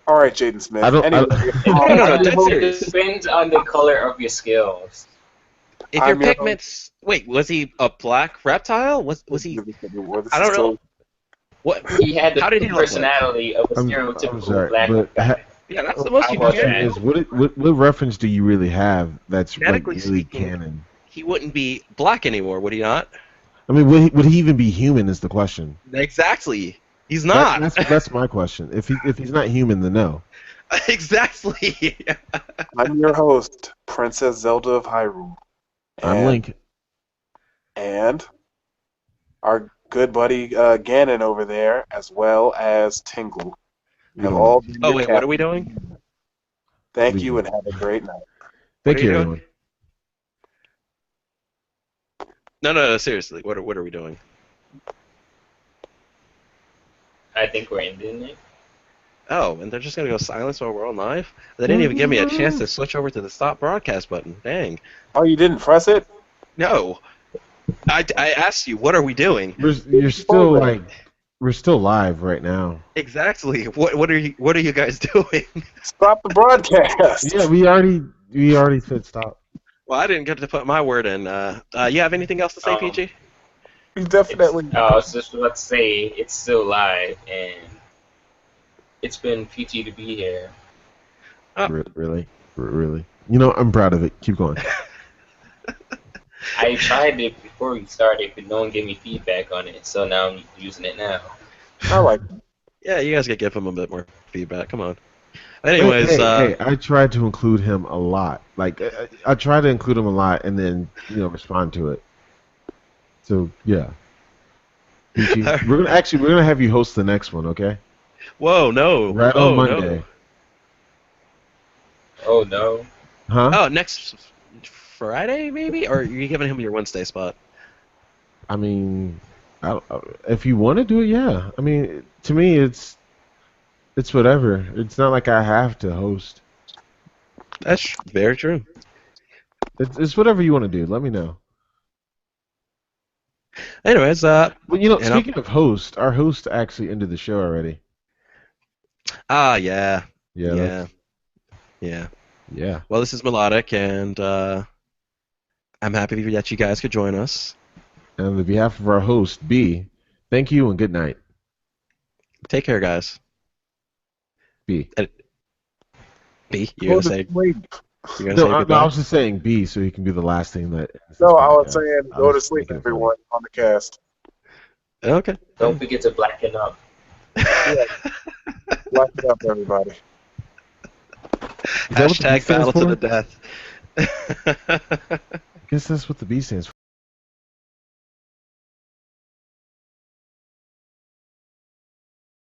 All right, Jaden Smith. I don't- Anyway, No, dead It serious. depends on the color of your scales. If your I'm your pigments, wait, was he a black reptile? Was he? I don't know. What? He had the How did he look like? personality of a I'm stereotypical sorry, black but guy. Yeah, that's the most How you about can that? get. is what reference do you really have that's like Genetically really speaking, canon? He wouldn't be black anymore, would he not? I mean, would he even be human? Is the question. Exactly. He's not. That's my question. If he's not human, then no. Exactly. I'm your host, Princess Zelda of Hyrule. I'm And- Link. And our good buddy Ganon over there, as well as Tingle. Have all been Oh your wait, what are we doing? Thank you and have a great night. Thank What are you, you everyone. No, seriously. What are we doing? I think we're ending it. Oh, and they're just gonna go silence while we're on live? They didn't even give me a chance to switch over to the stop broadcast button. Dang. Oh, you didn't press it? No. I asked you, what are we doing? You're still we're still live right now. Exactly. What are you guys doing? Stop the broadcast. Yeah, we already said stop. Well, I didn't get to put my word in. You have anything else to say, PG? Definitely. I was just about to say it's still live, and it's been peachy to be here. Oh. Really. You know, I'm proud of it. Keep going. I tried it before we started, but no one gave me feedback on it, so now I'm using it now. I like it. Yeah, you guys could give him a bit more feedback. Come on. Anyways, Hey, I tried to include him a lot. Like, I try to include him a lot and then, respond to it. So, yeah. Peachy, we're gonna have you host the next one, okay? whoa, no. Right on Oh, no. Monday. Oh no. Huh? Oh, next Friday, maybe? Or are you giving him your Wednesday spot? I mean, if you want to do it, yeah. I mean, to me, it's whatever. It's not like I have to host. That's very true. It's whatever you want to do. Let me know. Anyways, Well, know. speaking of host, our host actually ended the show already. Yeah. Yeah, Yeah. Yeah. yeah. Well, this is Melodic, and I'm happy that you guys could join us. And on behalf of our host, B, thank you and good night. Take care, guys. B. B, Go to sleep. you're gonna No, say no, goodbye? I was just saying B so he can be the last thing that ends this No, I was podcast. saying I go was to sleep, making it funny. everyone on the cast. Okay. Don't forget to blacken up. Black it up, everybody. Is that what the B Hashtag stands battle to for? the death. I guess that's what the B stands for.